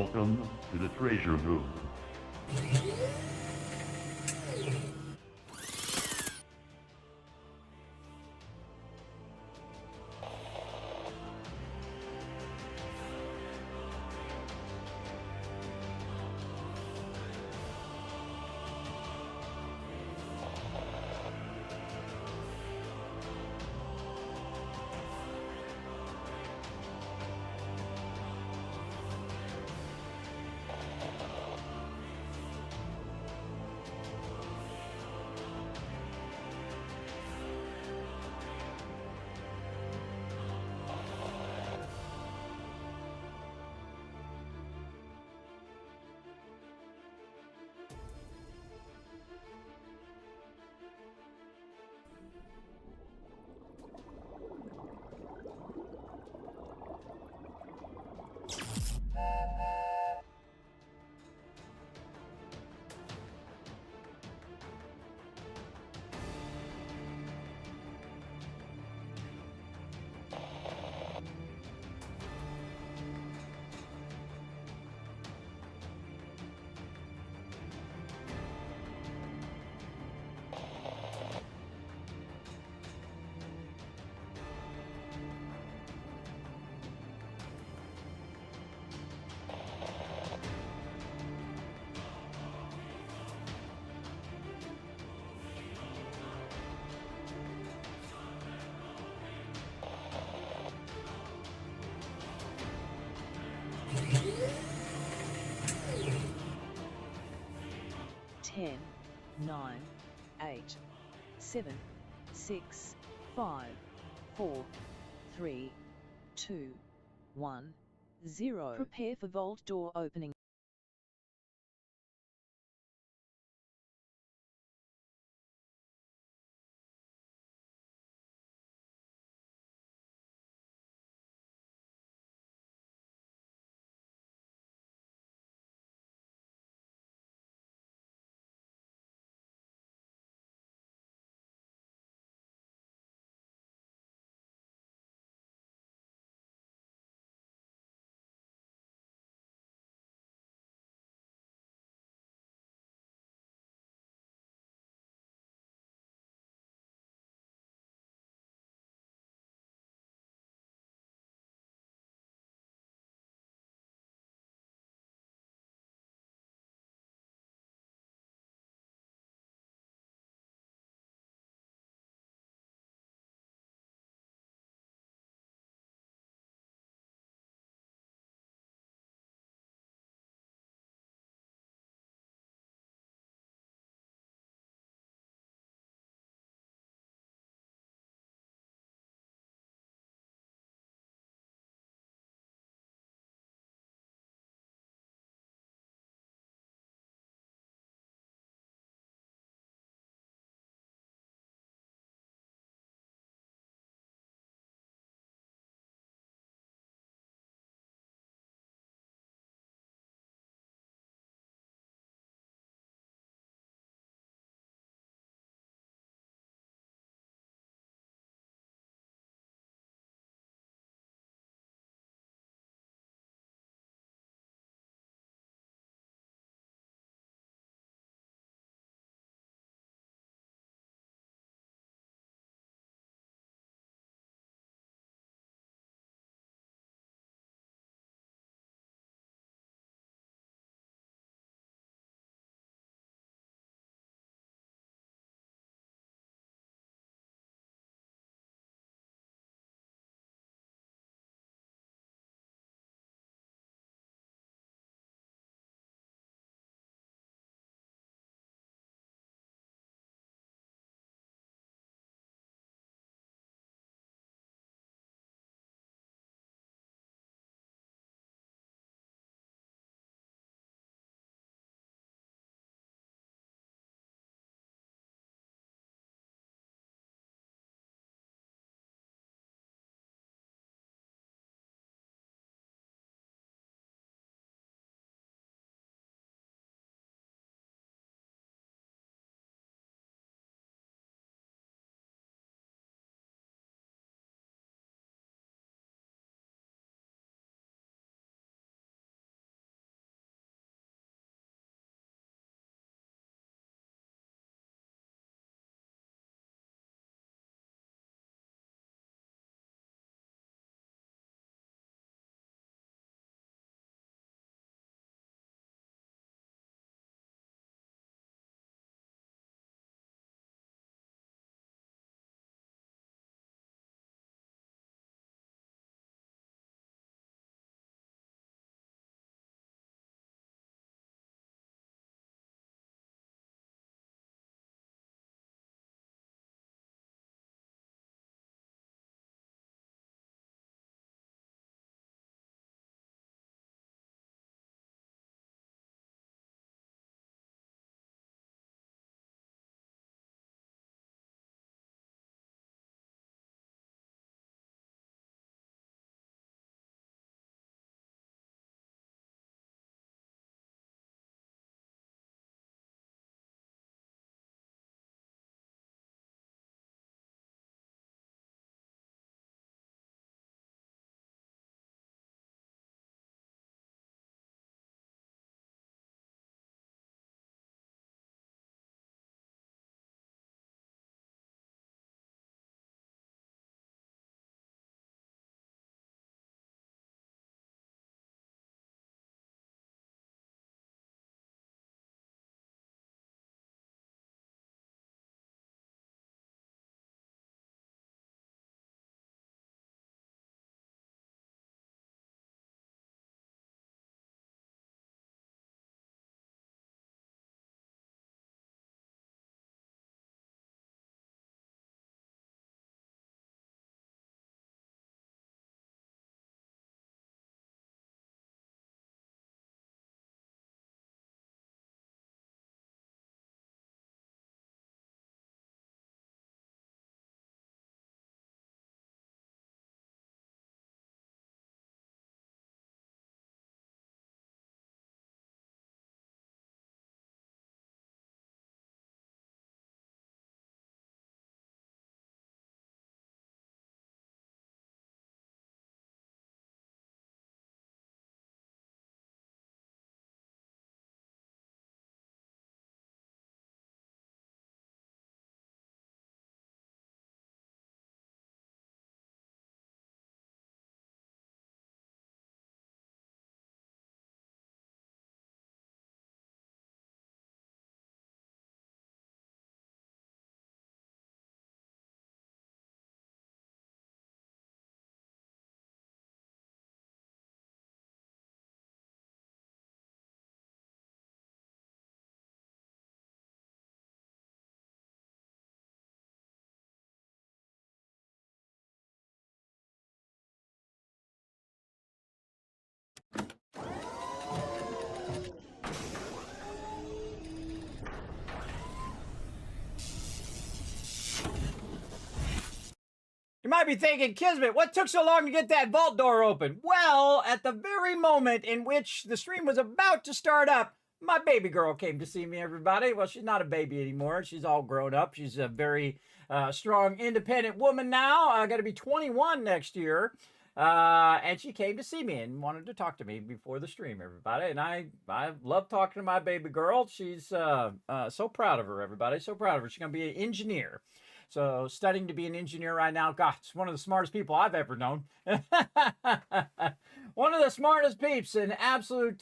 Welcome to the treasure room. Ten, 9, 8, 7, 6, 5, 4, 3, 2, 1, 0. Prepare for vault door opening. might be thinking, Kismet, what took so long to get that vault door open? Well, at the very moment in which the stream was about to start up, my baby girl came to see me, everybody. Well, she's not a baby anymore. She's all grown up. She's a very strong, independent woman now. Going to be 21 next year. And she came to see me and wanted to talk to me before the stream, everybody. And I love talking to my baby girl. She's so proud of her, everybody. So proud of her. She's going to be an engineer. So studying to be an engineer right now. God, she's one of the smartest people I've ever known. One of the smartest peeps, an absolute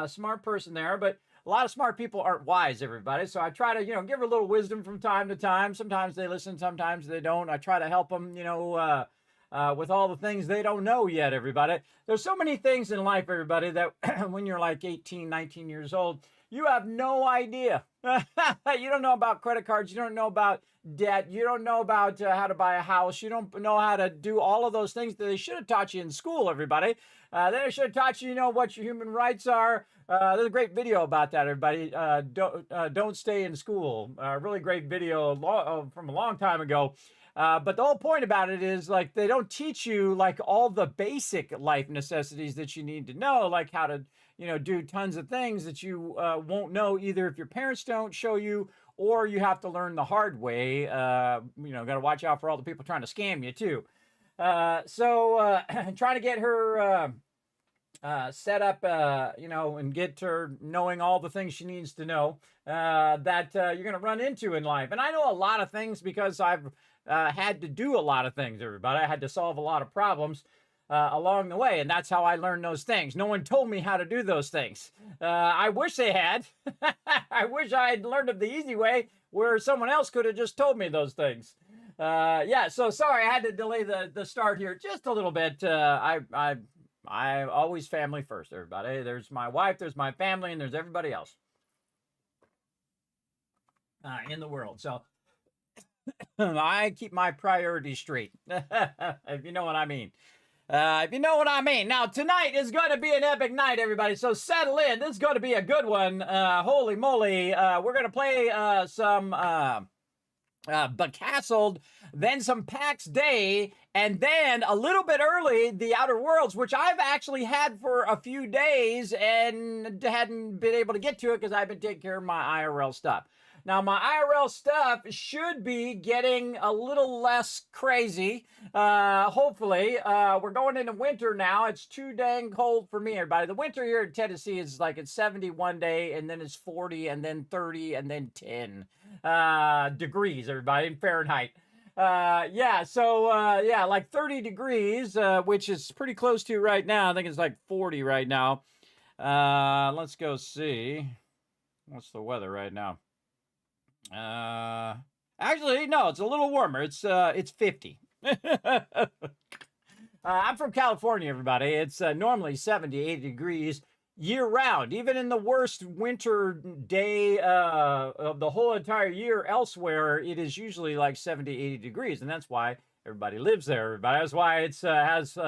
smart person there. But a lot of smart people aren't wise, everybody. So I try to, give her a little wisdom from time to time. Sometimes they listen, sometimes they don't. I try to help them, with all the things they don't know yet, everybody. There's so many things in life, everybody, that when you're like 18, 19 years old, you have no idea. You don't know about credit cards. You don't know about debt. You don't know about how to buy a house. You don't know how to do all of those things that they should have taught you in school, everybody. They should have taught you, what your human rights are. There's a great video about that, everybody. Don't stay in school. Really great video from a long time ago. But the whole point about it is, like, they don't teach you, like, all the basic life necessities that you need to know, like how to, do tons of things that you won't know either if your parents don't show you, or you have to learn the hard way. Got to watch out for all the people trying to scam you, too. So trying to get her set up, and get her knowing all the things she needs to know that you're going to run into in life. And I know a lot of things because I've had to do a lot of things, everybody. I had to solve a lot of problems along the way, and that's how I learned those things. No one told me how to do those things. I wish they had. I wish I had learned it the easy way, where someone else could have just told me those things. So sorry, I had to delay the start here just a little bit. I always family first, everybody. There's my wife, there's my family, and there's everybody else in the world. So I keep my priorities straight, if you know what I mean. Now, tonight is going to be an epic night, everybody. So settle in. This is going to be a good one. Holy moly. We're going to play some Becastled, then some Pax Dei, and then a little bit early, the Outer Worlds, which I've actually had for a few days and hadn't been able to get to it because I've been taking care of my IRL stuff. Now, my IRL stuff should be getting a little less crazy, hopefully. We're going into winter now. It's too dang cold for me, everybody. The winter here in Tennessee is like it's 70 one day, and then it's 40, and then 30, and then 10 degrees, everybody, in Fahrenheit. Like 30 degrees, which is pretty close to right now. I think it's like 40 right now. Let's go see. What's the weather right now? Actually, no, it's a little warmer. It's 50. I'm from California, everybody. It's normally 70, 80 degrees year round. Even in the worst winter day of the whole entire year elsewhere, it is usually like 70, 80 degrees. And that's why everybody lives there, everybody. That's why it's has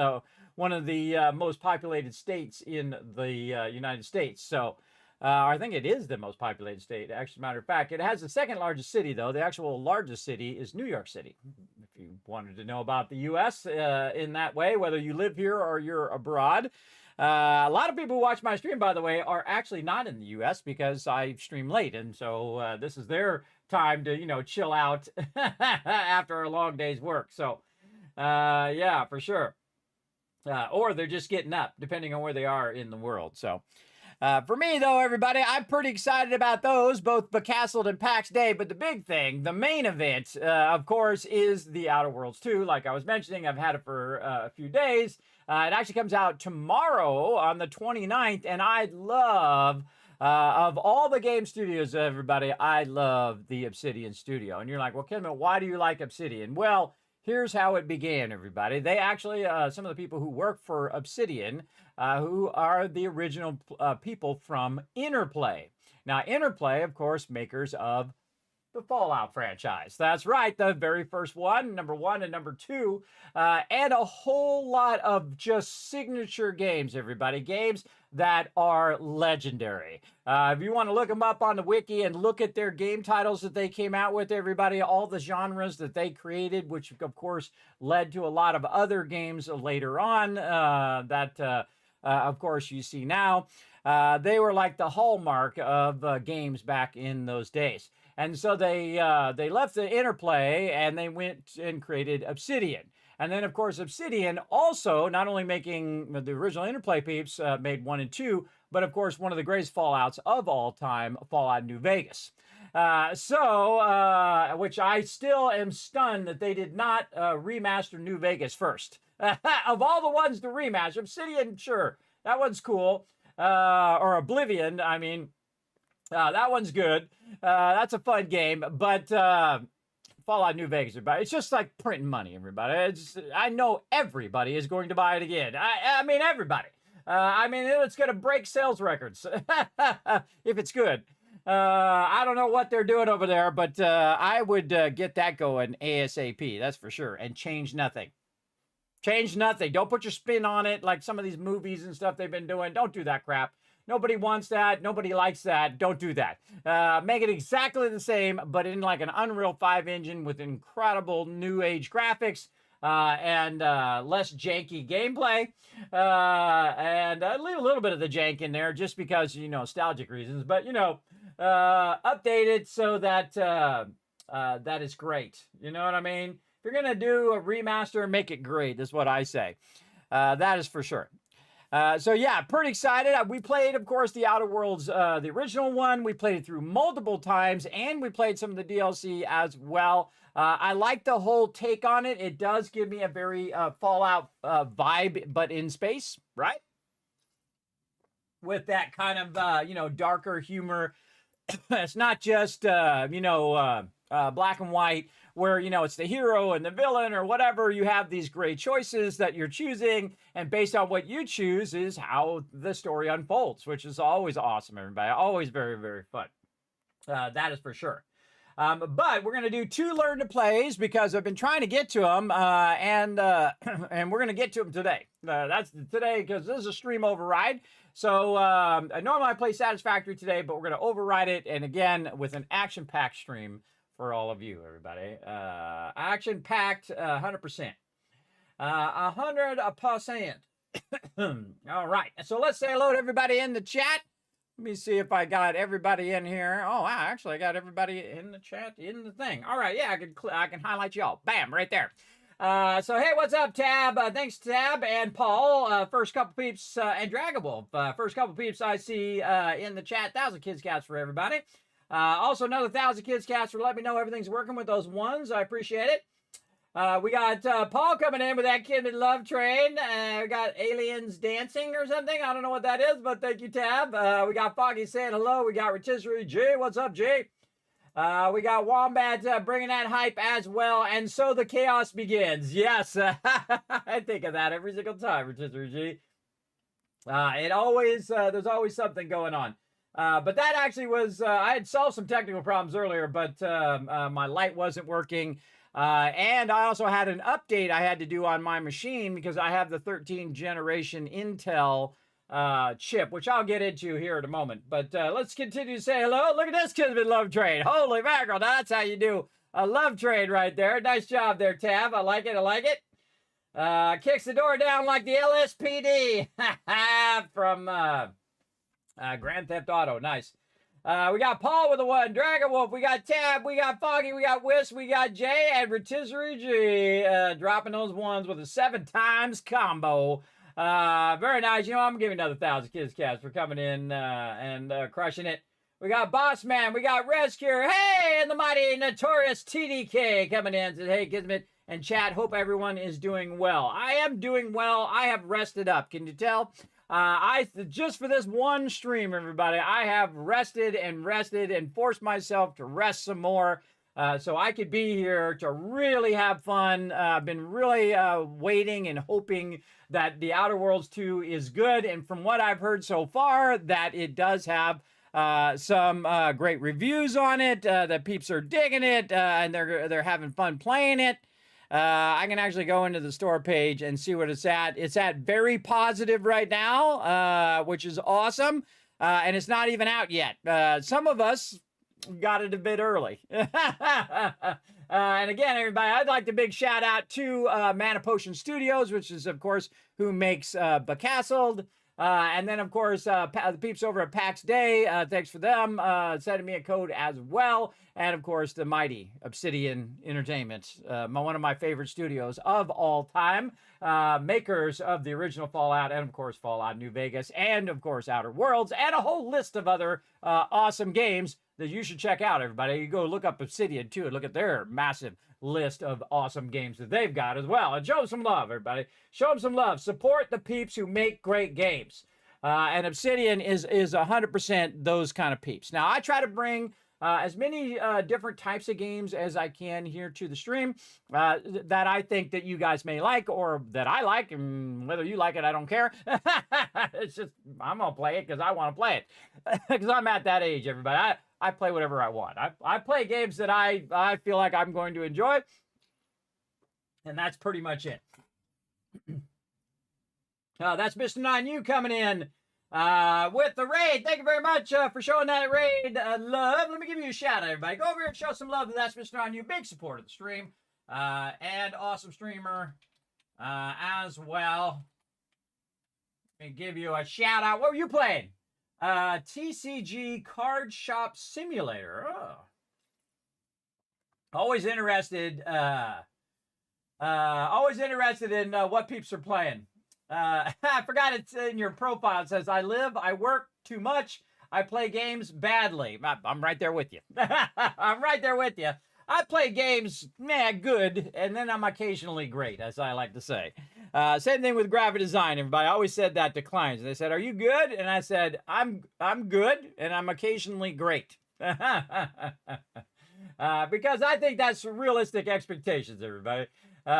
one of the most populated states in the United States. So I think it is the most populated state. Actually, as a matter of fact, it has the second largest city, though. The actual largest city is New York City. If you wanted to know about the U.S. In that way, whether you live here or you're abroad. A lot of people who watch my stream, by the way, are actually not in the U.S. because I stream late. And so this is their time to, chill out after a long day's work. So, yeah, for sure. Or they're just getting up, depending on where they are in the world. So, for me, though, everybody, I'm pretty excited about those, both Becastled and Pax Dei. But the big thing, the main event, of course, is the Outer Worlds 2. Like I was mentioning, I've had it for a few days. It actually comes out tomorrow on the 29th, and I love, of all the game studios, everybody, I love the Obsidian studio. And you're like, well, Kismet, why do you like Obsidian? Well, here's how it began, everybody. They actually, some of the people who work for Obsidian, who are the original people from Interplay. Now, Interplay, of course, makers of the Fallout franchise. That's right, the very first one, number 1 and number 2, and a whole lot of just signature games, everybody. Games that are legendary. If you want to look them up on the wiki and look at their game titles that they came out with, everybody, all the genres that they created, which of course led to a lot of other games later on that, of course, you see now. They were like the hallmark of games back in those days. And so they left the Interplay and they went and created Obsidian. And then, of course, Obsidian also, not only making the original Interplay peeps, made 1 and 2, but of course, one of the greatest Fallouts of all time, Fallout New Vegas. Which I still am stunned that they did not remaster New Vegas first. Of all the ones to remaster, Obsidian, sure, that one's cool. Or Oblivion, I mean, that one's good. That's a fun game, but Fallout New Vegas, everybody, it's just like printing money, everybody. I know everybody is going to buy it again. I mean, everybody. I mean, it's going to break sales records if it's good. I don't know what they're doing over there, but I would get that going ASAP, that's for sure, and change nothing. Change nothing. Don't put your spin on it like some of these movies and stuff they've been doing. Don't do that crap. Nobody wants that. Nobody likes that. Don't do that. Make it exactly the same, but in like an Unreal 5 engine with incredible new age graphics and less janky gameplay. And leave a little bit of the jank in there just because, nostalgic reasons. But, update it so that that is great. You know what I mean? If you're going to do a remaster, make it great, is what I say. That is for sure. So yeah, pretty excited. We played, of course, the Outer Worlds, the original one. We played it through multiple times, and we played some of the DLC as well. I like the whole take on it. It does give me a very Fallout vibe, but in space, right? With that kind of, darker humor. It's not just, black and white, where, it's the hero and the villain or whatever. You have these great choices that you're choosing, and based on what you choose is how the story unfolds, which is always awesome, everybody. Always very, very fun. That is for sure. But we're going to do 2 learn to plays because I've been trying to get to them, and we're going to get to them today. That's today because this is a stream override. So normally I play Satisfactory today, but we're going to override it, and again with an action-packed stream for all of you, everybody. Action-packed, 100%. 100%. All right. So let's say hello to everybody in the chat. Let me see if I got everybody in here. Oh, wow, actually, I got everybody in the chat, in the thing. All right, yeah, I can highlight y'all. Bam, right there. So, hey, what's up, Tab? Thanks, Tab and Paul. First couple peeps, and Dragonwolf. First couple peeps I see in the chat. 1,000 Kids Cats for everybody. Also, another 1,000 Kids Cats for letting me know everything's working with those ones. I appreciate it. We got Paul coming in with that Kismet Love Train. We got Aliens Dancing or something. I don't know what that is, but thank you, Tab. We got Foggy saying hello. We got Rotisserie G. What's up, G? We got Wombat bringing that hype as well. And so the chaos begins. Yes, I think of that every single time, Rotisserie G. There's always something going on. But that actually was, I had solved some technical problems earlier, but my light wasn't working. And I also had an update I had to do on my machine because I have the 13th generation Intel chip, which I'll get into here in a moment. But let's continue to say hello. Look at this Kismet Love Train. Holy mackerel, that's how you do a love train right there. Nice job there, Tab. I like it. I like it. Kicks the door down like the LSPD from Grand Theft Auto. Nice. We got Paul with the 1, Dragonwolf, we got Tab, we got Foggy, we got Wisp, we got Jay, and Rotisserie G, dropping those ones with a 7 times combo. Very nice. I'm gonna give you another 1,000 Kids Cats for coming in and crushing it. We got Boss Man, we got Rescue, hey, and the mighty notorious TDK coming in. Says, hey, Kismet and chat, hope everyone is doing well. I am doing well. I have rested up. Can you tell? Just for this one stream, everybody, I have rested and forced myself to rest some more so I could be here to really have fun. I've been really waiting and hoping that The Outer Worlds 2 is good. And from what I've heard so far, that it does have some great reviews on it. The peeps are digging it, and they're having fun playing it. I can actually go into the store page and see what it's at. It's at very positive right now, which is awesome. And it's not even out yet. Some of us got it a bit early. And again, everybody, I'd like to big shout out to Mana Potion Studios, which is, of course, who makes Becastled. And then, of course, the peeps over at Pax Dei, thanks for them sending me a code as well. And, of course, the mighty Obsidian Entertainment, one of my favorite studios of all time, makers of the original Fallout and, of course, Fallout New Vegas and, of course, Outer Worlds and a whole list of other awesome games that you should check out, everybody. You go look up Obsidian, too, and look at their massive list of awesome games that they've got as well. And show them some love, everybody. Show them some love. Support the peeps who make great games. And Obsidian is 100% those kind of peeps. Now, I try to bring as many different types of games as I can here to the stream that I think that you guys may like or that I like, and whether you like it, I don't care. It's just, I'm going to play it because I want to play it. Because I'm at that age, everybody. I play whatever I want. I play games that I feel like I'm going to enjoy, and that's pretty much it. That's Mr. 9U coming in with the raid. Thank you very much for showing that raid love. Let me give you a shout out, everybody. Go over here and show some love to That's Mr. 9U. Big supporter of the stream and awesome streamer as well. Let me give you a shout out. What were you playing? TCG Card Shop Simulator. Oh. Always interested in what peeps are playing. I forgot it's in your profile. It says, I work too much. I play games badly. I'm right there with you. I'm right there with you. I play games, good, and then I'm occasionally great, as I like to say. Same thing with graphic design, everybody. I always said that to clients. They said, are you good? And I said, I'm good, and I'm occasionally great. Because I think that's realistic expectations, everybody. So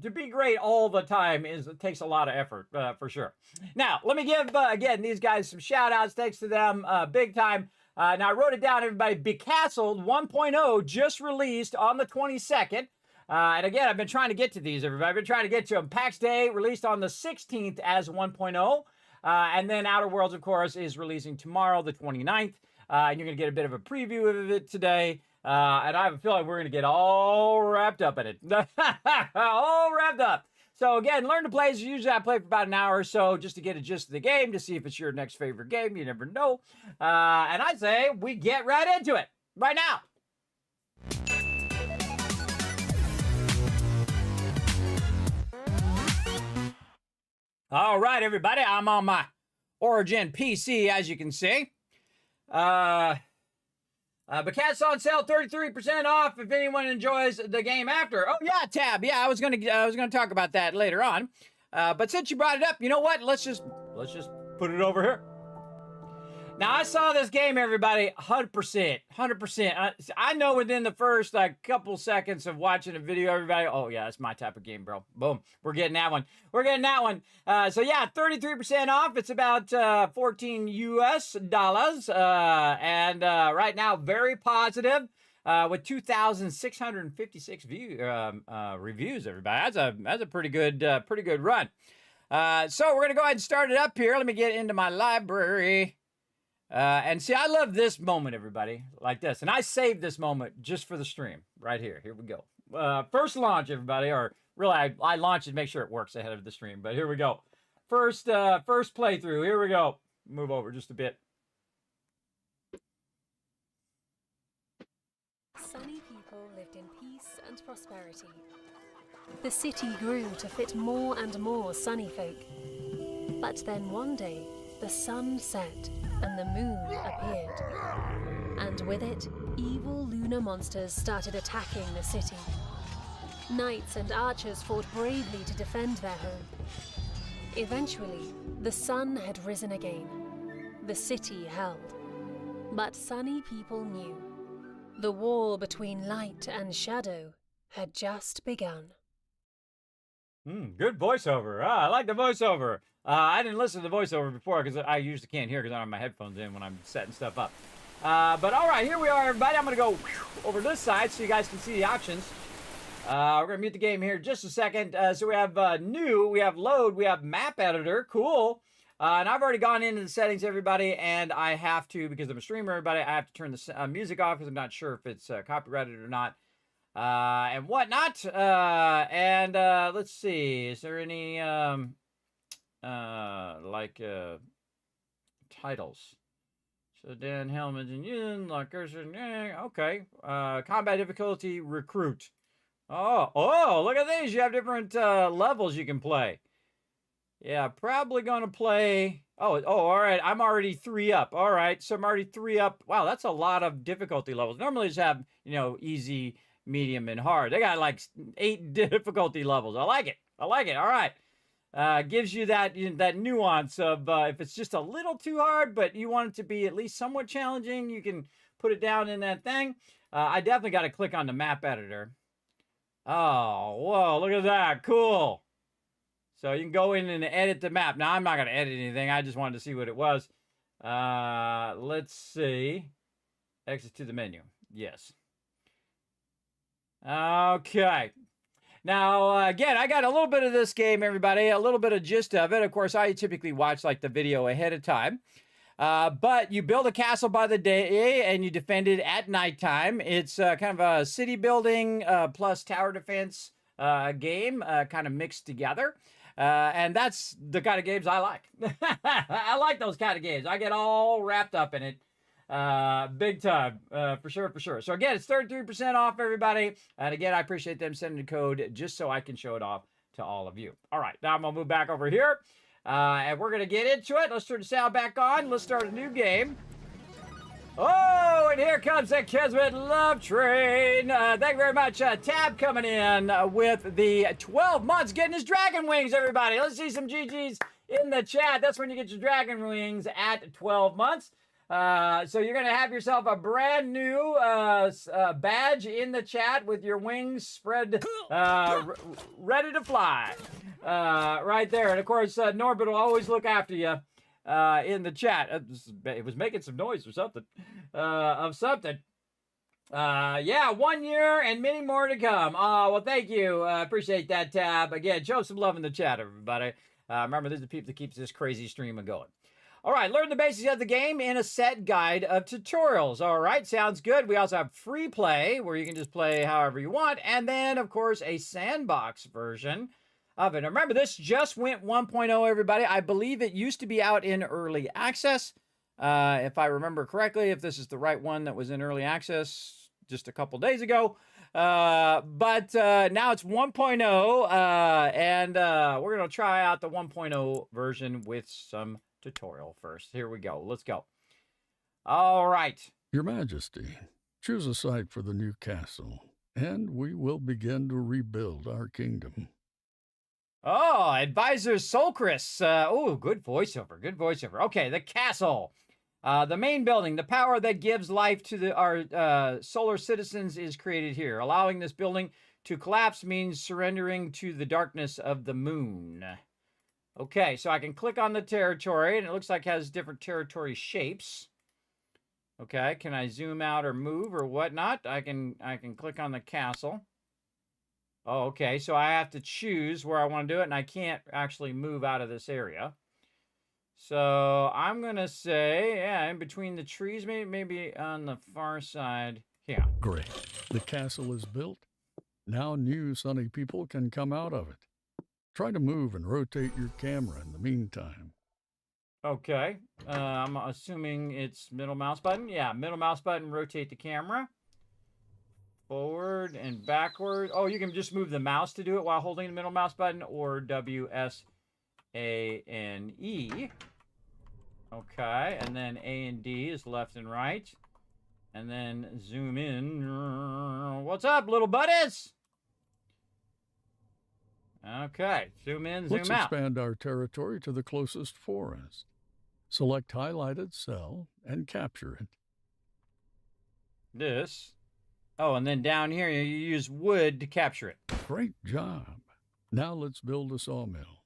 to be great all the time it takes a lot of effort, for sure. Now, let me give, again, these guys some shout-outs. Thanks to them, big time. Now, I wrote it down, everybody. Becastled 1.0 just released on the 22nd. And again, I've been trying to get to these, everybody. I've been trying to get to them. Pax Dei released on the 16th as 1.0. And then Outer Worlds, of course, is releasing tomorrow, the 29th. And you're going to get a bit of a preview of it today. And I have a feeling we're going to get all wrapped up in it. All wrapped up. So again, learn to play. Usually I play for about an hour or so just to get a gist of the game, to see if it's your next favorite game. You never know. And I say we get right into it right now. All right, everybody. I'm on my Origin PC, as you can see. Becastled on sale, 33% off if anyone enjoys the game after. Oh yeah, Tab. Yeah, I was gonna talk about that later on. But since you brought it up, you know what? Let's just put it over here. Now, I saw this game, everybody, 100%. I know within the first couple seconds of watching a video, everybody, oh yeah, that's my type of game, bro. Boom, we're getting that one. So yeah, 33% off. It's about $14 US. And right now, very positive. With 2,656 reviews, everybody. That's a pretty good run. So we're gonna go ahead and start it up here. Let me get into my library. And see, I love this moment, everybody, like this. And I saved this moment just for the stream right here. Here we go. First launch, everybody, or really, I launched it to make sure it works ahead of the stream. But here we go. First playthrough. Here we go. Move over just a bit. Sunny people lived in peace and prosperity. The city grew to fit more and more sunny folk. But then one day, the sun set and the moon appeared. And with it, evil lunar monsters started attacking the city. Knights and archers fought bravely to defend their home. Eventually, the sun had risen again. The city held. But sunny people knew the war between light and shadow had just begun. Good voiceover. I like the voiceover. I didn't listen to the voiceover before because I usually can't hear because I don't have my headphones in when I'm setting stuff up. But all right, here we are, everybody. I'm going to go over this side so you guys can see the options. We're going to mute the game here just a second. So we have new, we have load, we have map editor. Cool. And I've already gone into the settings, everybody, and I have to, because I'm a streamer, everybody, I have to turn the music off because I'm not sure if it's copyrighted or not. And whatnot. Let's see. Is there any titles? So Dan Helmet and Yin, like okay. Combat difficulty recruit. Oh, look at these. You have different levels you can play. Yeah, probably gonna play. Oh, all right. I'm already 3 up. All right, so I'm already 3 up. Wow, that's a lot of difficulty levels. Normally just have, easy, medium, and hard. They got like 8 difficulty levels. I like it. All right. Gives you that nuance of if it's just a little too hard, but you want it to be at least somewhat challenging, you can put it down in that thing. I definitely got to click on the map editor. Oh, whoa, look at that. Cool. So you can go in and edit the map. Now, I'm not going to edit anything. I just wanted to see what it was. Let's see. Exit to the menu. Yes. Okay. Now, again, I got a little bit of this game, everybody, a little bit of gist of it. Of course, I typically watch like the video ahead of time. But you build a castle by the day and you defend it at nighttime. It's kind of a city building plus tower defense game kind of mixed together. And that's the kind of games I like. I like those kind of games. I get all wrapped up in it. Big time, for sure. So again, it's 33% off, everybody. And again, I appreciate them sending the code just so I can show it off to all of you. All right, now I'm gonna move back over here, and we're gonna get into it. Let's turn the sound back on. Let's start a new game. Oh, and here comes the Kismet Love Train. Thank you very much. Tab coming in with the 12 months getting his dragon wings, everybody. Let's see some GGs in the chat. That's when you get your dragon wings at 12 months. So you're going to have yourself a brand new badge in the chat with your wings spread ready to fly right there. And, of course, Norbert will always look after you in the chat. It was making some noise or something. Yeah, 1 year and many more to come. Well, thank you. Appreciate that, Tab. Again, show some love in the chat, everybody. Remember, these are the people that keeps this crazy streaming going. All right, learn the basics of the game in a set guide of tutorials. All right, sounds good. We also have free play, where you can just play however you want. And then, of course, a sandbox version of it. Now, remember, this just went 1.0, everybody. I believe it used to be out in early access. If I remember correctly, if this is the right one that was in early access just a couple days ago. But now it's 1.0, and we're going to try out the 1.0 version with some tutorial first. Here we go. Let's go. All right. Your Majesty, choose a site for the new castle, and we will begin to rebuild our kingdom. Oh, Advisor Solcris. Oh, good voiceover. Good voiceover. Okay, the castle. The main building, the power that gives life to our solar citizens is created here. Allowing this building to collapse means surrendering to the darkness of the moon. Okay, so I can click on the territory, and it looks like it has different territory shapes. Okay, can I zoom out or move or whatnot? I can click on the castle. Oh, okay, so I have to choose where I want to do it, and I can't actually move out of this area. So I'm going to say, yeah, in between the trees, maybe on the far side. Yeah. Great. The castle is built. Now new sunny people can come out of it. Try to move and rotate your camera in the meantime. Okay. I'm assuming it's middle mouse button. Yeah, middle mouse button, rotate the camera. Forward and backward. Oh, you can just move the mouse to do it while holding the middle mouse button, or WSANE. Okay, and then A and D is left and right. And then zoom in. What's up, little buddies? Okay, zoom in, zoom out. Let's expand our territory to the closest forest. Select highlighted cell and capture it. This. Oh, and then down here you use wood to capture it. Great job. Now let's build a sawmill.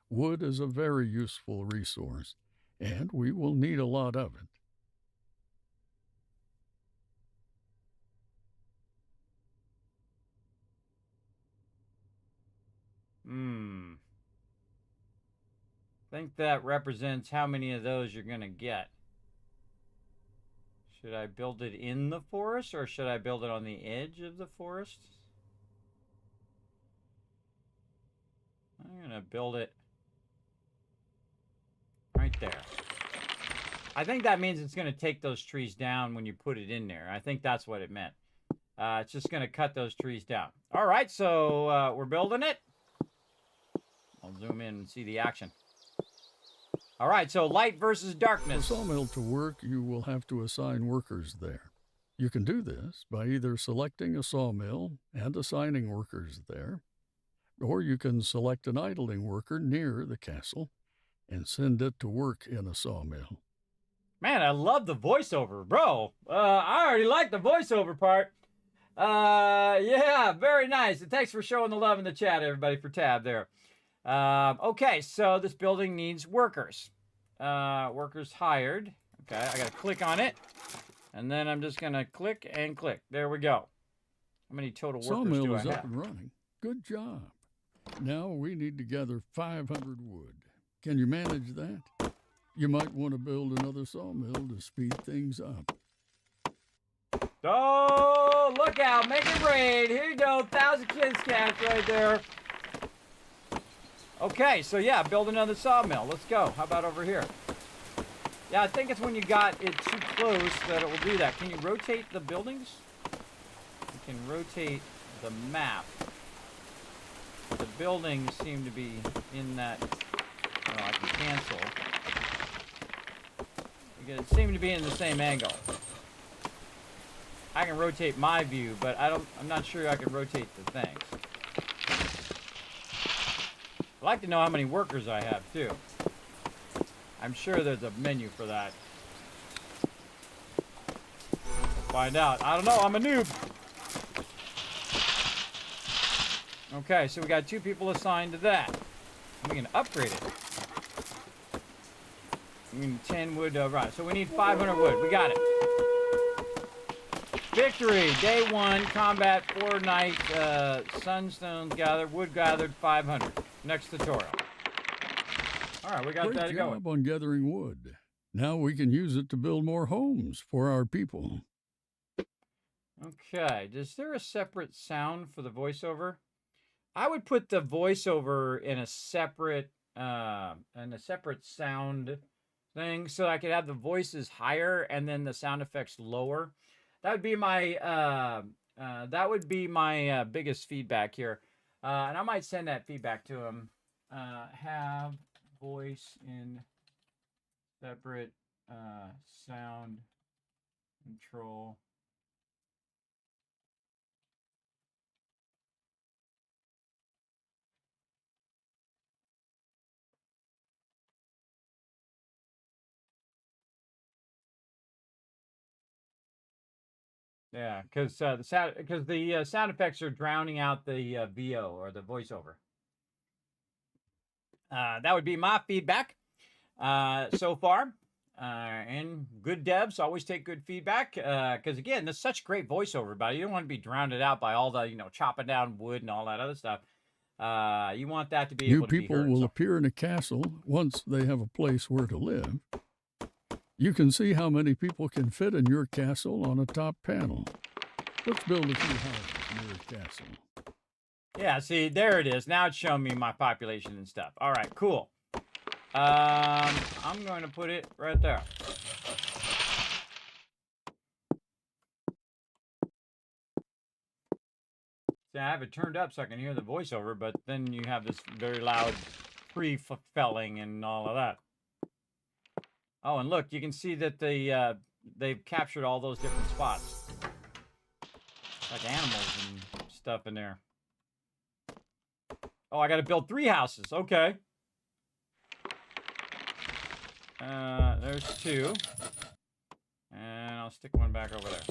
Wood is a very useful resource, and we will need a lot of it. I think that represents how many of those you're going to get. Should I build it in the forest, or should I build it on the edge of the forest? I'm going to build it right there. I think that means it's going to take those trees down when you put it in there. I think that's what it meant. It's just going to cut those trees down. All right, so we're building it. I'll zoom in and see the action. All right, so light versus darkness. For a sawmill to work, you will have to assign workers there. You can do this by either selecting a sawmill and assigning workers there, or you can select an idling worker near the castle and send it to work in a sawmill. Man, I love the voiceover, bro. I already like the voiceover part. Yeah, very nice. And thanks for showing the love in the chat, everybody, for Tab there. Okay, so this building needs workers. Workers hired. Okay, I gotta click on it. And then I'm just gonna click and click. There we go. How many total workers Sawmill do I is have? up and running. Good job. Now we need to gather 500 wood. Can you manage that? You might want to build another sawmill to speed things up. Oh, look out. Make it rain. Here you go. 1,000 kids cats right there. Okay, so yeah, build another sawmill. Let's go. How about over here? Yeah, I think it's when you got it too close that it will do that. Can you rotate the buildings? You can rotate the map. The buildings seem to be in that... Oh, I can cancel. Because it seemed to be in the same angle. I can rotate my view, but I'm not sure I can rotate the things. I'd like to know how many workers I have, too. I'm sure there's a menu for that. We'll find out. I don't know. I'm a noob. Okay, so we got 2 people assigned to that. We can upgrade it. We need 10 wood. Right, so we need 500 wood. We got it. Victory. Day 1. Combat 4 night. Sunstones gathered. Wood gathered 500. Next tutorial. All right, we got that going. Great job on gathering wood. Now we can use it to build more homes for our people. Okay, is there a separate sound for the voiceover? I would put the voiceover in a separate sound thing, so I could have the voices higher and then the sound effects lower. That would be my biggest feedback here, and I might send that feedback to him. Have voice in separate sound control. Yeah, because the sound effects are drowning out the VO or the voiceover. That would be my feedback so far. And good devs always take good feedback because again, there's such great voiceover, but you don't want to be drowned out by all the chopping down wood and all that other stuff. You want that to be able to be heard. New people will appear in a castle once they have a place where to live. You can see how many people can fit in your castle on a top panel. Let's build a few houses near a castle. Yeah, see, there it is. Now it's showing me my population and stuff. All right, cool. I'm going to put it right there. See, I have it turned up so I can hear the voiceover, but then you have this very loud pre-felling and all of that. Oh, and look, you can see that they've captured all those different spots. Like animals and stuff in there. Oh, I got to build 3 houses. Okay. There's 2. And I'll stick one back over there.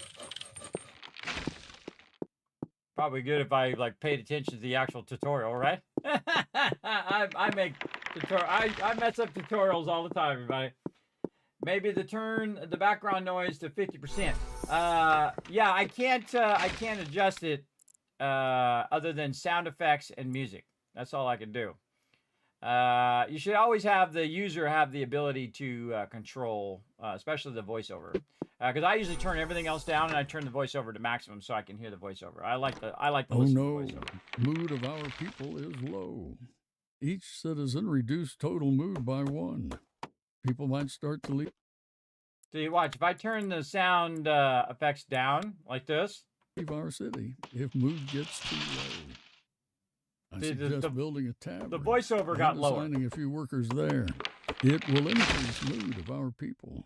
Probably good if I like paid attention to the actual tutorial, right? I make tutorial. I mess up tutorials all the time, everybody. Maybe the background noise to 50%. Yeah, I can't adjust it other than sound effects and music. That's all I can do. You should always have the user have the ability to control, especially the voiceover, because I usually turn everything else down and I turn the voiceover to maximum so I can hear the voiceover. I like the Oh listen no, to the voiceover. mood of our people is low. Each citizen reduced total mood by 1. People might start to leave See, watch. If I turn the sound effects down like this, our city if mood gets too low. I See, suggest building a tavern. the voiceover and got lower. assigning a few workers there. It will increase mood of our people.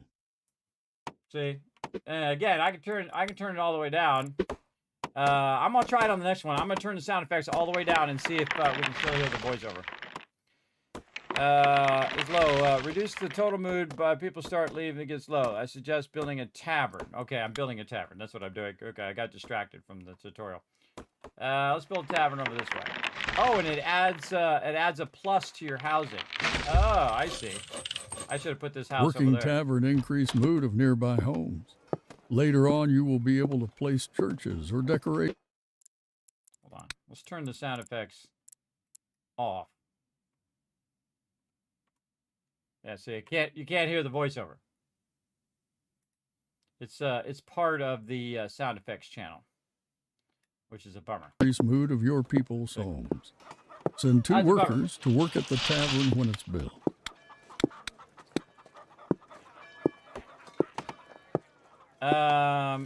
See, again, I can turn it all the way down. I'm gonna try it on the next one. I'm gonna turn the sound effects all the way down and see if we can still hear the voiceover. It's low. Reduce the total mood by people start leaving. It gets low. I suggest building a tavern. Okay, I'm building a tavern. That's what I'm doing. Okay, I got distracted from the tutorial. Let's build a tavern over this way. Oh, and it adds a plus to your housing. Oh, I see. I should have put this house Working over there. tavern increase mood of nearby homes. Later on, you will be able to place churches or decorate. Hold on. Let's turn the sound effects off. Yeah, see, you can't hear the voiceover. It's part of the sound effects channel, which is a bummer. Increase mood of your people's homes. Send 2 That's a bummer. workers to work at the tavern when it's built.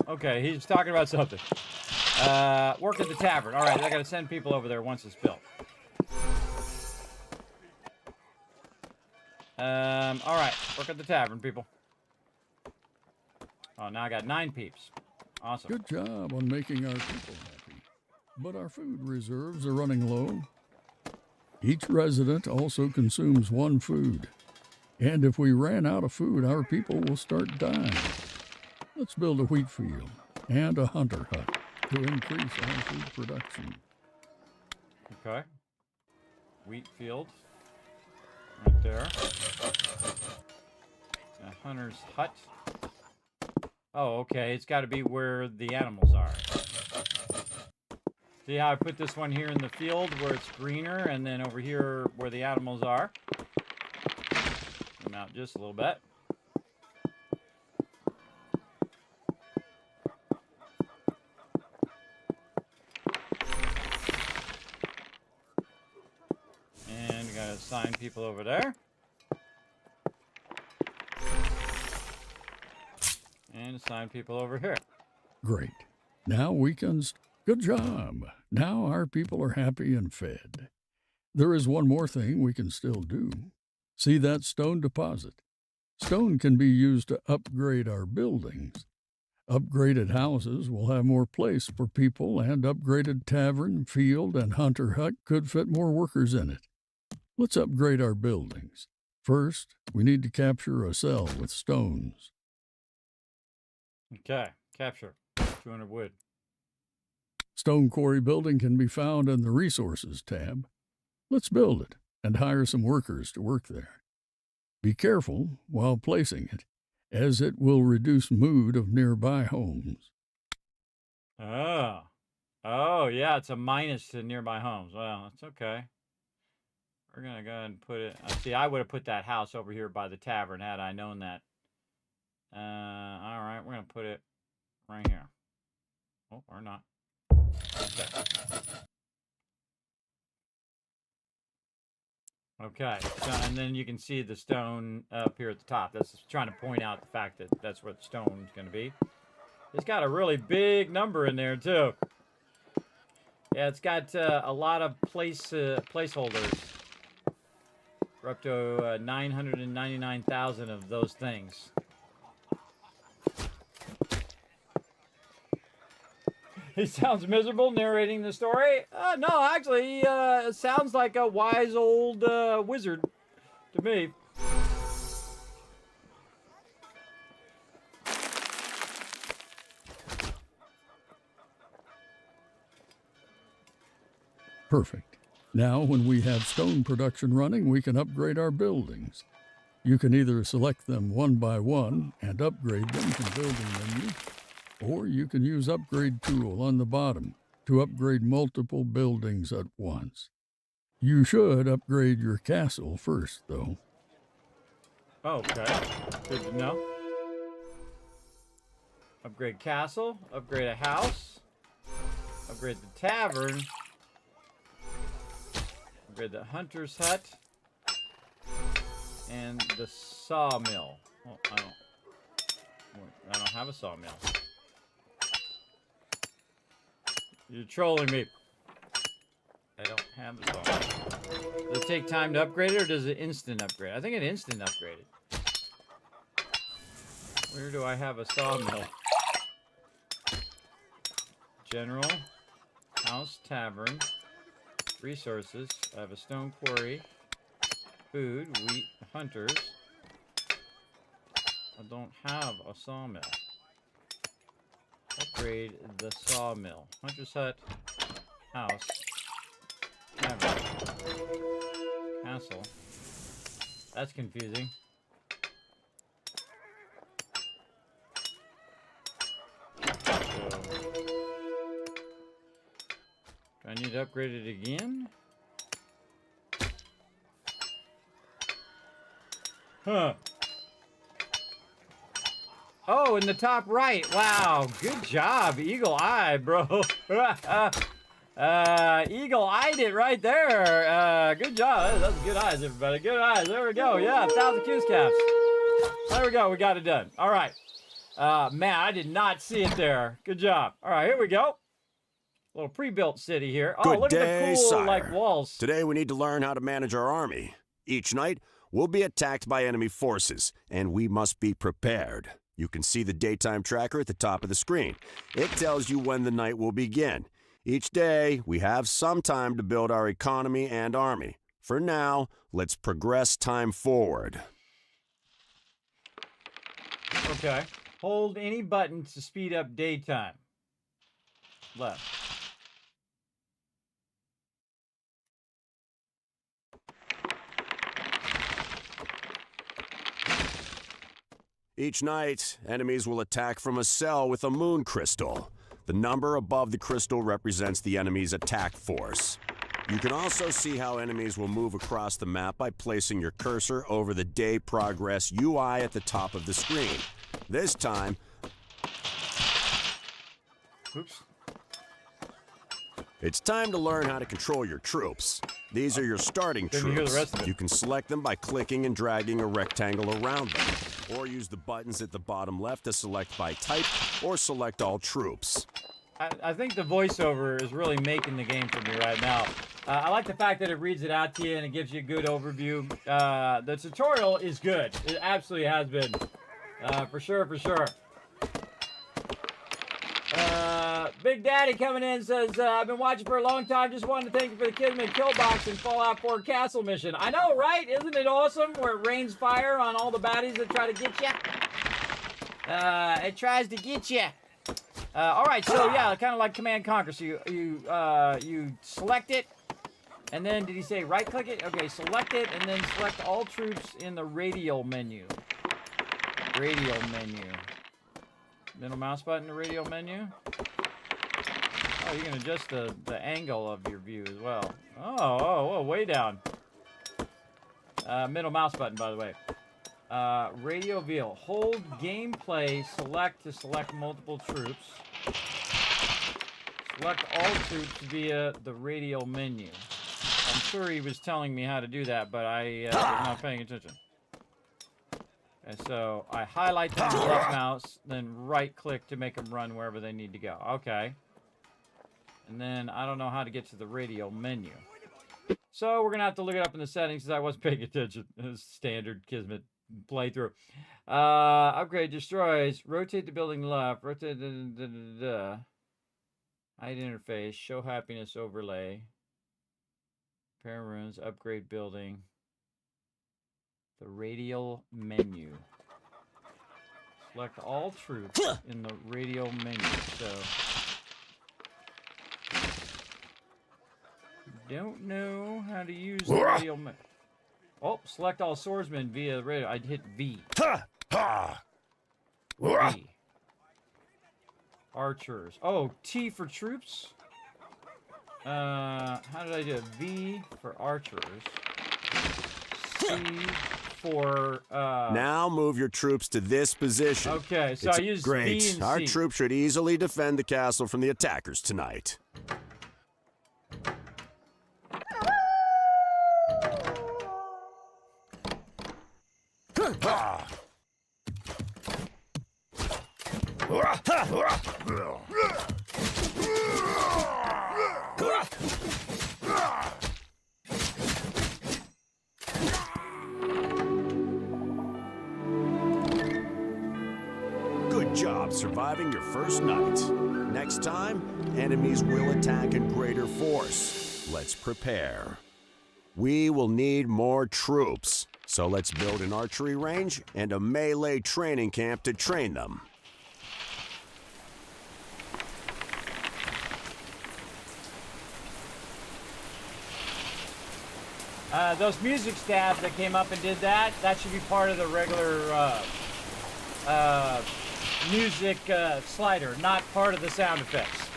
Okay, he's talking about something. Work at the tavern. All right, I got to send people over there once it's built. All right, work at the tavern, people. Oh, now I got 9 peeps. Awesome. Good job on making our people happy. But our food reserves are running low. Each resident also consumes 1 food. And if we ran out of food, our people will start dying. Let's build a wheat field and a hunter hut to increase our food production. Okay. Wheat field. Right there. A hunter's hut. Oh, okay. It's got to be where the animals are. See how I put this one here in the field where it's greener, and then over here where the animals are. Zoom out just a little bit. And we got to assign people over there. And assign people over here. Great. Now we can... Good job. Now our people are happy and fed. There is one more thing we can still do. See that stone deposit? Stone can be used to upgrade our buildings. Upgraded houses will have more place for people, and upgraded tavern, field, and hunter hut could fit more workers in it. Let's upgrade our buildings. First, we need to capture a cell with stones. Okay, capture 200 wood. Stone quarry building can be found in the Resources tab. Let's build it and hire some workers to work there. Be careful while placing it, as it will reduce mood of nearby homes. Oh. Oh, yeah, it's a minus to nearby homes. Well, that's okay. We're going to go ahead and put it... see, I would have put that house over here by the tavern had I known that. All right, we're going to put it right here. Oh, or not. Okay. Okay, so, and then you can see the stone up here at the top. That's just trying to point out the fact that that's where the stone's going to be. It's got a really big number in there, too. Yeah, it's got a lot of placeholders. We're up to 999,000 of those things. He sounds miserable narrating the story. No, actually, he sounds like a wise old wizard to me. Perfect. Now, when we have stone production running, we can upgrade our buildings. You can either select them one by one and upgrade them from building menu, or you can use Upgrade Tool on the bottom to upgrade multiple buildings at once. You should upgrade your castle first, though. Okay, good to know. Upgrade castle, upgrade a house, upgrade the tavern, upgrade the hunter's hut, and the sawmill. Oh, I don't have a sawmill. You're trolling me. I don't have a sawmill. Does it take time to upgrade it, or does it instant upgrade? I think it instant upgraded. Where do I have a sawmill? General, house, tavern, resources. I have a stone quarry, food, wheat, hunters. I don't have a sawmill. Upgrade the sawmill. Hunter's hut, house, tavern, castle. That's confusing. So, do I need to upgrade it again? Huh. Oh, in the top right. Wow. Good job. Eagle eye, bro. Eagle-eyed it right there. Good job. That's good eyes, everybody. Good eyes. There we go. Yeah, 1,000 Q's caps. There we go. We got it done. All right. Man, I did not see it there. Good job. All right, here we go. Little pre-built city here. Oh, Good look day, at the cool, sire. like, walls. Today we need to learn how to manage our army. Each night, we'll be attacked by enemy forces, and we must be prepared. You can see the daytime tracker at the top of the screen. It tells you when the night will begin. Each day, we have some time to build our economy and army. For now, let's progress time forward. Okay. Hold any button to speed up daytime. Left. Each night, enemies will attack from a cell with a moon crystal. The number above the crystal represents the enemy's attack force. You can also see how enemies will move across the map by placing your cursor over the Day Progress UI at the top of the screen. This time... Oops. It's time to learn how to control your troops. These are your starting Didn't hear the troops. rest of it. You can select them by clicking and dragging a rectangle around them, or use the buttons at the bottom left to select by type, or select all troops. I think the voiceover is really making the game for me right now. I like the fact that it reads it out to you and it gives you a good overview. The tutorial is good. It absolutely has been. For sure, for sure. Big Daddy coming in says, I've been watching for a long time. Just wanted to thank you for the Kismet kill box and Fallout 4 castle mission. I know, right? Isn't it awesome? Where it rains fire on all the baddies that try to get you. It tries to get you. All right, so yeah, kind of like Command Conquer. So you select it, and then did he say right click it? Okay, select it, and then select all troops in the radial menu. Radial menu. Middle mouse button to radial menu. Oh, you can adjust the angle of your view as well. Oh, way down. Middle mouse button, by the way. Radio view. Hold gameplay select to select multiple troops. Select all troops via the radial menu. I'm sure he was telling me how to do that, but I was not paying attention. Okay, so I highlight them with the left mouse, then right click to make them run wherever they need to go. Okay. And then I don't know how to get to the radial menu. So we're going to have to look it up in the settings because I wasn't paying attention. Standard Kismet playthrough. Upgrade destroys. Rotate the building left. Rotate hide interface. Show happiness overlay. Repair runes. Upgrade building. The radial menu. Select all troops in the radial menu. So don't know how to use the radio. Oh, select all swordsmen via radio. I'd hit V. V. Archers. Oh, T for troops. How did I do it? V for archers. C for Now move your troops to this position. Okay, so It's I used great. V and Our C. troops should easily defend the castle from the attackers tonight. Good job surviving your first night. Next time, enemies will attack in greater force. Let's prepare. We will need more troops, so let's build an archery range and a melee training camp to train them. Those music stabs that came up and did that, that should be part of the regular music slider, not part of the sound effects.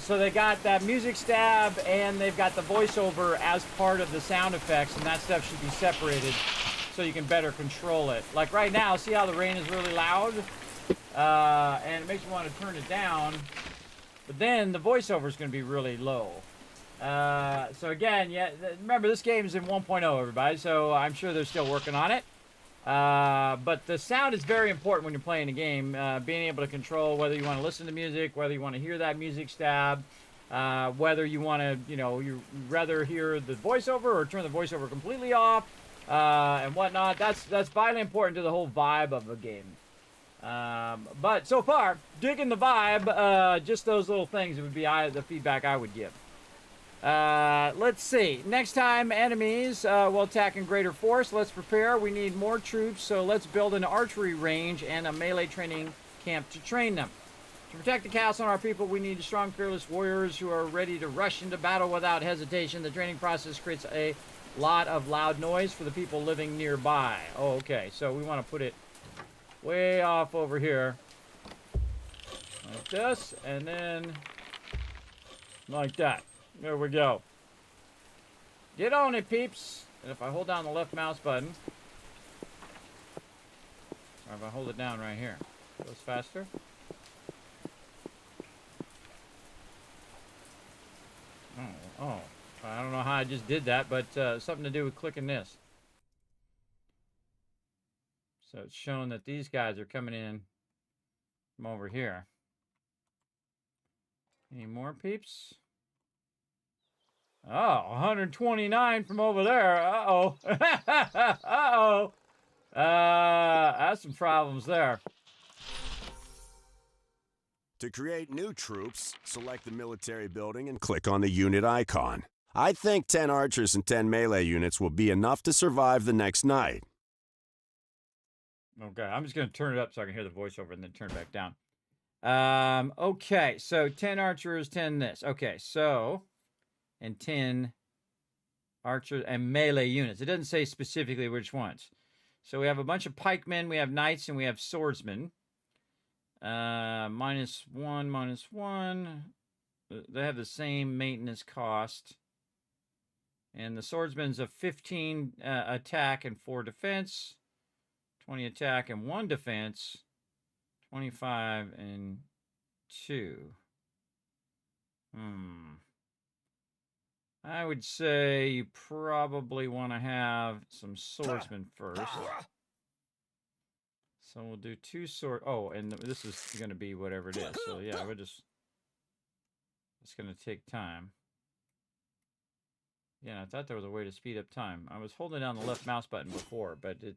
So they got that music stab and they've got the voiceover as part of the sound effects, and that stuff should be separated so you can better control it. Like right now, see how the rain is really loud? And it makes me want to turn it down, but then the voiceover is going to be really low. So again, yeah, remember this game is in 1.0, everybody, so I'm sure they're still working on it. But the sound is very important when you're playing a game. Being able to control whether you want to listen to music, whether you want to hear that music stab, whether you want to, you rather hear the voiceover or turn the voiceover completely off, and whatnot. That's vitally important to the whole vibe of the game. But so far, digging the vibe, just those little things would be the feedback I would give. Let's see. Next time, enemies will attack in greater force. Let's prepare. We need more troops, so let's build an archery range and a melee training camp to train them. To protect the castle and our people, we need strong, fearless warriors who are ready to rush into battle without hesitation. The training process creates a lot of loud noise for the people living nearby. Oh, okay. So we want to put it way off over here. Like this, and then like that. There we go. Get on it, peeps. And if I hold down the left mouse button, or if I hold it down right here, it goes faster. Oh, I don't know how I just did that, but something to do with clicking this. So it's showing that these guys are coming in from over here. Any more peeps? Oh, 129 from over there. Uh-oh. Uh-oh. That's some problems there. To create new troops, select the military building and click on the unit icon. I think 10 archers and 10 melee units will be enough to survive the next night. Okay, I'm just going to turn it up so I can hear the voiceover and then turn it back down. Okay, so 10 archers, 10 this. Okay, so... and 10 archers and melee units. It doesn't say specifically which ones. So we have a bunch of pikemen, we have knights, and we have swordsmen. -1, -1. They have the same maintenance cost. And the swordsman's a 15 attack and 4 defense. 20 attack and 1 defense. 25 and 2. I would say you probably want to have some swordsmen first. So we'll do 2 sword. Oh, and this is going to be whatever it is. So yeah, we're just. It's going to take time. Yeah, I thought there was a way to speed up time. I was holding down the left mouse button before, but it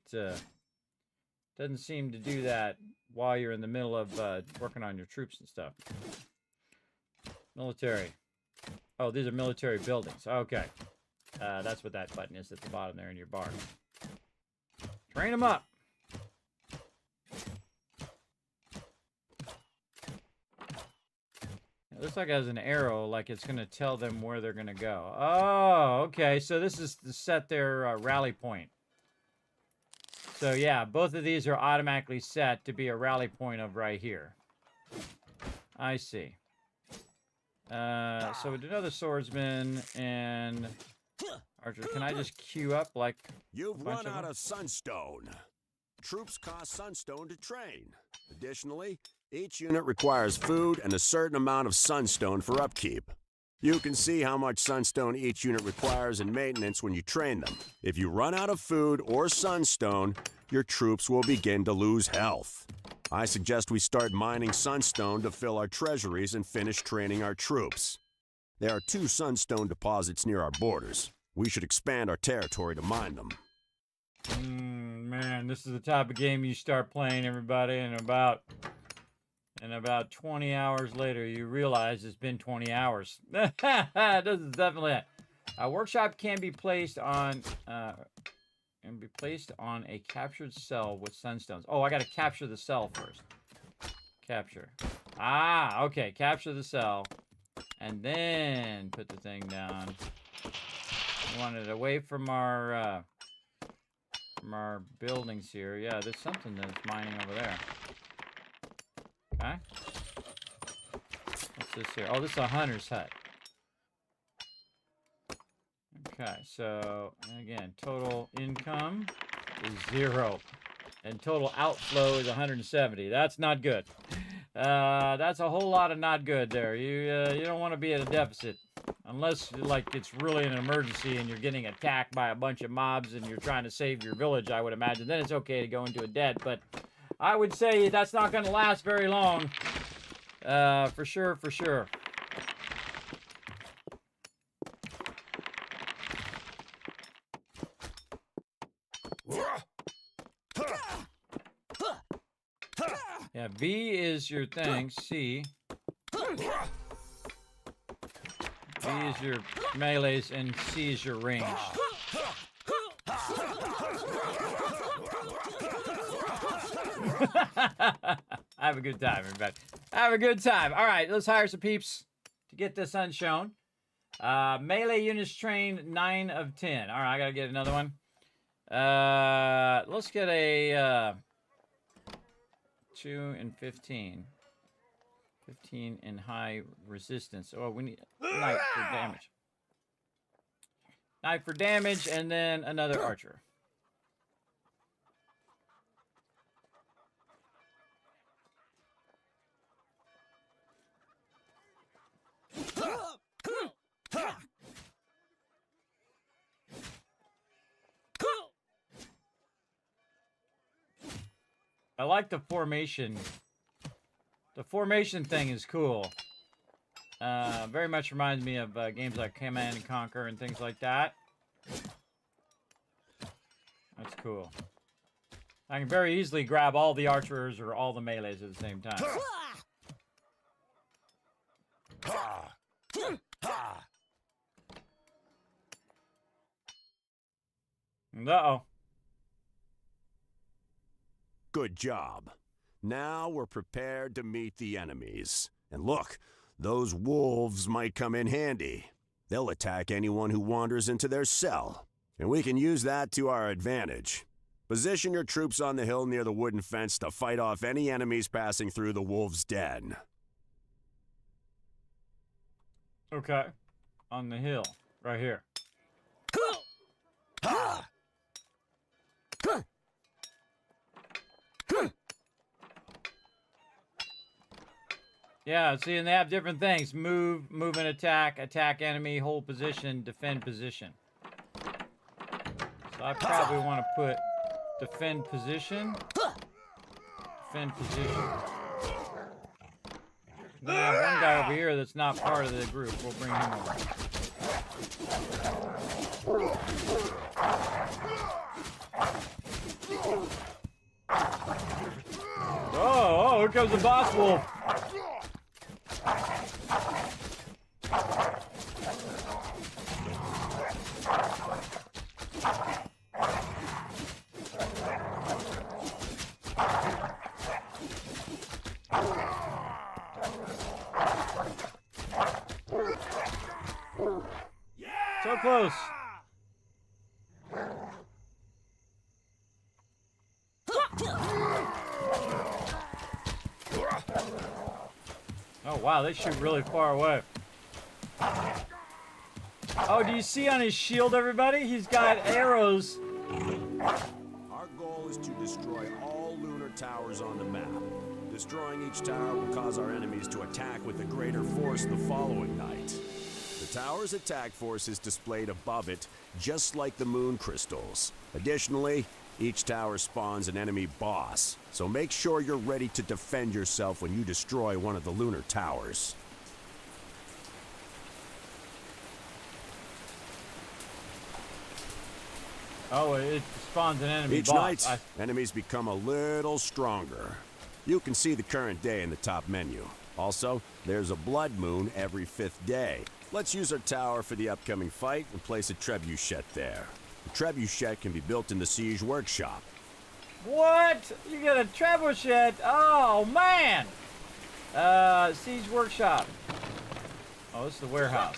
doesn't seem to do that while you're in the middle of working on your troops and stuff. Military. Oh, these are military buildings. Okay. That's what that button is at the bottom there in your bar. Train them up. It looks like it has an arrow, like it's going to tell them where they're going to go. Oh, okay. So this is to set their rally point. So yeah, both of these are automatically set to be a rally point of right here. I see. So we do another swordsman and archer. Can I just queue up like You've run out of sunstone. Troops cost sunstone to train. Additionally, each unit requires food and a certain amount of sunstone for upkeep. You can see how much sunstone each unit requires in maintenance when you train them. If you run out of food or sunstone, your troops will begin to lose health. I suggest we start mining sunstone to fill our treasuries and finish training our troops. There are 2 sunstone deposits near our borders. We should expand our territory to mine them. Man, this is the type of game you start playing, everybody, and about 20 hours later, you realize it's been 20 hours. This is definitely it. A workshop can be placed on a captured cell with sunstones. Oh, I got to capture the cell first. Capture. Ah, okay. Capture the cell, and then put the thing down. We want it away from our buildings here. Yeah, there's something that's mining over there. Okay. What's this here? Oh, this is a hunter's hut. Okay, so again, total income is 0, and total outflow is 170. That's not good. That's a whole lot of not good there. You don't want to be at a deficit unless like it's really an emergency and you're getting attacked by a bunch of mobs and you're trying to save your village. I would imagine then it's okay to go into a debt, but I would say that's not going to last very long. For sure, for sure. Yeah, V is your thing. C. B is your melees, and C is your range. Have a good time, everybody. Have a good time. All right, let's hire some peeps to get this unshown. Melee units trained 9 of 10. All right, I gotta get another one. Let's get a 2 and 15. 15 in high resistance. Oh, we need knight for damage. Knight for damage, and then another archer. I like the formation. The formation thing is cool. Very much reminds me of games like Command and Conquer and things like that. That's cool. I can very easily grab all the archers or all the melees at the same time. Uh-oh. Good job. Now we're prepared to meet the enemies. And look, those wolves might come in handy. They'll attack anyone who wanders into their cell, and we can use that to our advantage. Position your troops on the hill near the wooden fence to fight off any enemies passing through the wolves' den. Okay. On the hill. Right here. Yeah, see, and they have different things. Move and attack, attack enemy, hold position, defend position. So I probably want to put defend position. Defend position. Then I have one guy over here that's not part of the group. We'll bring him over. Oh, here comes the boss wolf. close. Oh, wow, they shoot really far away. Oh, do you see on his shield, everybody? He's got arrows. Our goal is to destroy all lunar towers on the map. Destroying each tower will cause our enemies to attack with a greater force the following night. The tower's attack force is displayed above it, just like the moon crystals. Additionally, each tower spawns an enemy boss, so make sure you're ready to defend yourself when you destroy one of the lunar towers. Oh, it spawns an enemy Each boss. night, enemies become a little stronger. You can see the current day in the top menu. Also, there's a blood moon every 5th day. Let's use our tower for the upcoming fight and place a trebuchet there. The trebuchet can be built in the Siege Workshop. What? You got a trebuchet? Oh, man! Siege Workshop. Oh, this is the warehouse.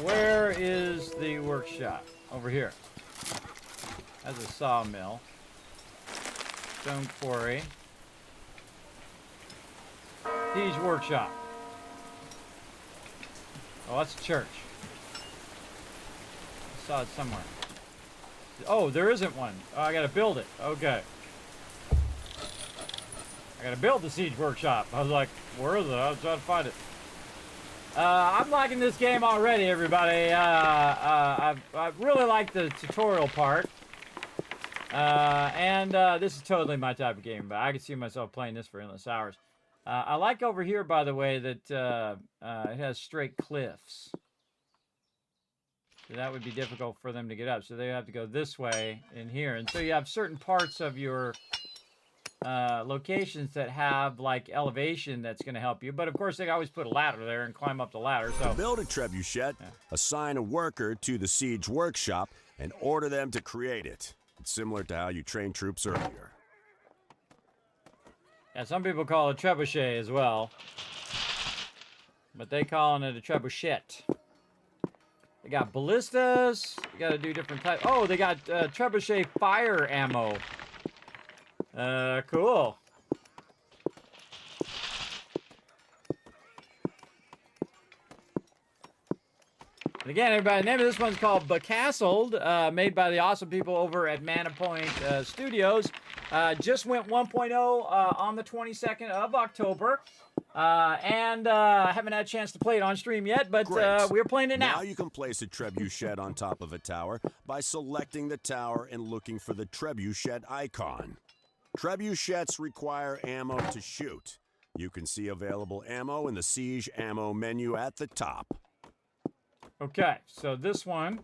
Where is the workshop? Over here. That's a sawmill. Stone quarry. Siege Workshop. Oh, that's a church. I saw it somewhere. Oh, there isn't one. Oh, I gotta build it. Okay. I gotta build the Siege Workshop. I was like, where is it? I was trying to find it. I'm liking this game already, everybody. I really like the tutorial part. And this is totally my type of game, but I could see myself playing this for endless hours. I like over here, by the way, that it has straight cliffs. So that would be difficult for them to get up. So they have to go this way in here. And so you have certain parts of your locations that have like elevation that's going to help you. But of course, they always put a ladder there and climb up the ladder. So to build a trebuchet, assign a worker to the Siege Workshop and order them to create it. It's similar to how you train troops earlier. Yeah, some people call it trebuchet as well. But they calling it a trebuchet. They got ballistas. You got to do different types. Oh, they got trebuchet fire ammo. Cool. And again, everybody, the name of this one's called Becastled, made by the awesome people over at Mana Point Studios. Just went 1.0 on the 22nd of October. And I haven't had a chance to play it on stream yet, but we're playing it now. Now you can place a trebuchet on top of a tower by selecting the tower and looking for the trebuchet icon. Trebuchets require ammo to shoot. You can see available ammo in the Siege ammo menu at the top. Okay, so this one,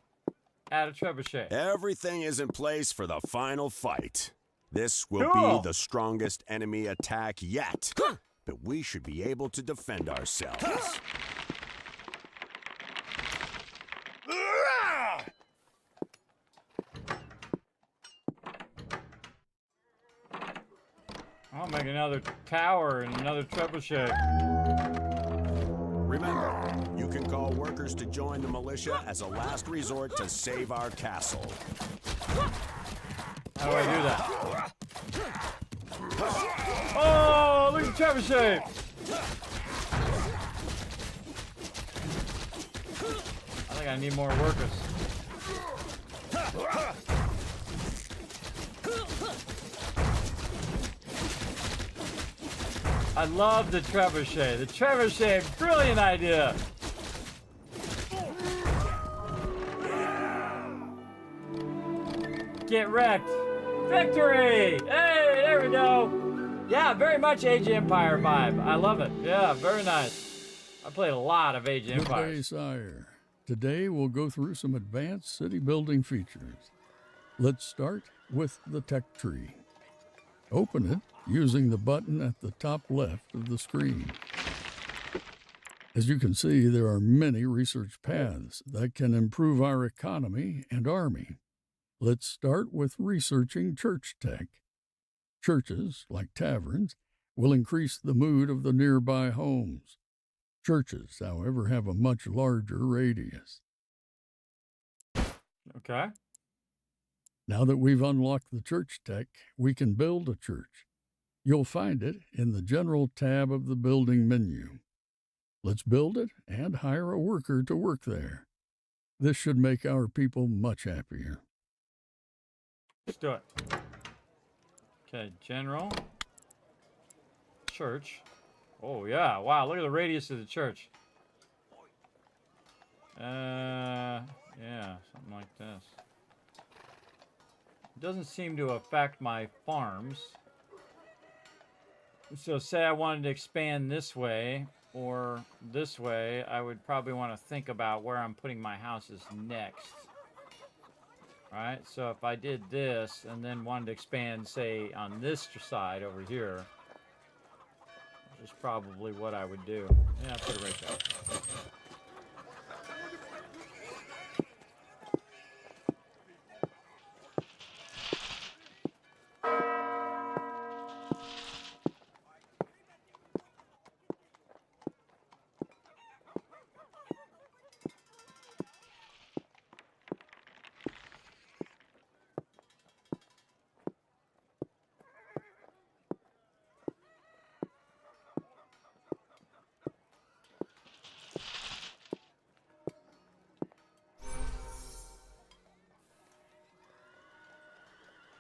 add a trebuchet. Everything is in place for the final fight. This will Cool. be the strongest enemy attack yet, but we should be able to defend ourselves. I'll make another tower and another trebuchet. Remember, you can call workers to join the militia as a last resort to save our castle. How do I do that? Oh, look at the trebuchet! I think I need more workers. I love the trebuchet. The trebuchet, brilliant idea. Get wrecked. Victory! Hey, there we go. Yeah, very much Age of Empire vibe. I love it. Yeah, very nice. I played a lot of Age of Good day, Empires. sire. Today we'll go through some advanced city building features. Let's start with the tech tree. Open it using the button at the top left of the screen. As you can see, there are many research paths that can improve our economy and army. Let's start with researching church tech. Churches, like taverns, will increase the mood of the nearby homes. Churches, however, have a much larger radius. Okay. Now that we've unlocked the church tech, we can build a church. You'll find it in the General tab of the building menu. Let's build it and hire a worker to work there. This should make our people much happier. Let's do it. Okay, General. Church. Oh, yeah. Wow, look at the radius of the church. Yeah, something like this. It doesn't seem to affect my farms. So say I wanted to expand this way or this way, I would probably want to think about where I'm putting my houses next. Alright, so if I did this and then wanted to expand, say, on this side over here, which is probably what I would do. Yeah, I'll put it right there.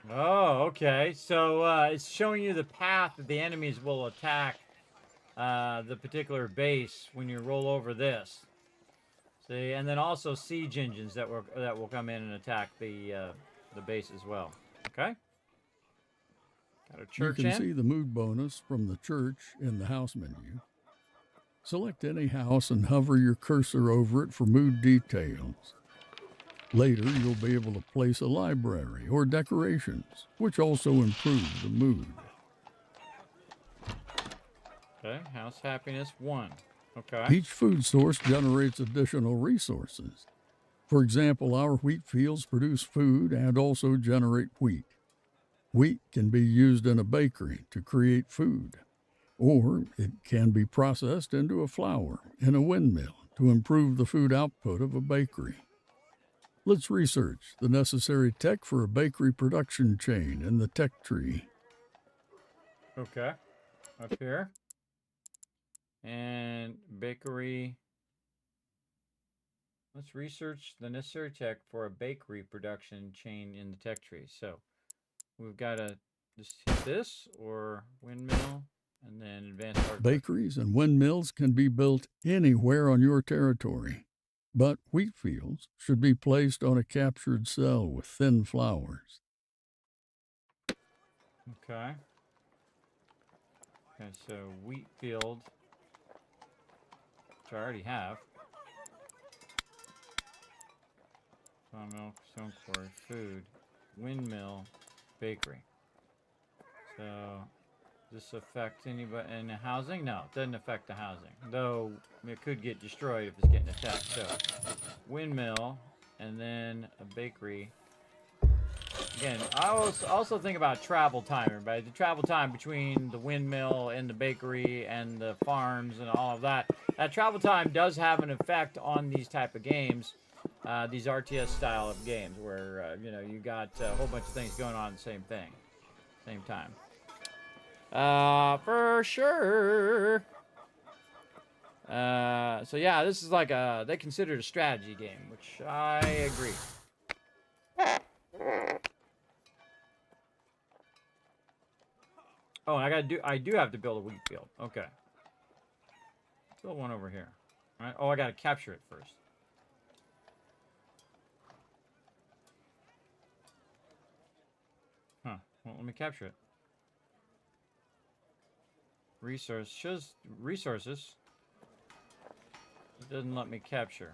Oh, okay. So it's showing you the path that the enemies will attack the particular base when you roll over this. See, and then also siege engines that will come in and attack the base as well. Okay. Got a church. You can see the mood bonus from the church in the house menu. Select any house and hover your cursor over it for mood details. Later, you'll be able to place a library or decorations, which also improve the mood. Okay, house happiness 1. Okay. Each food source generates additional resources. For example, our wheat fields produce food and also generate wheat. Wheat can be used in a bakery to create food, or it can be processed into a flour in a windmill to improve the food output of a bakery. Let's research the necessary tech for a bakery production chain in the tech tree. Okay. Up here. And bakery. Let's research the necessary tech for a bakery production chain in the tech tree. So we've got to just hit this or windmill and then advanced architecture. Bakeries and windmills can be built anywhere on your territory. But wheat fields should be placed on a captured cell with thin flowers. Okay. Okay, so wheat field, which I already have. Sawmill, stone quarry, food, windmill, bakery. So, does this affect anybody in the housing? No, it doesn't affect the housing. Though it could get destroyed if it's getting attacked. So, windmill, and then a bakery. Again, I also think about travel time, everybody. The travel time between the windmill and the bakery and the farms and all of that. That travel time does have an effect on these type of games. These RTS style of games where, you got a whole bunch of things going on at the same time. For sure. So yeah, this is like they consider it a strategy game, which I agree. Oh, and I do have to build a wheat field. Okay. Let's build one over here. All right. Oh, I gotta capture it first. Huh. Well, let me capture it. Resources. It doesn't let me capture.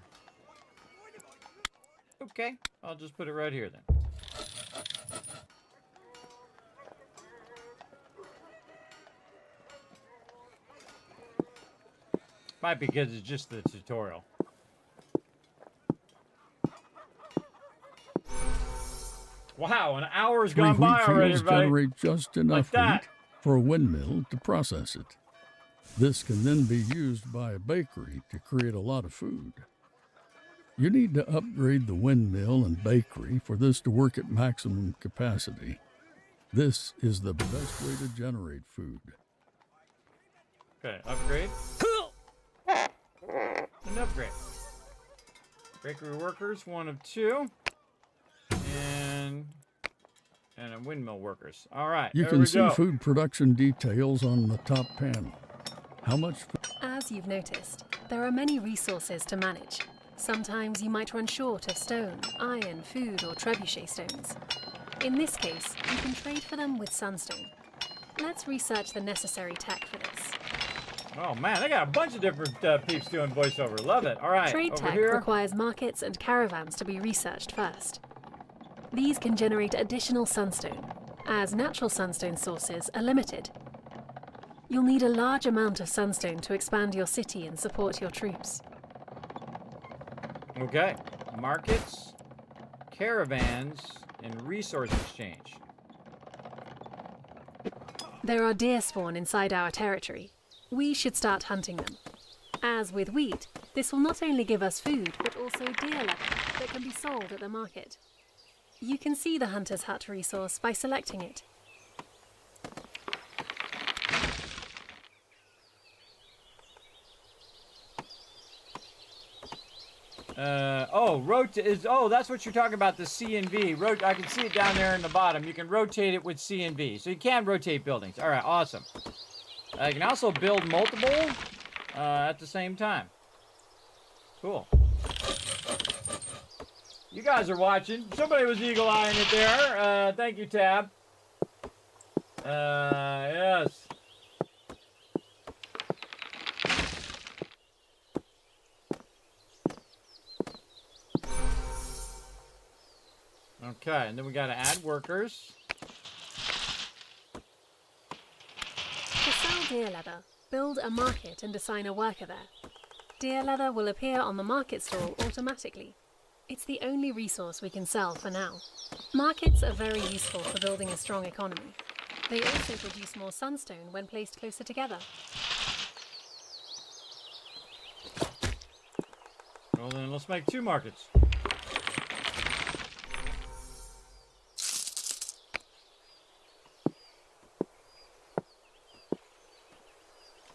Okay, I'll just put it right here then. Might be because it's just the tutorial. Wow, an hour's gone by already, everybody. Generate just enough like that. wheat for a windmill to process it. This can then be used by a bakery to create a lot of food. You need to upgrade the windmill and bakery for this to work at maximum capacity. This is the best way to generate food. Okay, upgrade. An upgrade. Bakery workers, 1 of 2. And a windmill workers. All right, You can see food production details on the top panel. How much food? As you've noticed, there are many resources to manage. Sometimes you might run short of stone, iron, food, or trebuchet stones. In this case, you can trade for them with sunstone. Let's research the necessary tech for this. Oh man, they got a bunch of different peeps doing voiceover. Love it. All right, Trade over tech here. requires markets and caravans to be researched first. These can generate additional sunstone, as natural sunstone sources are limited. You'll need a large amount of sunstone to expand your city and support your troops. Okay, markets, caravans, and resource exchange. There are deer spawn inside our territory. We should start hunting them. As with wheat, this will not only give us food, but also deer leather that can be sold at the market. You can see the Hunter's Hut resource by selecting it. That's what you're talking about, the C and V. I can see it down there in the bottom. You can rotate it with C and V. So you can rotate buildings. All right, awesome. You can also build multiple at the same time. Cool. You guys are watching. Somebody was eagle-eyeing it there. Thank you, Tab. Yes. Okay, and then we got to add workers. To sell deer leather, build a market and assign a worker there. Deer leather will appear on the market stall automatically. It's the only resource we can sell for now. Markets are very useful for building a strong economy. They also produce more sunstone when placed closer together. Well then, let's make 2 markets.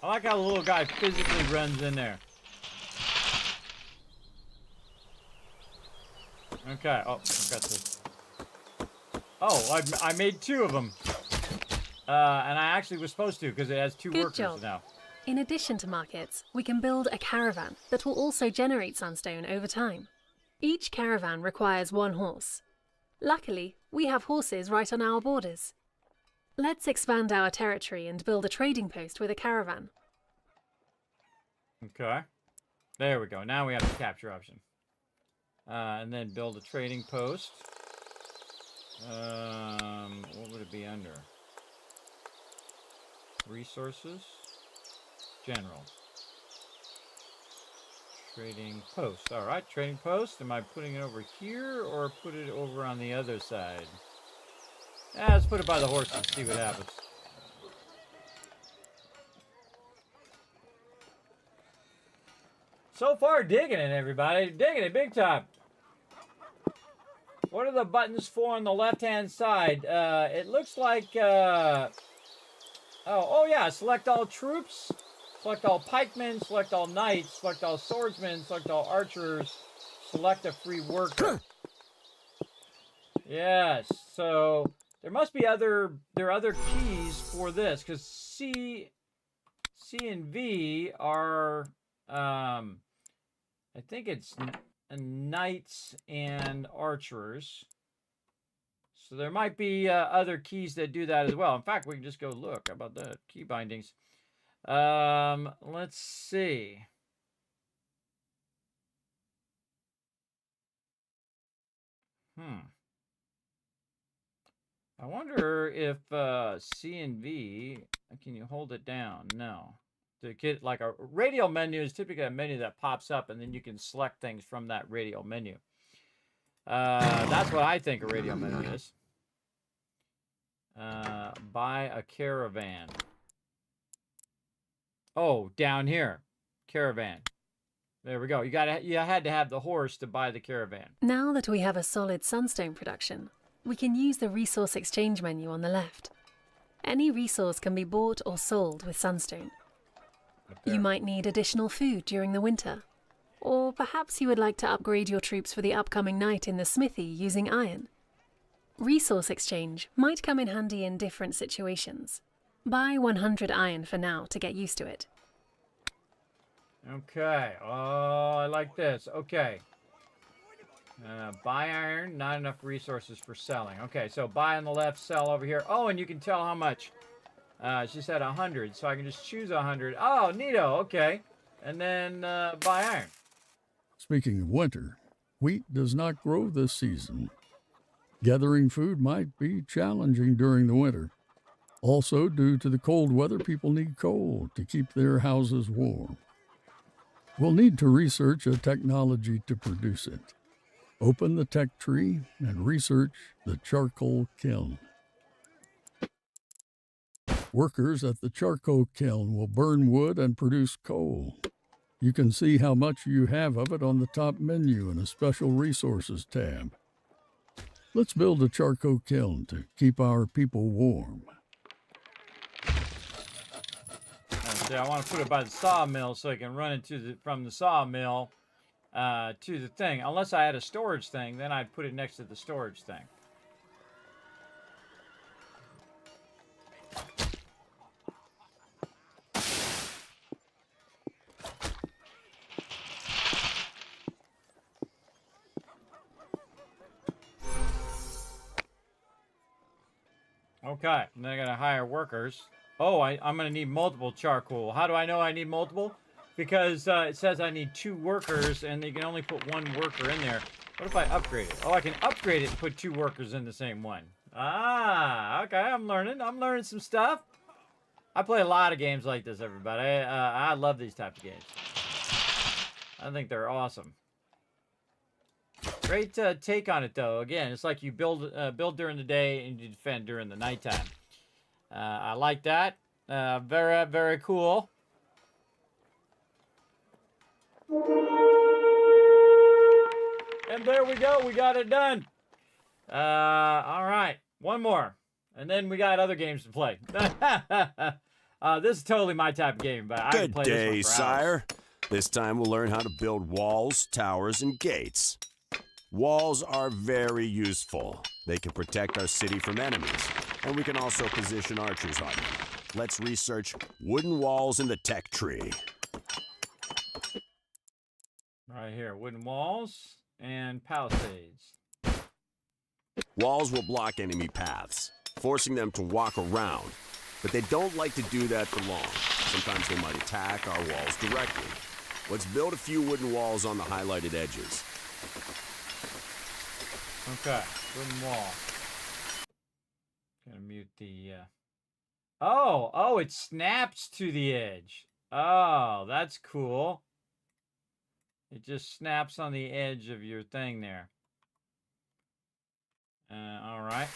I like how the little guy physically runs in there. Okay, oh, I got this. Oh, I made 2 of them. And I actually was supposed to because it has 2 Good workers job. now. In addition to markets, we can build a caravan that will also generate sunstone over time. Each caravan requires 1 horse. Luckily, we have horses right on our borders. Let's expand our territory and build a trading post with a caravan. Okay. There we go. Now we have the capture option. And then build a trading post. What would it be under? Resources. General. Trading post. All right, trading post. Am I putting it over here or put it over on the other side? Let's put it by the horse and see what happens. So far, digging it, everybody. Digging it big time. What are the buttons for on the left-hand side? It looks like... oh, yeah. Select all troops. Select all pikemen. Select all knights. Select all swordsmen. Select all archers. Select a free worker. Yes. So there must be other keys for this, because C and V are... I think it's knights and archers. So there might be other keys that do that as well. In fact, we can just go look. How about that? Key bindings. Let's see. I wonder if C and V, can you hold it down? No. To get like a radial menu is typically a menu that pops up and then you can select things from that radial menu. That's what I think a radial menu is. Buy a caravan. Oh, down here. Caravan. There we go. You had to have the horse to buy the caravan. Now that we have a solid sunstone production, we can use the resource exchange menu on the left. Any resource can be bought or sold with sunstone. You might need additional food during the winter. Or perhaps you would like to upgrade your troops for the upcoming night in the smithy using iron. Resource exchange might come in handy in different situations. Buy 100 iron for now to get used to it. Okay. Oh, I like this. Okay. Buy iron, not enough resources for selling. Okay, so buy on the left, sell over here. Oh, and you can tell how much. She said 100, so I can just choose 100. Oh, neato. Okay. And then buy iron. Speaking of winter, wheat does not grow this season. Gathering food might be challenging during the winter. Also, due to the cold weather, people need coal to keep their houses warm. We'll need to research a technology to produce it. Open the tech tree and research the charcoal kiln. Workers at the charcoal kiln will burn wood and produce coal. You can see how much you have of it on the top menu in a special resources tab. Let's build a charcoal kiln to keep our people warm. See, I want to put it by the sawmill so I can run it from the sawmill to the thing. Unless I had a storage thing, then I'd put it next to the storage thing. Okay, and then I gotta hire workers. Oh, I'm gonna need multiple charcoal. How do I know I need multiple? Because it says I need 2 workers, and you can only put 1 worker in there. What if I upgrade it? Oh, I can upgrade it and put 2 workers in the same one. Ah, okay, I'm learning. I'm learning some stuff. I play a lot of games like this, everybody. I love these types of games. I think they're awesome. Great take on it, though. Again, it's like you build during the day and you defend during the nighttime. I like that. Very, very cool. And there we go. We got it done. All right. One more. And then we got other games to play. This is totally my type of game, but I can play this one for hours. Good day, sire. This time we'll learn how to build walls, towers, and gates. Walls are very useful. They can protect our city from enemies, and we can also position archers on them. Let's research wooden walls in the tech tree. Right here, wooden walls and palisades. Walls will block enemy paths, forcing them to walk around, but they don't like to do that for long. Sometimes they might attack our walls directly. Let's build a few wooden walls on the highlighted edges. Okay, wooden wall. Gonna mute the, Oh, it snaps to the edge. Oh, that's cool. It just snaps on the edge of your thing there. All right.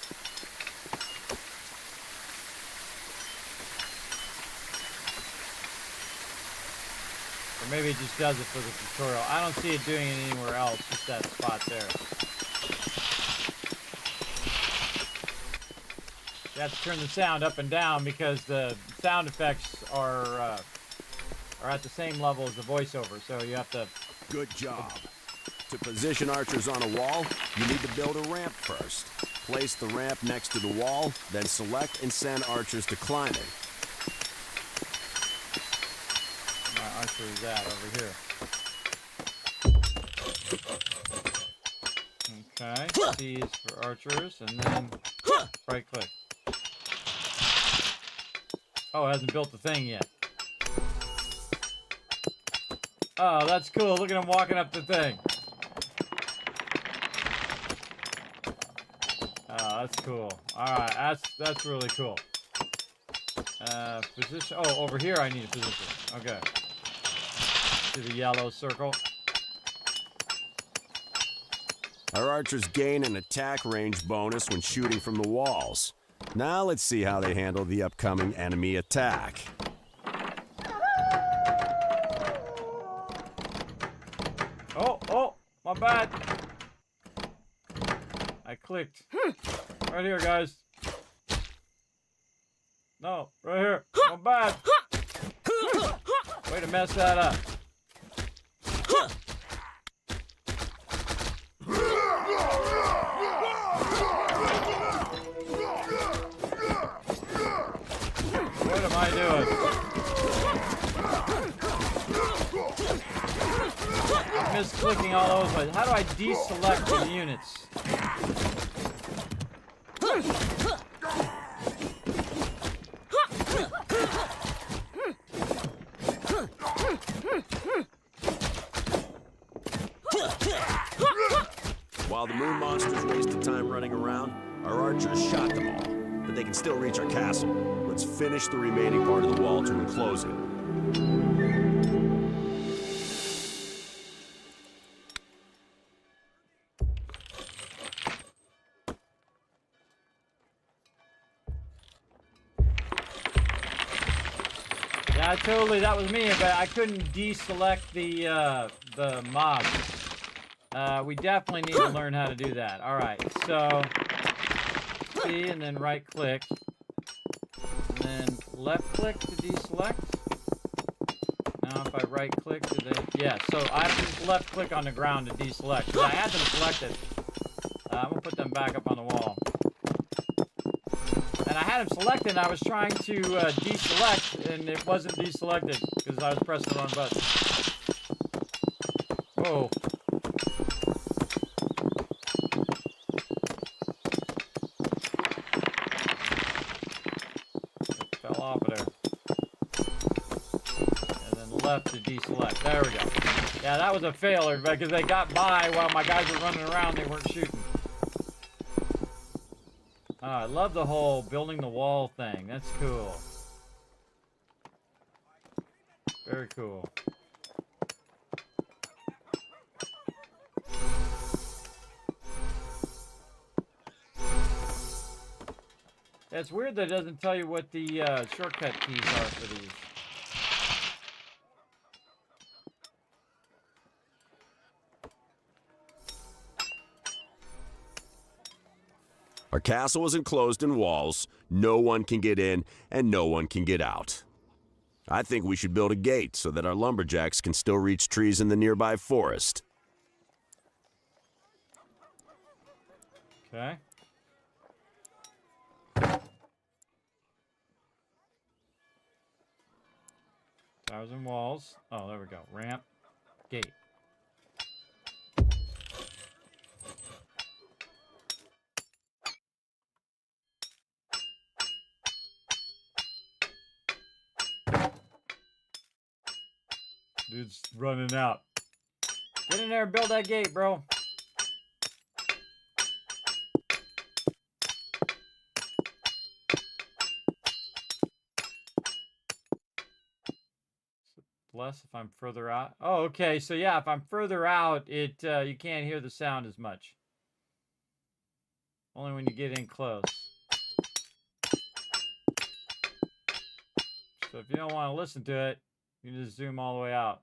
Or maybe it just does it for the tutorial. I don't see it doing it anywhere else, just that spot there. You have to turn the sound up and down because the sound effects are at the same level as the voiceover, so you have to... Good job. To position archers on a wall, you need to build a ramp first. Place the ramp next to the wall, then select and send archers to climb it. My archer is at over here. Okay, C is for archers, and then right click. Oh, it hasn't built the thing yet. Oh, that's cool. Look at him walking up the thing. Oh, that's cool. Alright, that's really cool. Position. Oh, over here I need a position. Okay. To the yellow circle. Our archers gain an attack range bonus when shooting from the walls. Now let's see how they handle the upcoming enemy attack. my bad. I clicked. Right here, guys. No, right here. My bad. Way to mess that up. What am I doing? I'm misclicking all those ways. How do I deselect the units? While the moon monsters wasted time running around, our archers shot them all. But they can still reach our castle. Let's finish the remaining part of the wall to enclose it. Yeah, totally, that was me, but I couldn't deselect the mobs. We definitely need to learn how to do that. All right, so C and then right click, and then left click to deselect. Now if I right click to the, yeah, so I have to left click on the ground to deselect. Because I had them selected. I'm gonna put them back up on the wall. And I had them selected, and I was trying to deselect, and it wasn't deselected because I was pressing the wrong button. Whoa. It fell off of there. And then left to deselect. There we go. Yeah, that was a failure because they got by while my guys were running around. They weren't shooting. I love the whole building the wall thing. That's cool. Very cool. It's weird that it doesn't tell you what the shortcut keys are for these. Our castle is enclosed in walls. No one can get in, and no one can get out. I think we should build a gate so that our lumberjacks can still reach trees in the nearby forest. Okay. Towers and walls. Oh, there we go. Ramp. Gate. Dude's running out. Get in there and build that gate, bro. Less if I'm further out. Oh, okay. So yeah, if I'm further out, it you can't hear the sound as much. Only when you get in close. So if you don't want to listen to it, you just zoom all the way out.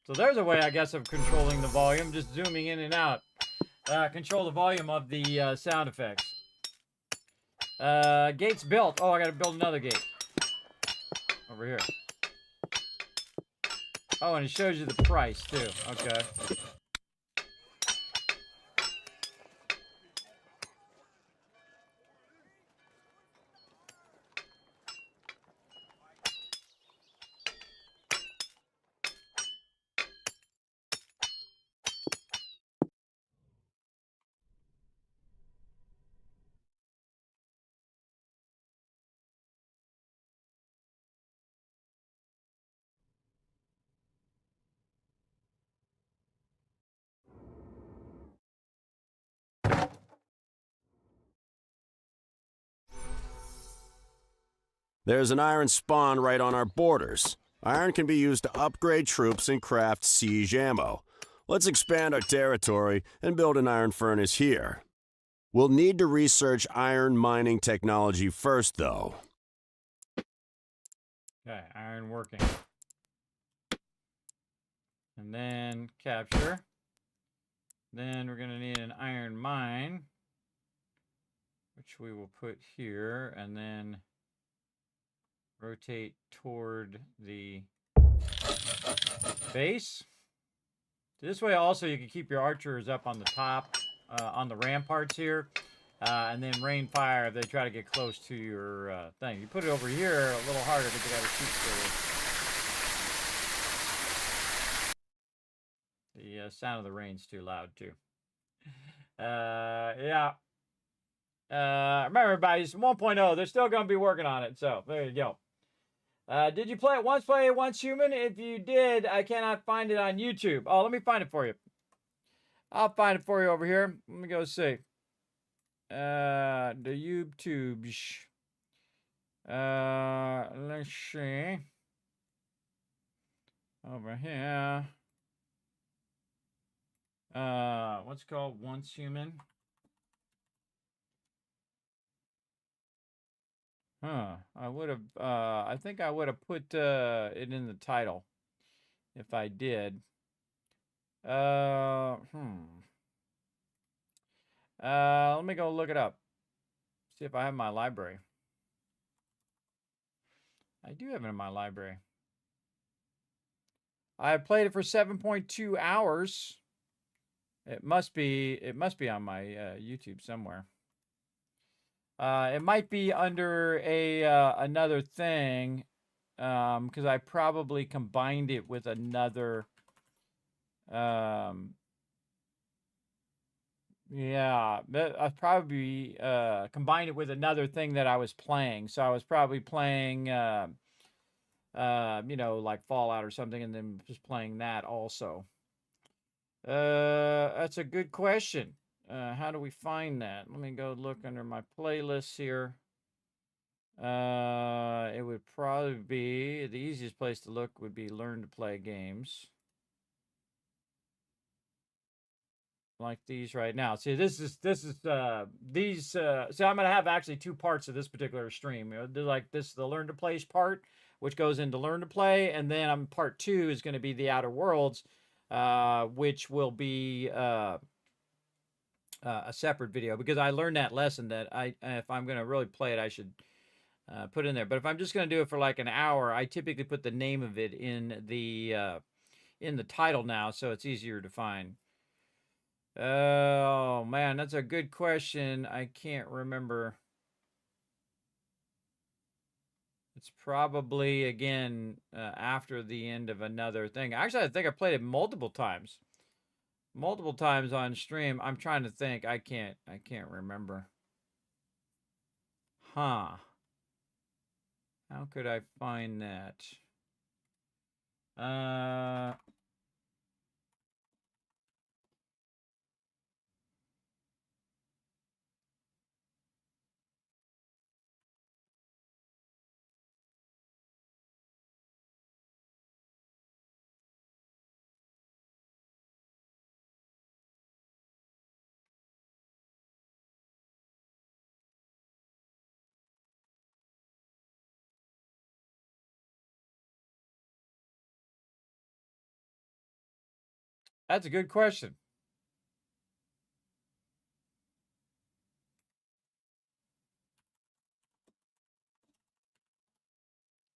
So there's a way, I guess, of controlling the volume, just zooming in and out. Control the volume of the sound effects. Gate's built. Oh, I gotta build another gate. Over here. Oh, and it shows you the price, too. Okay. There's an iron spawn right on our borders. Iron can be used to upgrade troops and craft siege ammo. Let's expand our territory and build an iron furnace here. We'll need to research iron mining technology first, though. Okay, iron working. And then capture. Then we're going to need an iron mine, which we will put here, and then rotate toward the base. This way also you can keep your archers up on the top, on the ramparts here, and then rain fire if they try to get close to your thing. You put it over here a little harder to get out of shoot for you. The sound of the rain's too loud too. Yeah. Remember, everybody, it's 1.0. They're still going to be working on it. So there you go. Did you play it once human? If you did, I cannot find it on YouTube. Oh, let me find it for you. I'll find it for you over here. Let me go see. The YouTube. Let's see. Over here. What's it called? Once Human. I would have, I think I would have put it in the title if I did. Let me go look it up. See if I have my library. I do have it in my library. I played it for 7.2 hours. It must be on my YouTube somewhere. It might be under a another thing, because I probably combined it with another. Yeah, I probably combined it with another thing that I was playing. So I was probably playing, you know, like Fallout or something, and then just playing that also. That's a good question. How do we find that? Let me go look under my playlists here. It would probably be, the easiest place to look would be Learn to Play Games. Like these right now. See, this is these, so I'm going to have actually two parts of this particular stream. Like this, the Learn to Play part, which goes into Learn to Play, and then part 2 is going to be the Outer Worlds, which will be a separate video, because I learned that lesson that if I'm going to really play it, I should put in there. But if I'm just going to do it for like an hour, I typically put the name of it in the title now, so it's easier to find. Oh man, that's a good question. I can't remember. It's probably again after the end of another thing. Actually, I think I played it multiple times on stream. I'm trying to think. I can't remember. Huh. How could I find that? That's a good question.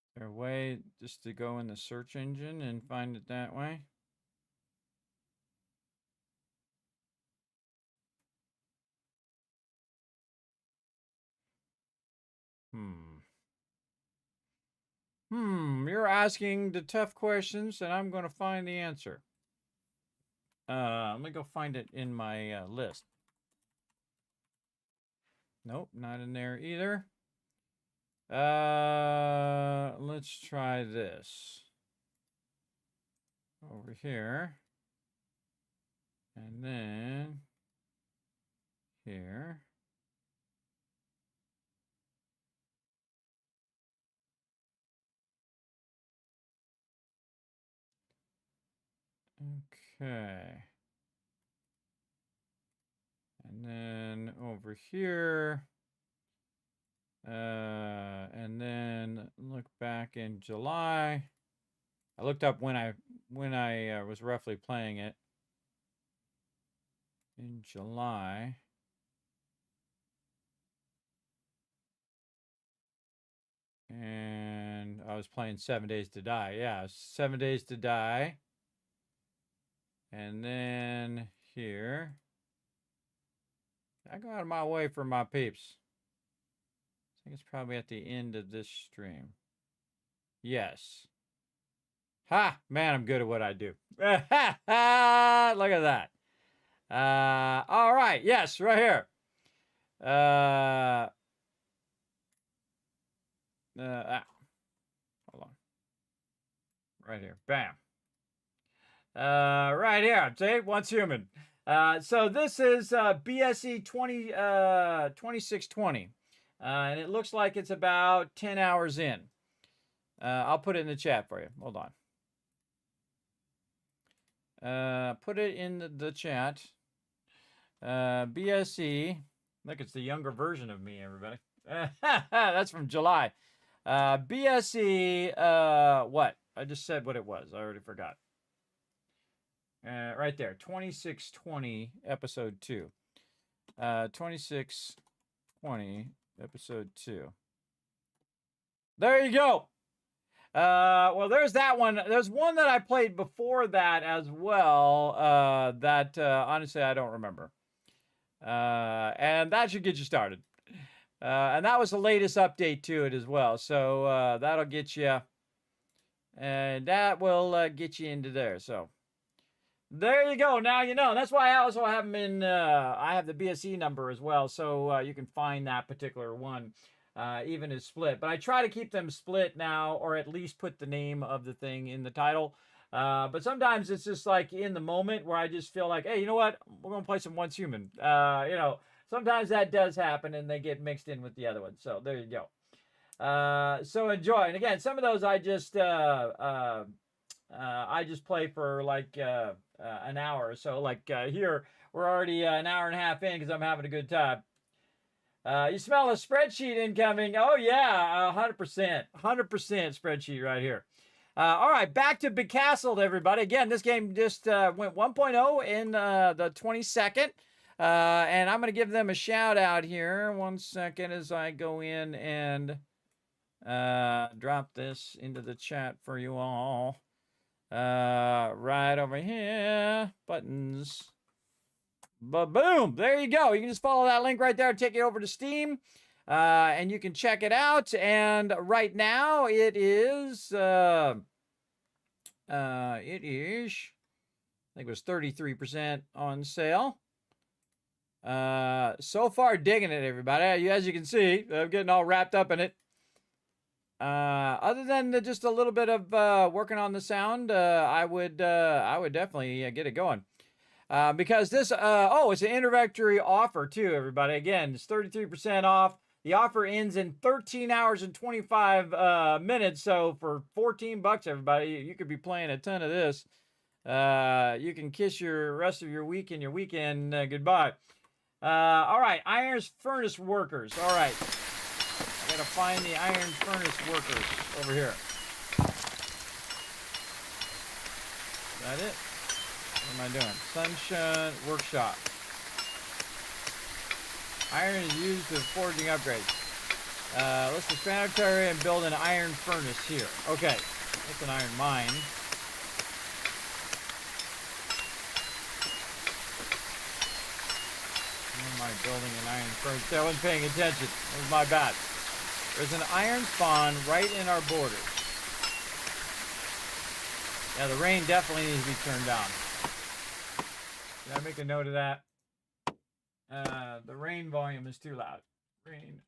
Is there a way just to go in the search engine and find it that way? You're asking the tough questions, and I'm going to find the answer. Let me go find it in my list. Nope, not in there either. Let's try this. Over here. And then here. Okay. And then over here. And then look back in July. I looked up when I when I was roughly playing it in July. And I was playing 7 Days to Die. Yeah, 7 Days to Die. And then here. I go out of my way for my peeps. I think it's probably at the end of this stream. Yes. Ha! Man, I'm good at what I do. Look at that. All right. Yes, right here. Hold on. Right here. Bam. Right here. See? Once human. So this is BSE 2620. And it looks like it's about 10 hours in. I'll put it in the chat for you. Hold on. Put it in the chat. BSE. Look, it's the younger version of me, everybody. That's from July. BSE, what? I just said what it was. I already forgot. Right there, 2620, episode 2. 2620, episode 2. There you go. Well, there's that one. There's one that I played before that as well. That honestly I don't remember. And that should get you started. And that was the latest update to it as well. So that'll get you, and that will get you into there. So there you go. Now you know. That's why I also have them in. I have the BSE number as well, so you can find that particular one, even as split. But I try to keep them split now, or at least put the name of the thing in the title. But sometimes it's just like in the moment where I just feel like, hey, you know what? We're gonna play some Once Human. You know. Sometimes that does happen, and they get mixed in with the other ones. So there you go. So enjoy. And again, some of those I just play for like an hour or so. Like here, we're already an hour and a half in because I'm having a good time. You smell a spreadsheet incoming? Oh yeah, 100%, 100% spreadsheet right here. All right, back to Becastled, everybody. Again, this game just went 1.0 in the 22nd. And I'm going to give them a shout out here. 1 second as I go in and drop this into the chat for you all. Right over here. Buttons. Ba-boom. There you go. You can just follow that link right there. Take you over to Steam. And you can check it out. And right now it is, I think it was 33% on sale. So far digging it, everybody. As you can see, I'm getting all wrapped up in it. Other than just a little bit of working on the sound, I would definitely get it going. Because this, it's an introductory offer too, everybody. Again, it's 33% off. The offer ends in 13 hours and 25 minutes. So for $14, everybody, you could be playing a ton of this. You can kiss your rest of your week and your weekend goodbye. All right, iron furnace workers. All right, I gotta find the iron furnace workers over here. Is that it? What am I doing? Sunshine workshop. Iron is used for forging upgrades. Let's expand our area and build an iron furnace here. Okay, that's an iron mine. Building an iron furnace. I wasn't paying attention. It was my bad. There's an iron spawn right in our borders. Yeah, the rain definitely needs to be turned down. Did I make a note of that? The rain volume is too loud. Rain.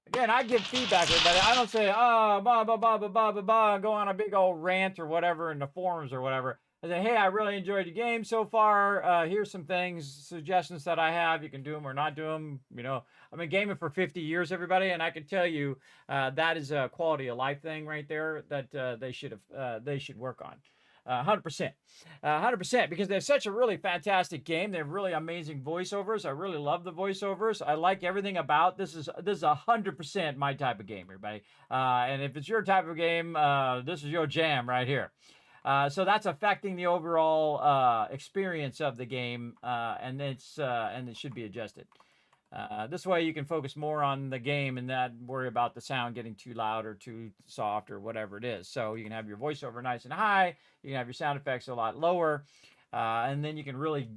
Again, I give feedback, everybody. I don't say, oh, blah, blah, blah, blah, blah, blah, blah, go on a big old rant or whatever in the forums or whatever. I say, hey, I really enjoyed the game so far. Here's some things, suggestions that I have. You can do them or not do them. You know, I've been gaming for 50 years, everybody, and I can tell you that is a quality of life thing right there that they should work on. 100%. 100%, because they're such a really fantastic game. They have really amazing voiceovers. I really love the voiceovers. I like everything about this. Is 100% my type of game, everybody. And if it's your type of game, this is your jam right here. So that's affecting the overall experience of the game, and it should be adjusted. This way you can focus more on the game and not worry about the sound getting too loud or too soft or whatever it is. So you can have your voiceover nice and high, you can have your sound effects a lot lower, and then you can really,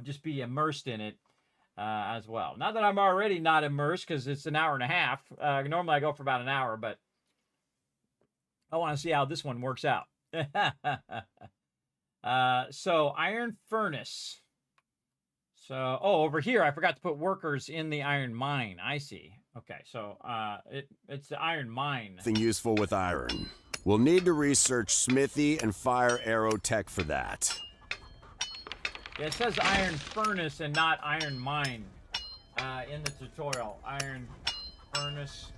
just be immersed in it as well. Not that I'm already not immersed, because it's an hour and a half. Normally I go for about an hour, but I want to see how this one works out. So iron furnace. So, over here, I forgot to put workers in the iron mine. I see. Okay, so it's the iron mine. Thing useful with iron. We'll need to research smithy and fire arrow tech for that. Yeah, it says iron furnace and not iron mine in the tutorial. Iron furnace.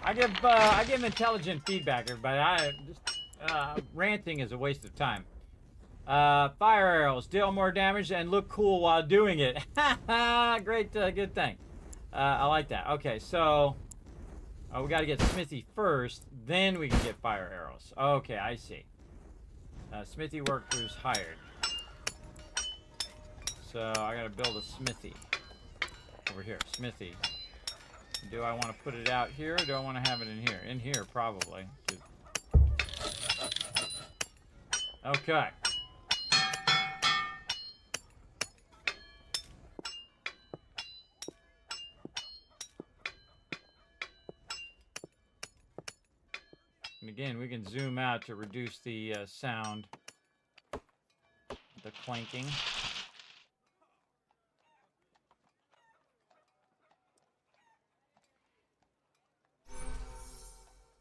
I give intelligent feedback, everybody. Ranting is a waste of time. Fire arrows deal more damage and look cool while doing it. Great, good thing. I like that. Okay, so we got to get smithy first, then we can get fire arrows. Okay, I see. Smithy workers hired. So I got to build a smithy over here. Smithy. Do I want to put it out here, or do I want to have it in here? In here, probably. Okay. And again, we can zoom out to reduce the sound, the clanking.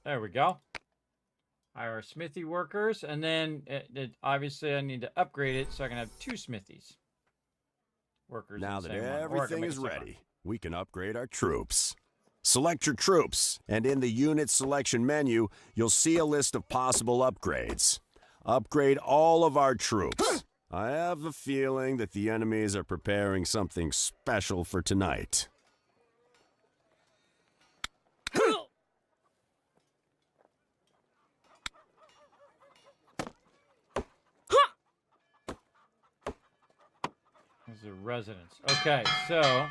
There we go. Our smithy workers, and then obviously I need to upgrade it so I can have 2 smithies. Workers. Now that everything is ready, we can upgrade our troops. Select your troops, and in the unit selection menu, you'll see a list of possible upgrades. Upgrade all of our troops. I have a feeling that the enemies are preparing something special for tonight. The residents. Okay, so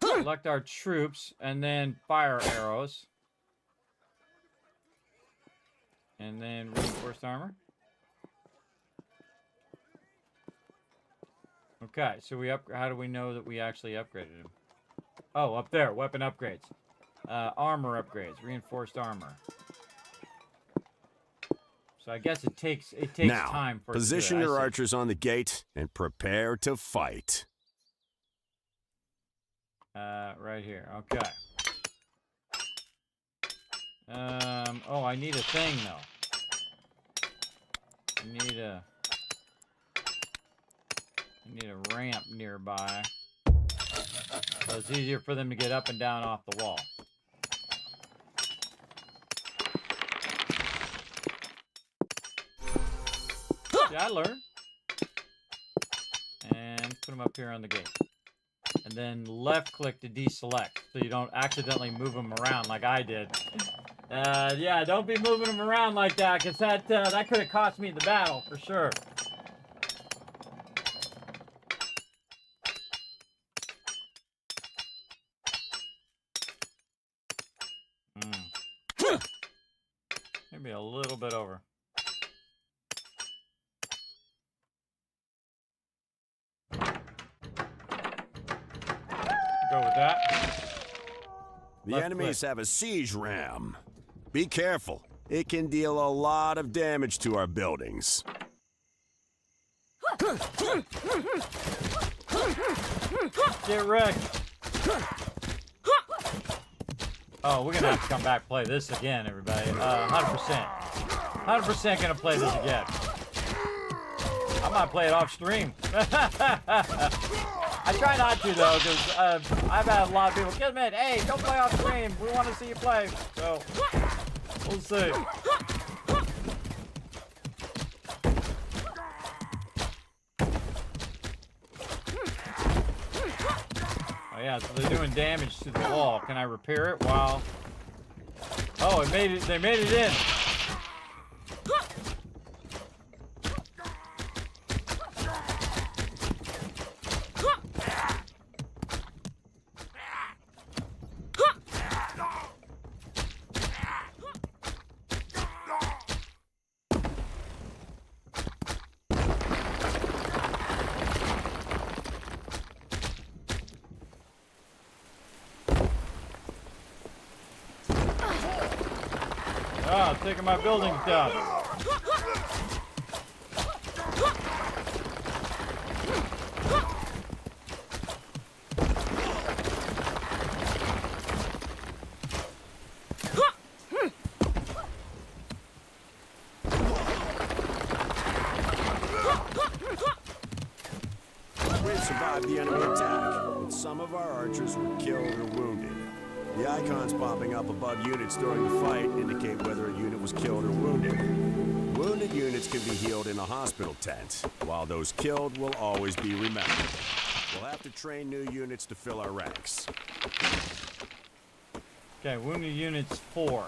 select our troops and then fire arrows. And then reinforced armor. Okay, so how do we know that we actually upgraded him? Oh, up there, weapon upgrades. Armor upgrades, reinforced armor. So I guess it takes now, time for position your archers on the gate and prepare to fight. Right here. Okay. I need a thing though. I need a ramp nearby, so it's easier for them to get up and down off the wall. Yeah, I learned. And put them up here on the gate. And then left click to deselect, so you don't accidentally move them around like I did. Yeah, don't be moving them around like that, because that could have cost me the battle for sure. Maybe a little bit over. Go with that. The enemies have a siege ram. Be careful. It can deal a lot of damage to our buildings. Get wrecked. Oh, we're gonna have to come back and play this again, everybody. 100%. 100% gonna play this again. I might play it off stream. I try not to though, because I've had a lot of people, Kismet, hey, don't play off stream. We want to see you play. So, we'll see. Oh yeah, so they're doing damage to the wall. Can I repair it while... Oh, it made it. They made it in. Ah, taking my buildings down. We survived the enemy attack, but some of our archers were killed or wounded. The icons popping up above units during the fight indicate whether a unit was killed or wounded. Wounded units can be healed in a hospital tent, while those killed will always be remembered. We'll have to train new units to fill our ranks. Okay, wounded units 4.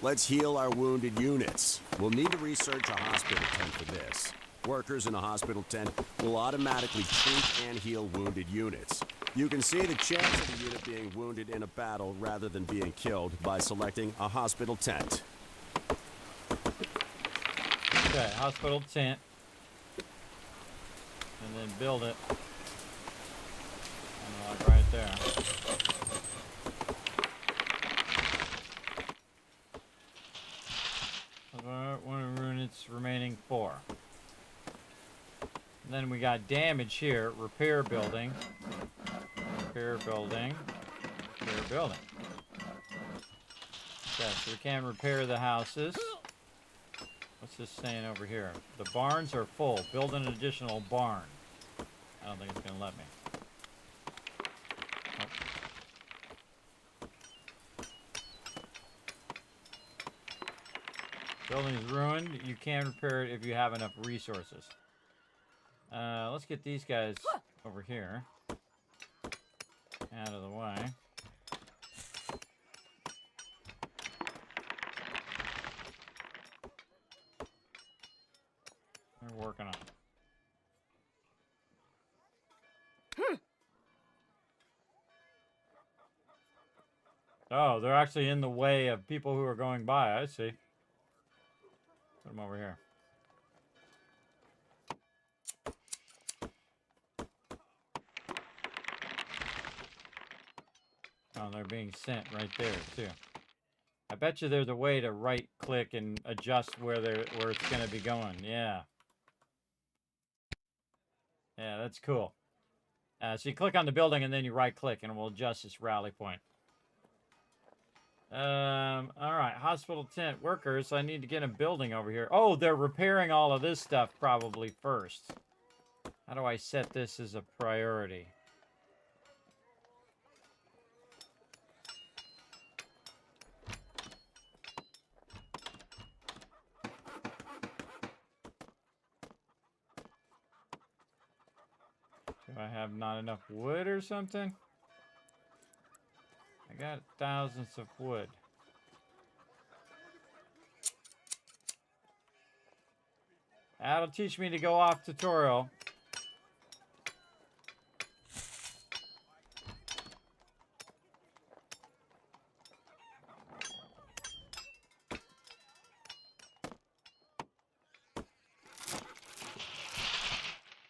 Let's heal our wounded units. We'll need to research a hospital tent for this. Workers in a hospital tent will automatically treat and heal wounded units. You can see the chance of a unit being wounded in a battle rather than being killed by selecting a hospital tent. Okay, hospital tent. And then build it. And like right there. One of the units remaining 4. And then we got damage here. Repair building. Repair building. Repair building. Okay, so we can repair the houses. What's this saying over here? The barns are full. Build an additional barn. I don't think it's going to let me. Building is ruined. You can repair it if you have enough resources. Let's get these guys over here. Out of the way. They're working on it. Oh, they're actually in the way of people who are going by. I see. Put them over here. Oh, they're being sent right there, too. I bet you there's a way to right-click and adjust where it's going to be going. Yeah. Yeah, that's cool. So you click on the building and then you right-click and it will adjust its rally point. Alright, hospital tent workers. I need to get a building over here. Oh, they're repairing all of this stuff probably first. How do I set this as a priority? Do I have not enough wood or something? I got thousands of wood. That'll teach me to go off tutorial.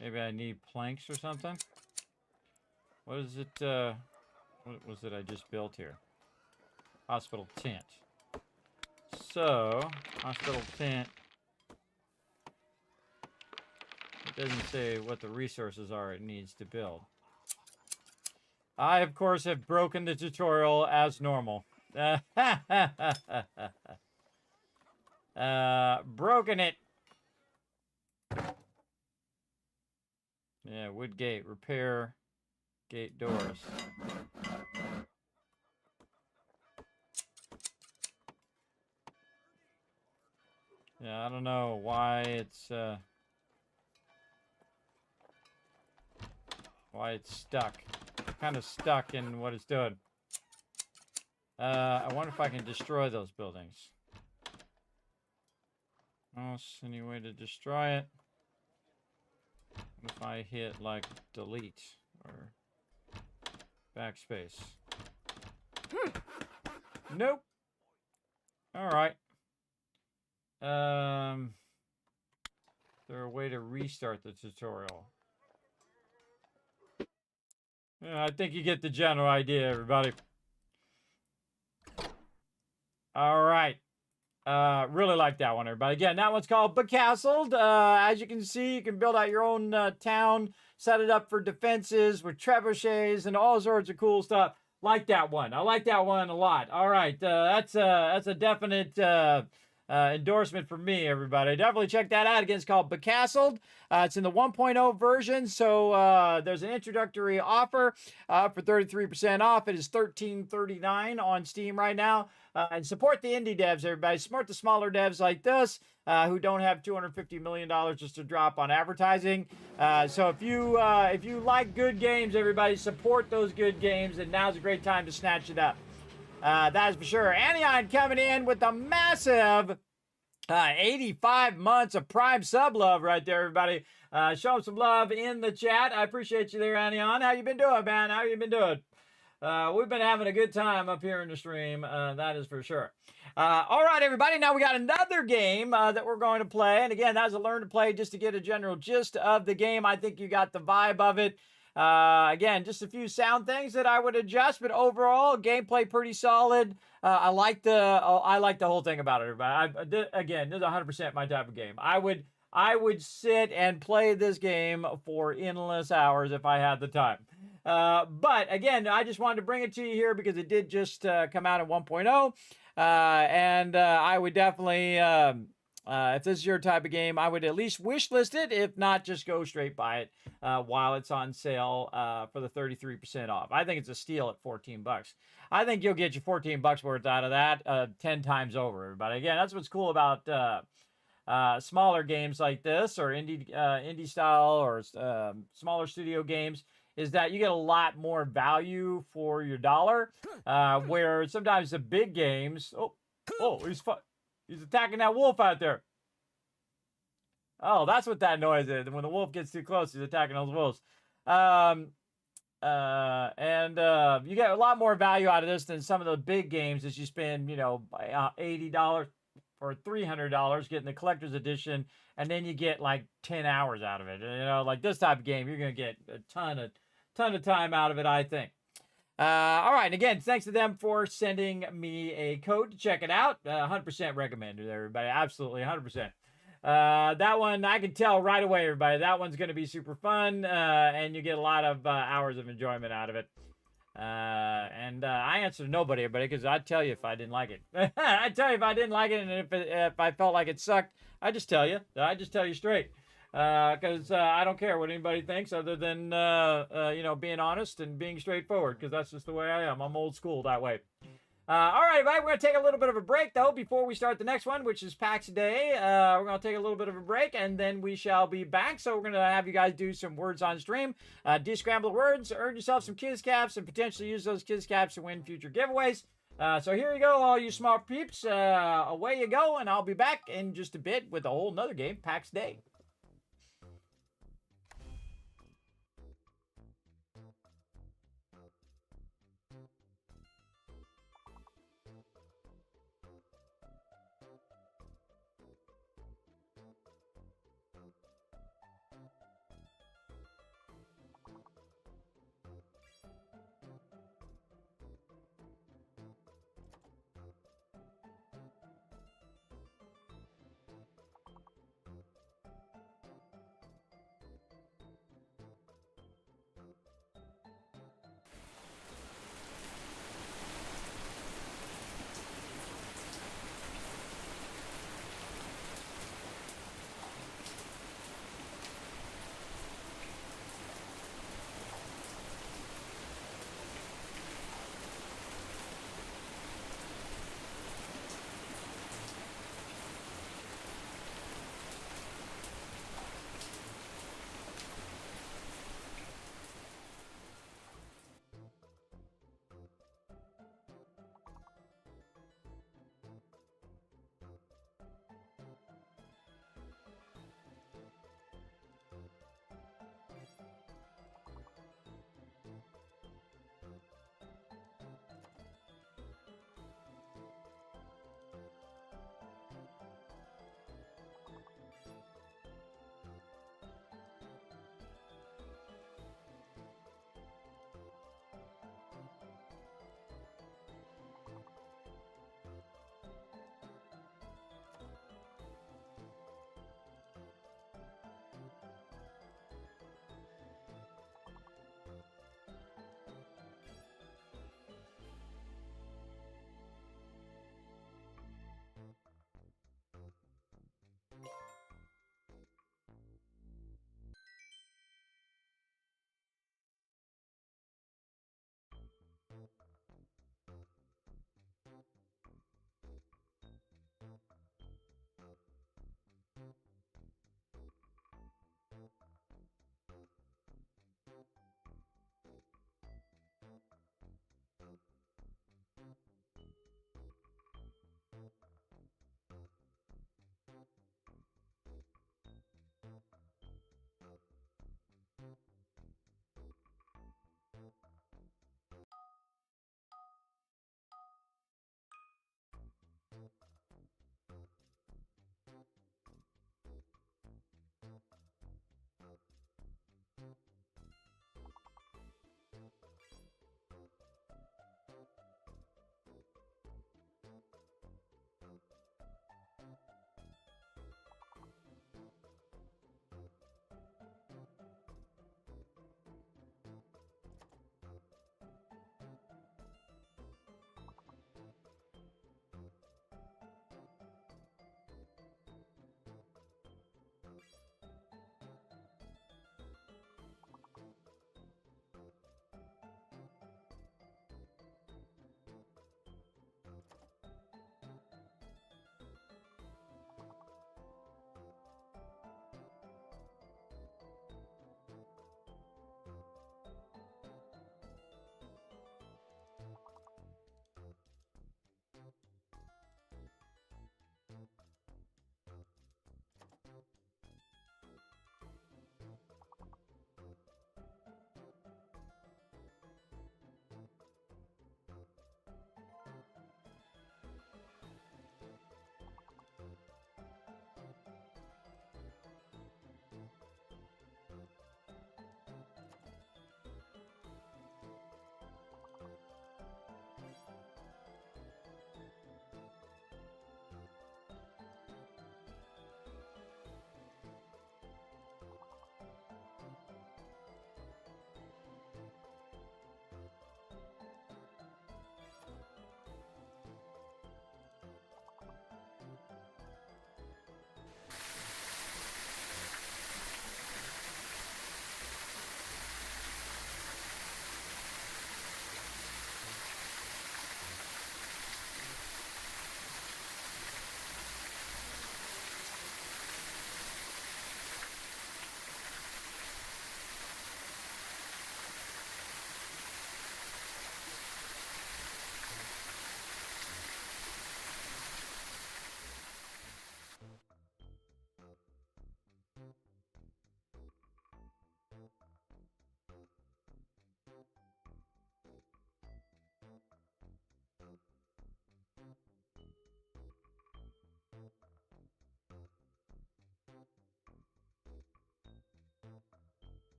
Maybe I need planks or something. What is it, what was it I just built here? Hospital tent. So, hospital tent. It doesn't say what the resources are it needs to build. I, of course, have broken the tutorial as normal. Broken it. Yeah, wood gate. Repair gate doors. Yeah, I don't know why it's stuck. Kind of stuck in what it's doing. I wonder if I can destroy those buildings. Oh, any way to destroy it? What if I hit like delete or backspace? Nope. All right. Is there a way to restart the tutorial? Yeah, I think you get the general idea, everybody. All right. Really like that one, everybody. Again, that one's called Becastled. As you can see, you can build out your own town, set it up for defenses with trebuchets and all sorts of cool stuff. Like that one. I like that one a lot. All right. That's a definite endorsement for me, everybody. Definitely check that out. Again, it's called Becastled. It's in the 1.0 version, so there's an introductory offer for 33% off. It is $13.39 on Steam right now. And support the indie devs, everybody. Support the smaller devs like this who don't have $250 million just to drop on advertising. So if you like good games, everybody, support those good games, and now's a great time to snatch it up. That is for sure. Anion coming in with a massive 85 months of Prime sub love right there, everybody. Show them some love in the chat. I appreciate you there, Anion. How you been doing, man? How you been doing? We've been having a good time up here in the stream. That is for sure. All right, everybody. Now we got another game that we're going to play. And again, that's a learn to play just to get a general gist of the game. I think you got the vibe of it. Again, just a few sound things that I would adjust, but overall, gameplay pretty solid. I like the whole thing about it, everybody. Again, this is 100% my type of game. I would sit and play this game for endless hours if I had the time. But again, I just wanted to bring it to you here because it did just come out at 1.0. And I would definitely, if this is your type of game, I would at least wish list it. If not, just go straight buy it while it's on sale for the 33% off. I think it's a steal at $14. I think you'll get your $14 worth out of that 10 times over, everybody. Again, that's what's cool about smaller games like this, or indie style, or smaller studio games, is that you get a lot more value for your dollar, where sometimes the big games... Oh, he's attacking that wolf out there. Oh, that's what that noise is. When the wolf gets too close, he's attacking those wolves. You get a lot more value out of this than some of the big games that you spend, $80 or $300 getting the collector's edition, and then you get like 10 hours out of it. Like this type of game, you're going to get a ton of time out of it, I think. All right, and again, thanks to them for sending me a code to check it out. 100% recommended, everybody. Absolutely, 100%. That one, I can tell right away, everybody. That one's going to be super fun, and you get a lot of hours of enjoyment out of it. I answer to nobody, everybody, because I'd tell you if I didn't like it. I'd tell you if I didn't like it, and if I felt like it sucked, I'd just tell you. I'd just tell you straight. Because I don't care what anybody thinks, other than being honest and being straightforward, because that's just the way I am. I'm old school that way. All right, everybody, we're going to take a little bit of a break, though, before we start the next one, which is Pax Dei. We're going to take a little bit of a break, and then we shall be back. So we're going to have you guys do some words on stream, descramble words, earn yourself some Kiz Caps, and potentially use those Kiz Caps to win future giveaways. So here you go, all you smart peeps. Away you go, and I'll be back in just a bit with a whole nother game, Pax Dei.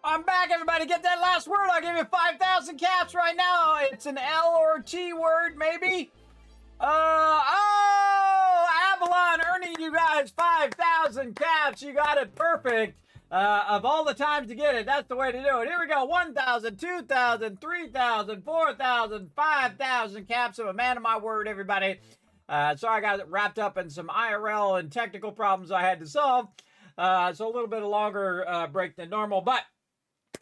I'm back, everybody. Get that last word. I'll give you 5,000 caps right now. It's an L or T word, maybe. Avalon earning you guys 5,000 caps. You got it perfect. Of all the times to get it, that's the way to do it. Here we go. 1,000, 2,000, 3,000, 4,000, 5,000 caps. I'm a man of my word, everybody. Sorry, I got wrapped up in some IRL and technical problems I had to solve. So a little bit of longer break than normal, but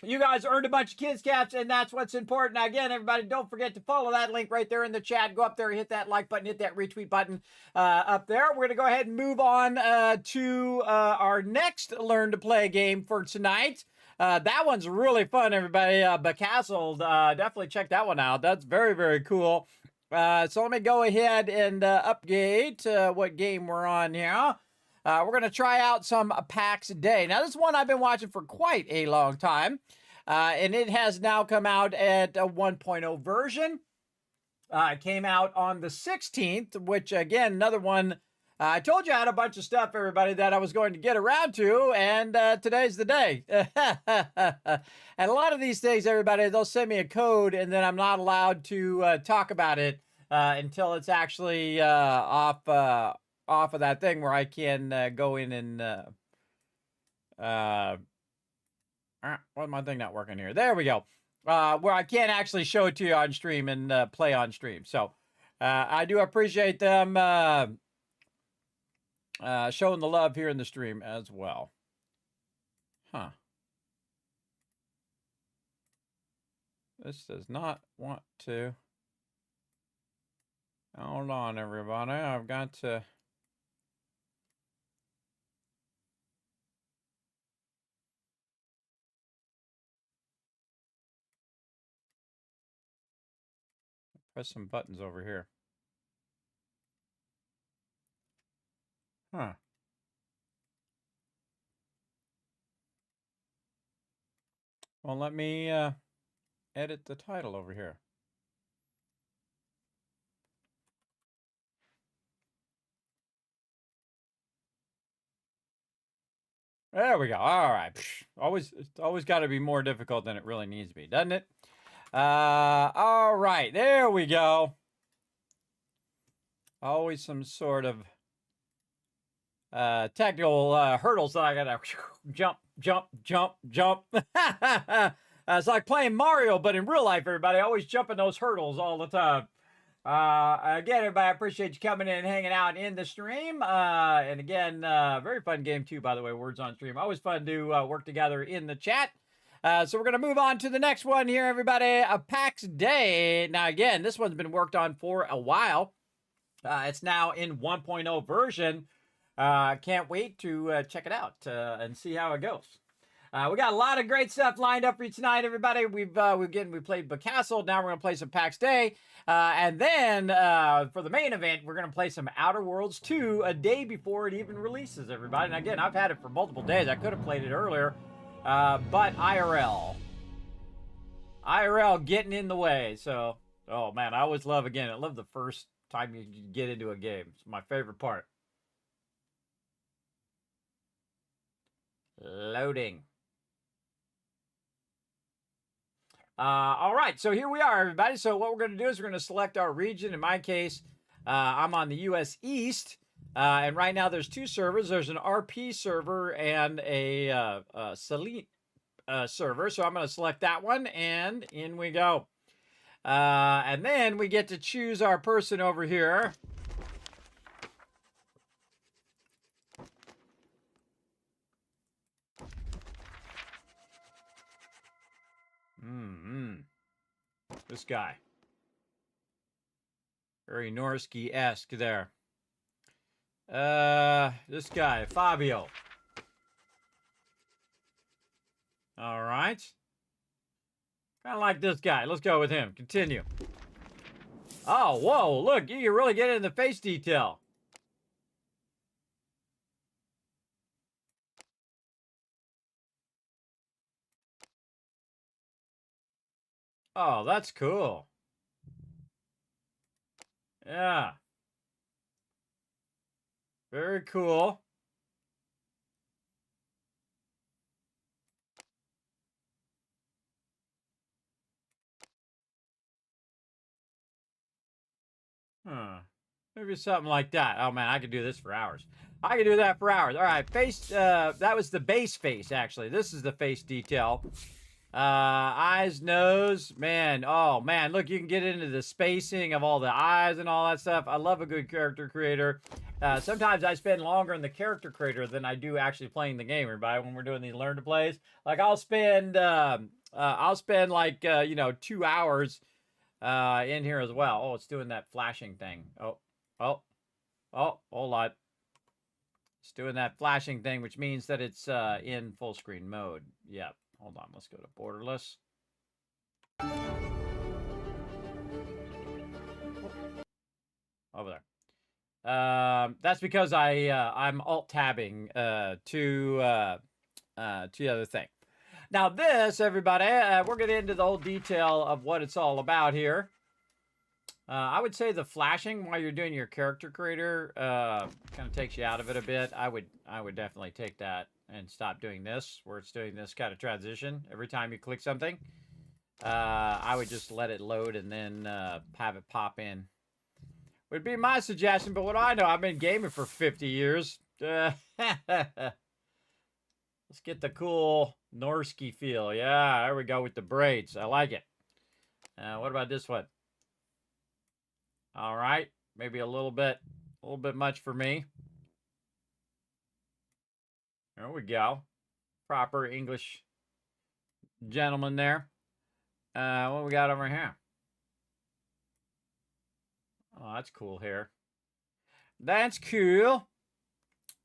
you guys earned a bunch of kids caps, and that's what's important. Now, again, everybody, don't forget to follow that link right there in the chat. Go up there, hit that like button, hit that retweet button up there. We're going to go ahead and move on to our next Learn to Play game for tonight. That one's really fun, everybody. Becastled, definitely check that one out. That's very, very cool. So let me go ahead and update what game we're on here. We're going to try out some Pax Dei. Now, this one I've been watching for quite a long time, and it has now come out at a 1.0 version. It came out on the 16th, which, again, another one. I told you I had a bunch of stuff, everybody, that I was going to get around to, and today's the day. And a lot of these things, everybody, they'll send me a code, and then I'm not allowed to talk about it until it's actually off of that thing where I can go in and why is my thing not working here? There we go. Where I can't actually show it to you on stream and play on stream. So I do appreciate them showing the love here in the stream as well. Huh. This does not want to. Hold on, everybody. I've got to. Press some buttons over here. Huh. Well, let me edit the title over here. There we go. All right. It's always got to be more difficult than it really needs to be, doesn't it? All right. There we go. Always some sort of technical hurdles that I gotta jump. It's like playing Mario, but in real life, everybody. Always jumping those hurdles all the time. Again, everybody, I appreciate you coming in and hanging out in the stream. And again, very fun game too, by the way, Words on Stream. Always fun to work together in the chat. So we're going to move on to the next one here, everybody. Pax Dei. Now, again, this one's been worked on for a while. It's now in 1.0 version. Can't wait to check it out and see how it goes. We got a lot of great stuff lined up for you tonight, everybody. We played Becastled. Now we're going to play some Pax Dei. And then for the main event, we're going to play some Outer Worlds 2 a day before it even releases, everybody. And again, I've had it for multiple days. I could have played it earlier. But IRL getting in the way. So, oh man, I always love the first time you get into a game. It's my favorite part. Loading. All right, so here we are, everybody. So what we're going to do is we're going to select our region. In my case, I'm on the U.S. East, and right now there's two servers. There's an RP server and a Select server. So I'm going to select that one, and in we go. And then we get to choose our person over here. This guy. Very Norsky-esque there. This guy, Fabio. All right. Kind of like this guy. Let's go with him. Continue. Oh, whoa, look, you can really get in the face detail. Oh, that's cool. Yeah. Very cool. Maybe something like that. Oh man, I could do this for hours. I could do that for hours. All right, face. That was the base face, actually. This is the face detail. Eyes, nose, man. Oh man, look, you can get into the spacing of all the eyes and all that stuff. I love a good character creator. Sometimes I spend longer in the character creator than I do actually playing the game. Everybody, when we're doing these learn to plays, like I'll spend like 2 hours in here as well. Oh, it's doing that flashing thing. Oh, hold on. It's doing that flashing thing, which means that it's in full screen mode. Yep. Hold on. Let's go to borderless. Over there. That's because I'm alt tabbing to the other thing. Now this, everybody, we're getting into the whole detail of what it's all about here. I would say the flashing while you're doing your character creator kind of takes you out of it a bit. I would definitely take that and stop doing this, where it's doing this kind of transition every time you click something. I would just let it load and then have it pop in. Would be my suggestion, but what do I know? I've been gaming for 50 years. Let's get the cool Norsky feel. Yeah, there we go with the braids. I like it. What about this one? All right, maybe a little bit much for me. There we go. Proper English gentleman there. What we got over here? Oh, that's cool hair. That's cool.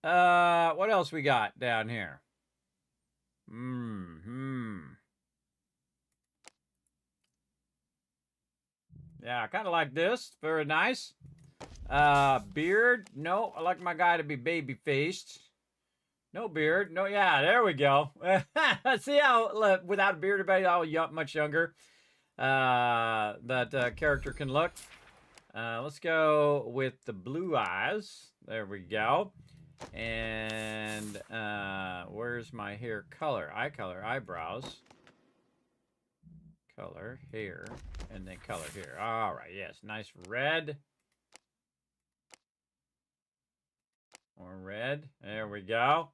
What else we got down here? Yeah, I kind of like this. Very nice. Beard. No, I like my guy to be baby-faced. No beard. No, yeah, there we go. See how without a beard, everybody, how much younger that character can look. Let's go with the blue eyes. There we go. And where's my hair color? Eye color, eyebrows. Color, hair, and then color here. All right, yes, nice red. More red. There we go.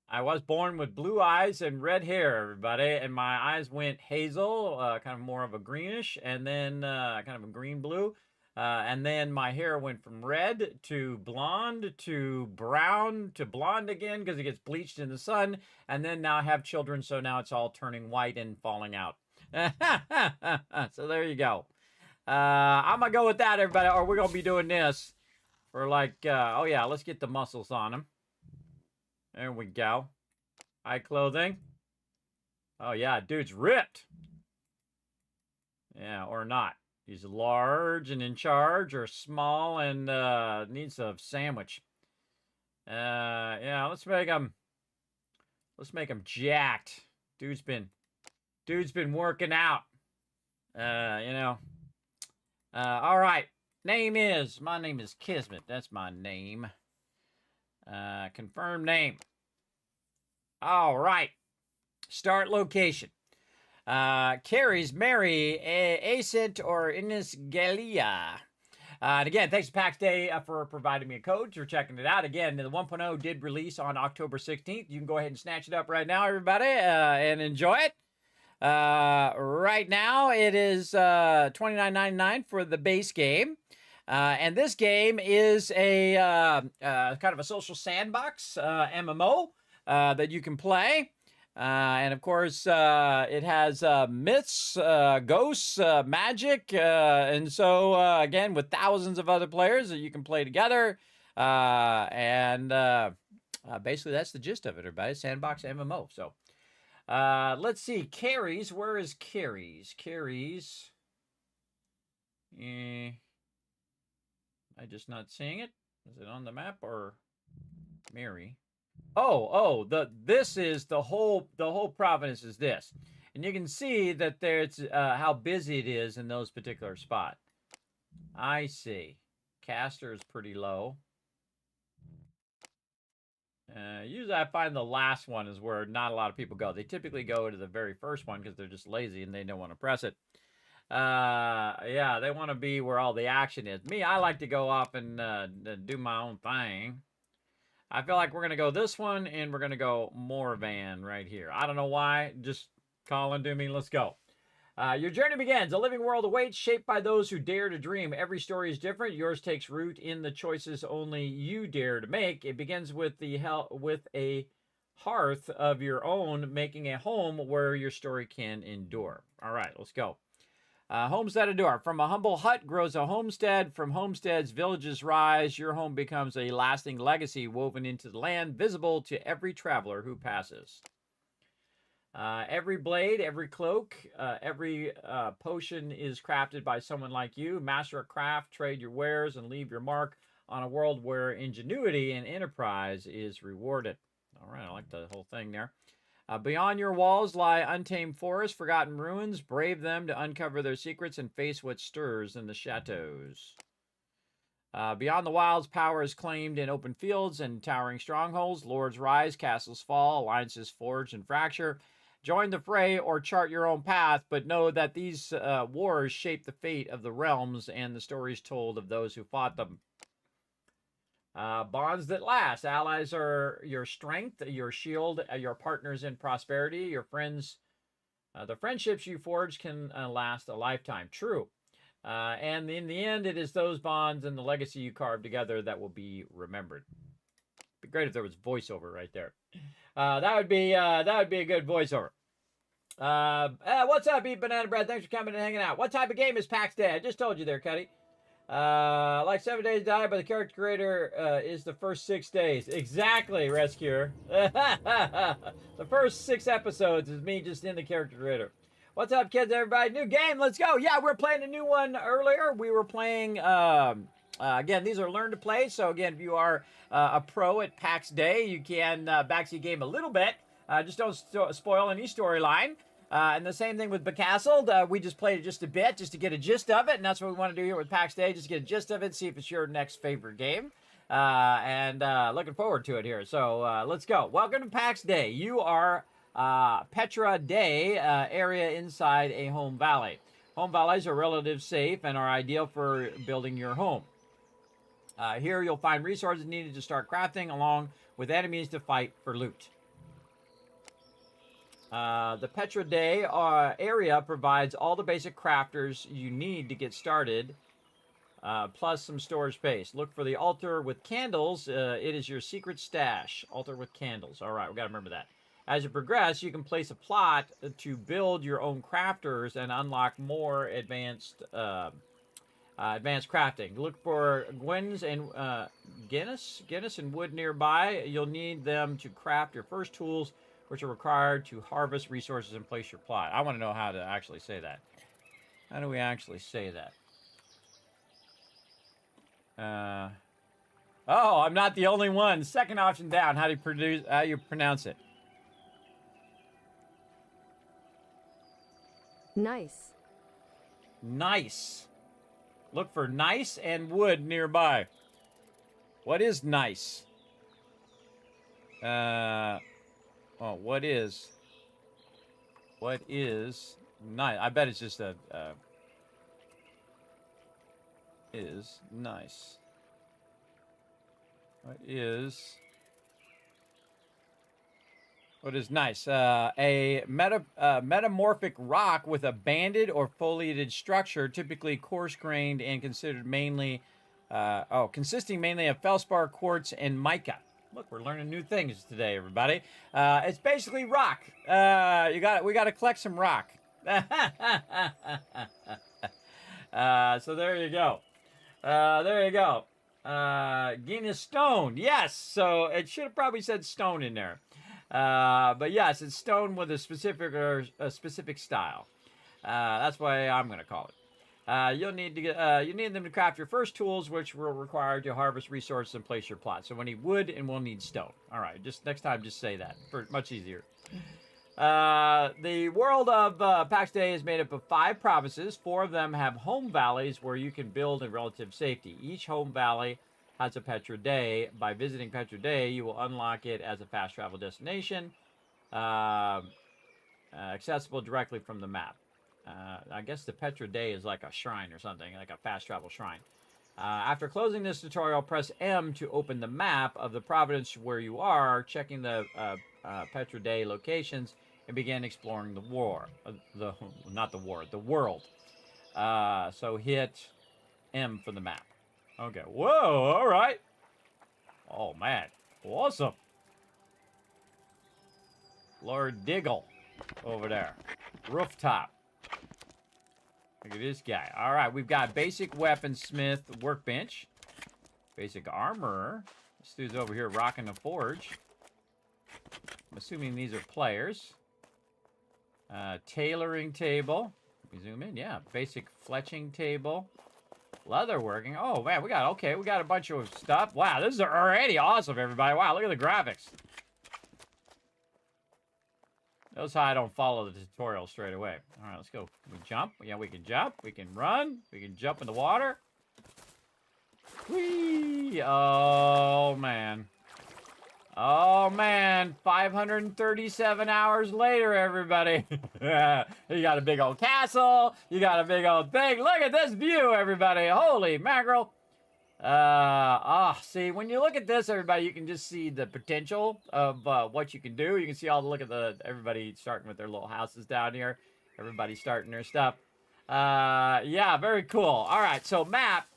I was born with blue eyes and red hair, everybody, and my eyes went hazel, kind of more of a greenish, and then kind of a green-blue. And then my hair went from red to blonde to brown to blonde again because it gets bleached in the sun. And then now I have children, so now it's all turning white and falling out. So there you go. I'm going to go with that, everybody, or we're going to be doing this for like, oh yeah, let's get the muscles on him. There we go. Eye clothing. Oh yeah, dude's ripped. Yeah, or not. He's large and in charge, or small and needs a sandwich. Yeah, let's make him jacked. Dude's been working out. All right. My name is Kismet. That's my name. Confirm name. All right. Start location. Carries Mary Ascent or Ines Galia. And again, thanks to Pax Dei for providing me a code for checking it out. Again, the 1.0 did release on October 16th. You can go ahead and snatch it up right now, everybody, and enjoy it. Right now, it is $29.99 for the base game. And this game is a kind of a social sandbox MMO that you can play. And of course, it has myths, ghosts, magic, and so again, with thousands of other players that you can play together. And basically, that's the gist of it, everybody. Sandbox MMO. So let's see. Carries. Where is Carries? Carries. Am I just not seeing it? Is it on the map or Mary? This is the whole province is this. And you can see that there's how busy it is in those particular spots. I see. Caster is pretty low. Usually I find the last one is where not a lot of people go. They typically go to the very first one because they're just lazy and they don't want to press it. Yeah, they want to be where all the action is. Me, I like to go off and do my own thing. I feel like we're going to go this one, and we're going to go Morvan right here. I don't know why. Just call into me. Let's go. Your journey begins. A living world awaits, shaped by those who dare to dream. Every story is different. Yours takes root in the choices only you dare to make. It begins with a hearth of your own, making a home where your story can endure. All right, let's go. Homestead Adore. From a humble hut grows a homestead. From homesteads, villages rise. Your home becomes a lasting legacy woven into the land, visible to every traveler who passes. Every blade, every cloak, every potion is crafted by someone like you. Master a craft, trade your wares, and leave your mark on a world where ingenuity and enterprise is rewarded. All right, I like the whole thing there. Beyond your walls lie untamed forests, forgotten ruins. Brave them to uncover their secrets and face what stirs in the chateaus. Beyond the wilds, power is claimed in open fields and towering strongholds. Lords rise, castles fall, alliances forge and fracture. Join the fray or chart your own path, but know that these wars shape the fate of the realms and the stories told of those who fought them. Bonds that last. Allies are your strength, your shield, your partners in prosperity, your friends. The friendships you forge can last a lifetime. True. And in the end, it is those bonds and the legacy you carve together that will be remembered. It'd be great if there was voiceover right there. That would be a good voiceover. What's up, Eat Banana Bread? Thanks for coming and hanging out. What type of game is Pax Day? I just told you there, Cuddy. Like 7 Days to Die, but the character creator is the first 6 days. Exactly, Rescuer. The first 6 episodes is me just in the character creator. What's up, kids, everybody? New game, let's go. Yeah, we're playing a new one earlier. We were playing, again, these are learn to play. So, again, if you are a pro at Pax Day, you can back the game a little bit. Just don't spoil any storyline. And the same thing with Becastled. We just played it just a bit, just to get a gist of it. And that's what we want to do here with Pax Day, just get a gist of it, see if it's your next favorite game. And looking forward to it here. So let's go. Welcome to Pax Day. You are Petra Day area inside a home valley. Home valleys are relatively safe and are ideal for building your home. Here you'll find resources needed to start crafting, along with enemies to fight for loot. The Petra Day area provides all the basic crafters you need to get started, plus some storage space. Look for the altar with candles. It is your secret stash. Altar with candles. All right, we got to remember that. As you progress, you can place a plot to build your own crafters and unlock more advanced crafting. Look for Guinness and wood nearby. You'll need them to craft your first tools, which are required to harvest resources and place your plot. I want to know how to actually say that. How do we actually say that? Oh, I'm not the only one. Second option down. How do you pronounce it? Nice. Nice. Look for nice and wood nearby. What is nice? Oh, what is nice? I bet it's just is nice. What is nice? A metamorphic rock with a banded or foliated structure, typically coarse-grained and considered consisting mainly of feldspar, quartz, and mica. Look, we're learning new things today, everybody. It's basically rock. We got to collect some rock. So there you go. Guinness stone. Yes. So it should have probably said stone in there. But yes, it's stone with a specific style. That's why I'm going to call it. You need them to craft your first tools, which will require to harvest resources and place your plot. So we'll need wood and we'll need stone. All right, just next time, just say that. Much easier. The world of Pax Day is made up of 5 provinces. 4 of them have home valleys where you can build in relative safety. Each home valley has a Petra Day. By visiting Petra Day, you will unlock it as a fast travel destination, accessible directly from the map. I guess the Petra Dei is like a shrine or something, like a fast travel shrine. After closing this tutorial, press M to open the map of the province where you are, checking the Petra Dei locations, and begin exploring the the world. So hit M for the map. Okay. Whoa, all right. Oh, man. Awesome. Lord Diggle over there. Rooftop. Look at this guy. All right, we've got basic weaponsmith workbench. Basic armor. This dude's over here rocking the forge. I'm assuming these are players. Tailoring table. Let me zoom in. Yeah, basic fletching table. Leatherworking. Oh, man, we got a bunch of stuff. Wow, this is already awesome, everybody. Wow, look at the graphics. Notice how I don't follow the tutorial straight away. All right, let's go. Can we jump? Yeah, we can jump. We can run. We can jump in the water. Whee! Oh, man. Oh, man. 537 hours later, everybody. You got a big old castle. You got a big old thing. Look at this view, everybody. Holy mackerel. See, when you look at this, everybody, you can just see the potential of what you can do. You can see look at everybody starting with their little houses down here. Everybody starting their stuff. Yeah, very cool. All right, so map.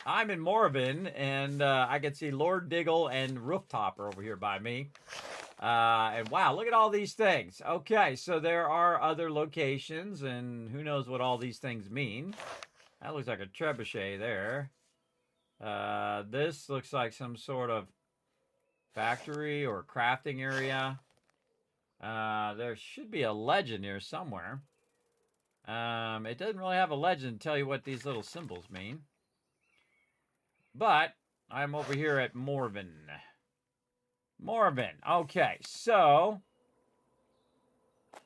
I'm in Morven, and I can see Lord Diggle and Rooftop are over here by me. And wow, look at all these things. Okay, so there are other locations, and who knows what all these things mean. That looks like a trebuchet there. This looks like some sort of factory or crafting area. There should be a legend here somewhere. It doesn't really have a legend to tell you what these little symbols mean. But I'm over here at Morven. Morven. Okay, so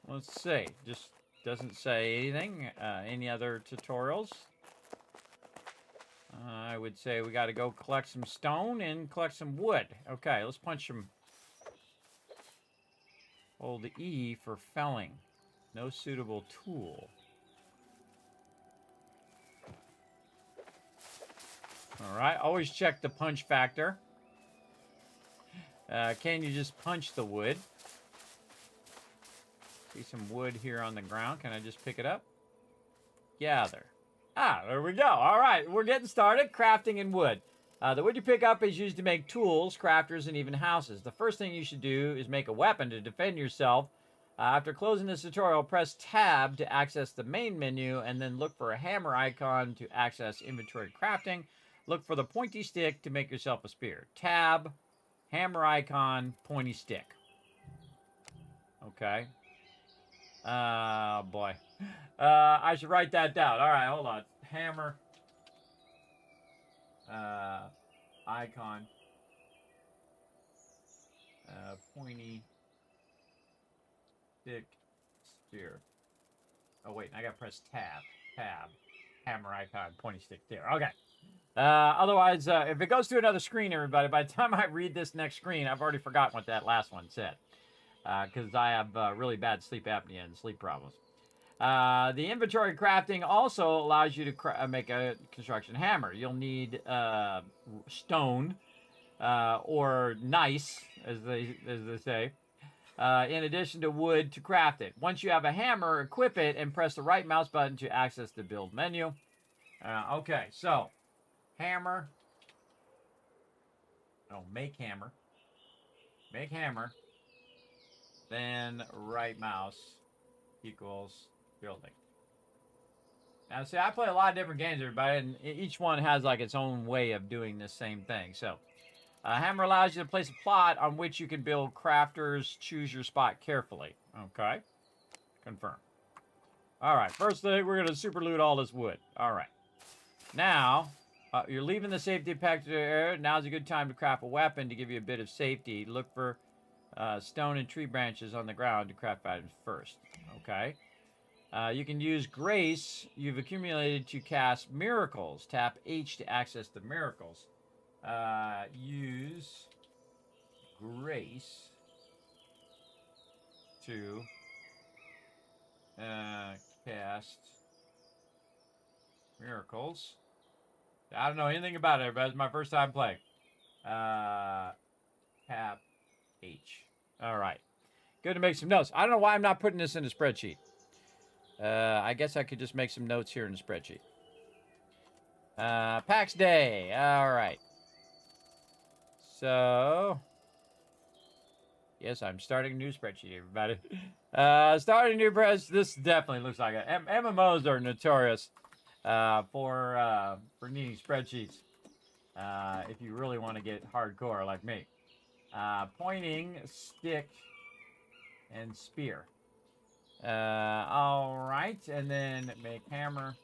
let's see. Just doesn't say anything. Any other tutorials? I would say we got to go collect some stone and collect some wood. Okay, let's punch some. Hold the E for felling. No suitable tool. All right, always check the punch factor. Can you just punch the wood? See some wood here on the ground. Can I just pick it up? Gather. Ah, there we go. All right, we're getting started. Crafting in wood. The wood you pick up is used to make tools, crafters, and even houses. The first thing you should do is make a weapon to defend yourself. After closing this tutorial, press Tab to access the main menu, and then look for a hammer icon to access inventory crafting. Look for the pointy stick to make yourself a spear. Tab, hammer icon, pointy stick. Okay. Oh, boy. I should write that down. All right, hold on. Hammer. Icon. Pointy. Stick. Spear. Oh, wait. I got to press tab. Tab. Hammer icon. Pointy stick. There. Okay. Otherwise, if it goes to another screen, everybody, by the time I read this next screen, I've already forgotten what that last one said. Because I have really bad sleep apnea and sleep problems. The inventory crafting also allows you to make a construction hammer. You'll need stone or nice, as they say, in addition to wood to craft it. Once you have a hammer, equip it and press the right mouse button to access the build menu. Okay, so hammer. Oh, make hammer. Make hammer. Then right mouse equals building. Now, see, I play a lot of different games, everybody, and each one has like its own way of doing the same thing. So, hammer allows you to place a plot on which you can build crafters. Choose your spot carefully. Okay. Confirm. All right. First thing, we're going to super loot all this wood. All right. Now, you're leaving the safety pack area. Now's a good time to craft a weapon to give you a bit of safety. Look for stone and tree branches on the ground to craft items first. Okay. You can use grace you've accumulated to cast miracles. Tap H to access the miracles. Use grace to cast miracles. I don't know anything about it, but it's my first time playing. Tap H. All right. Good to make some notes. I don't know why I'm not putting this in a spreadsheet. I guess I could just make some notes here in the spreadsheet. Pax Dei. All right. So, yes, I'm starting a new spreadsheet, everybody. Starting a new press. This definitely looks like it. MMOs are notorious for needing spreadsheets if you really want to get hardcore like me. Pointing, stick, and spear. All right, and then make hammer.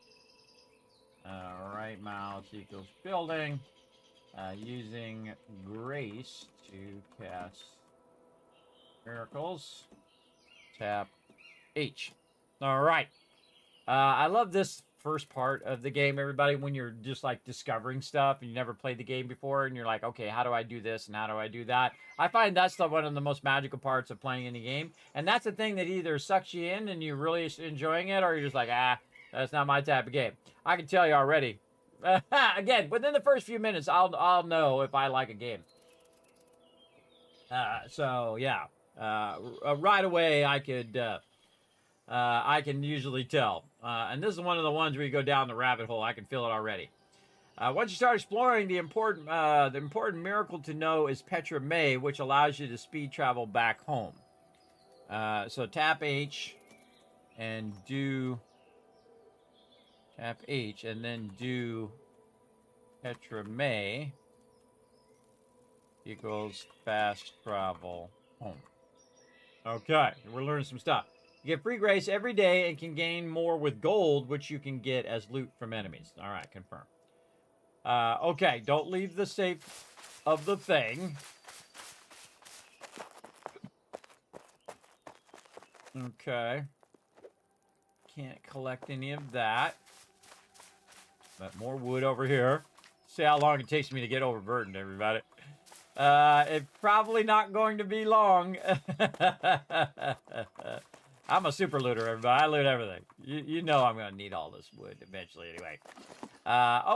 Right mouse equals building. Using grace to cast miracles. Tap H. All right. I love this first part of the game, everybody, when you're just like discovering stuff and you never played the game before and you're like, okay, how do I do this and how do I do that? I find that's one of the most magical parts of playing any game. And that's the thing that either sucks you in and you're really enjoying it, or you're just like, that's not my type of game. I can tell you already. Again, within the first few minutes, I'll know if I like a game. So yeah, right away I can usually tell. And this is one of the ones where you go down the rabbit hole. I can feel it already. Once you start exploring, the important miracle to know is Petra May, which allows you to speed travel back home. So tap H and do tap H and then do Petra May equals fast travel home. Okay, we're learning some stuff. You get free grace every day and can gain more with gold, which you can get as loot from enemies. All right, confirm. Okay, don't leave the safe of the thing. Okay. Can't collect any of that. But more wood over here. See how long it takes me to get overburdened, everybody. It's probably not going to be long. I'm a super looter, everybody. I loot everything. You know I'm going to need all this wood eventually anyway.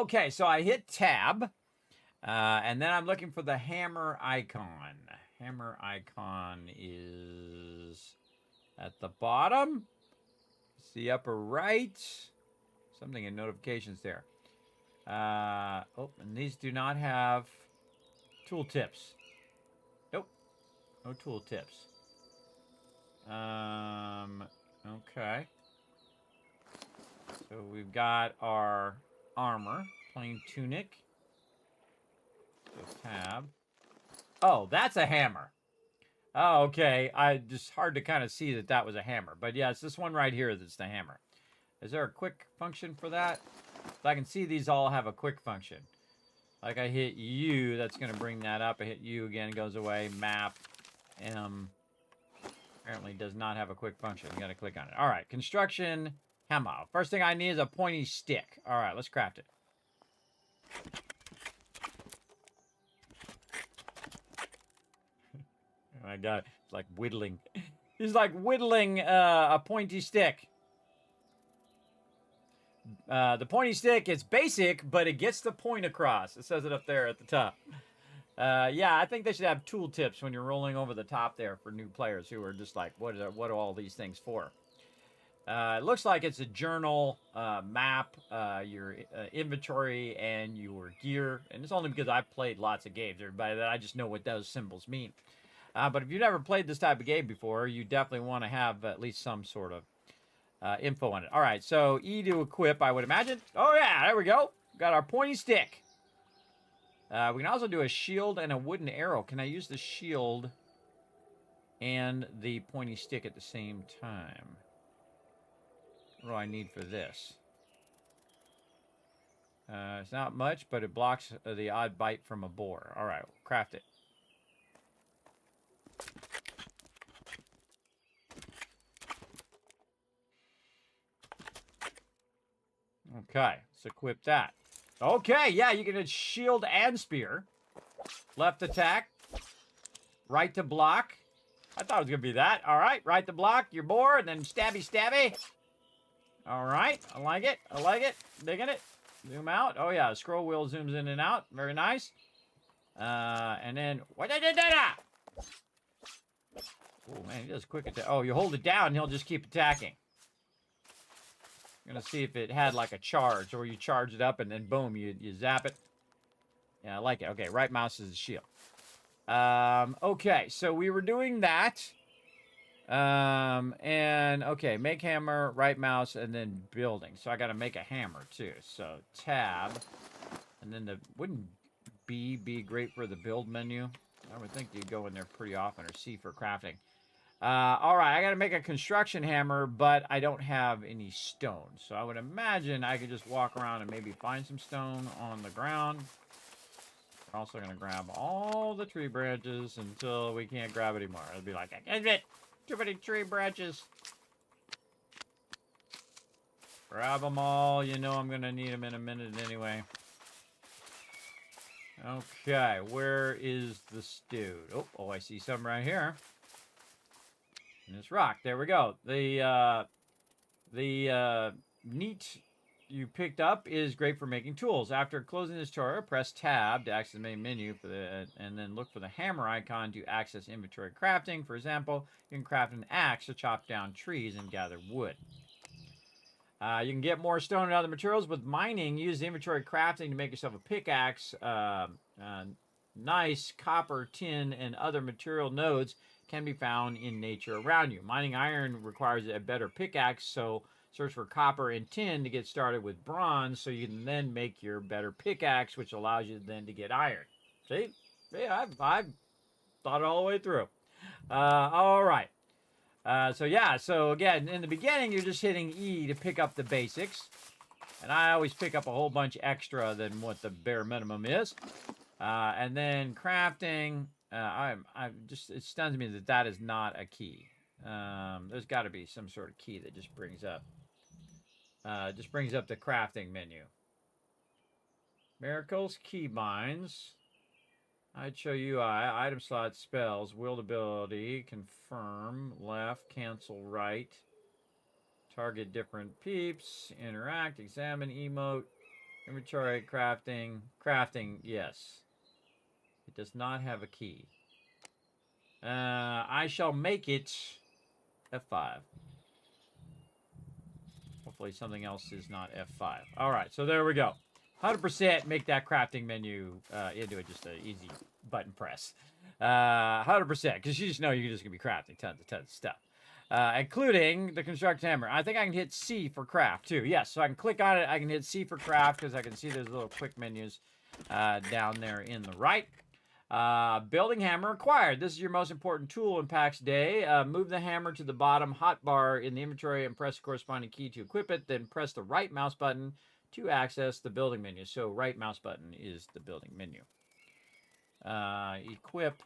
Okay, so I hit tab. And then I'm looking for the hammer icon. Hammer icon is at the bottom. It's the upper right. Something in notifications there. Oh, and these do not have tooltips. Nope. No tooltips. Okay. So we've got our armor, plain tunic. So tab. Oh, that's a hammer. Oh, okay. Just hard to kind of see that was a hammer. But yeah, it's this one right here that's the hammer. Is there a quick function for that? So I can see these all have a quick function. Like I hit U, that's going to bring that up. I hit U again, it goes away. Map M. Apparently does not have a quick function. You got to click on it. All right, construction hammer. First thing I need is a pointy stick. All right, let's craft it. Oh my God, it's like whittling. He's like whittling a pointy stick. The pointy stick is basic, but it gets the point across. It says it up there at the top. Yeah, I think they should have tool tips when you're rolling over the top there for new players who are just like, what are all these things for? It looks like it's a journal, map, your inventory, and your gear. And it's only because I've played lots of games, everybody, that I just know what those symbols mean. But if you've never played this type of game before, you definitely want to have at least some sort of info on it. All right, so E to equip, I would imagine. Oh, yeah, there we go. Got our pointy stick. We can also do a shield and a wooden arrow. Can I use the shield and the pointy stick at the same time? What do I need for this? It's not much, but it blocks the odd bite from a boar. All right, craft it. Okay, let's equip that. Okay, yeah, you can hit shield and spear. Left attack. Right to block. I thought it was going to be that. All right, right to block your boar, and then stabby, stabby. All right. I like it. I like it. Digging it. Zoom out. Oh, yeah. Scroll wheel zooms in and out. Very nice. And then... Oh, man. He does quick attack. Oh, you hold it down and he'll just keep attacking. I'm going to see if it had like a charge, or you charge it up and then boom, you zap it. Yeah, I like it. Okay, right mouse is the shield. Okay, so we were doing that. And okay, make hammer, right mouse, and then building. So I got to make a hammer too. So tab, and then wouldn't B be great for the build menu? I would think you'd go in there pretty often, or C for crafting. All right, I got to make a construction hammer, but I don't have any stone. So I would imagine I could just walk around and maybe find some stone on the ground. We're also going to grab all the tree branches until we can't grab it anymore. It'll be like, I can't get too many tree branches. Grab them all. You know I'm going to need them in a minute anyway. Okay, where is the stew? Oh, I see some right here. In this rock. There we go. The neat you picked up is great for making tools. After closing this tutorial, press tab to access the main menu and then look for the hammer icon to access inventory crafting. For example, you can craft an axe to chop down trees and gather wood. You can get more stone and other materials with mining. Use the inventory crafting to make yourself a pickaxe. Nice copper, tin, and other material nodes can be found in nature around you. Mining iron requires a better pickaxe, so search for copper and tin to get started with bronze, so you can then make your better pickaxe, which allows you then to get iron. See? Yeah, I've thought it all the way through. All right. So again, in the beginning, you're just hitting E to pick up the basics. And I always pick up a whole bunch extra than what the bare minimum is. And then crafting, it stuns me that is not a key. There's got to be some sort of key that just brings up the crafting menu. Miracles, keybinds. I'd show UI, item slot, spells, willed ability, confirm, left, cancel, right. Target different peeps, interact, examine, emote, inventory, crafting, yes. It does not have a key. I shall make it F5. Hopefully something else is not F5. All right, so there we go. 100% make that crafting menu into it just an easy button press. 100%, because you just know you're just going to be crafting tons of stuff. Including the construction hammer. I think I can hit C for craft, too. Yes, so I can click on it. I can hit C for craft, because I can see there's little quick menus down there in the right. Building hammer acquired. This is your most important tool in Pax Dei. Move the hammer to the bottom hotbar in the inventory and press the corresponding key to equip it. Then press the right mouse button to access the building menu. So right mouse button is the building menu. Equip.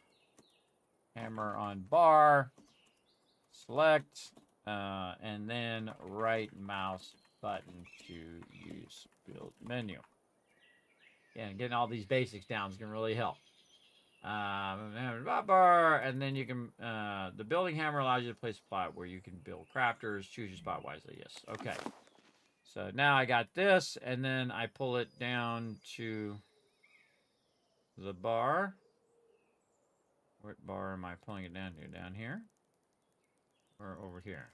Hammer on bar. Select. And then right mouse button to use build menu. Again, getting all these basics down is going to really help. Bar, and then you can, the building hammer allows you to place a plot where you can build crafters. Choose your spot wisely. Yes. Okay. So now I got this, and then I pull it down to the bar. What bar am I pulling it down to? Down here? Or over here?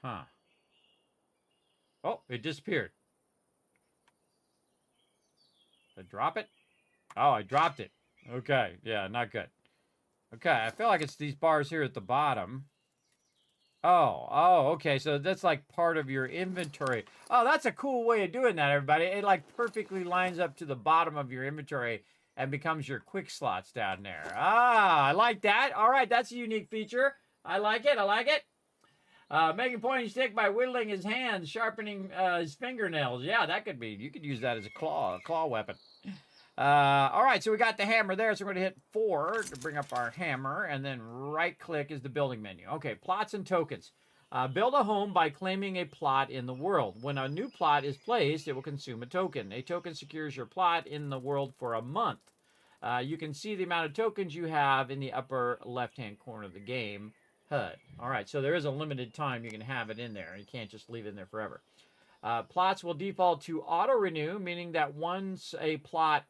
Huh. Oh, it disappeared. Did I drop it? Oh, I dropped it. Okay. Yeah, not good. Okay, I feel like it's these bars here at the bottom. Oh, okay. So that's like part of your inventory. Oh, that's a cool way of doing that, everybody. It like perfectly lines up to the bottom of your inventory and becomes your quick slots down there. Ah, I like that. All right, that's a unique feature. I like it. I like it. Making pointing stick by whittling his hands, sharpening his fingernails. Yeah, that could be. You could use that as a claw weapon. All right, so we got the hammer there, so we're going to hit 4 to bring up our hammer, and then right-click is the building menu. Okay, plots and tokens. Build a home by claiming a plot in the world. When a new plot is placed, it will consume a token. A token secures your plot in the world for a month. You can see the amount of tokens you have in the upper left-hand corner of the game. HUD. All right, so there is a limited time you can have it in there. You can't just leave it in there forever. Plots will default to auto-renew, meaning that once a plot's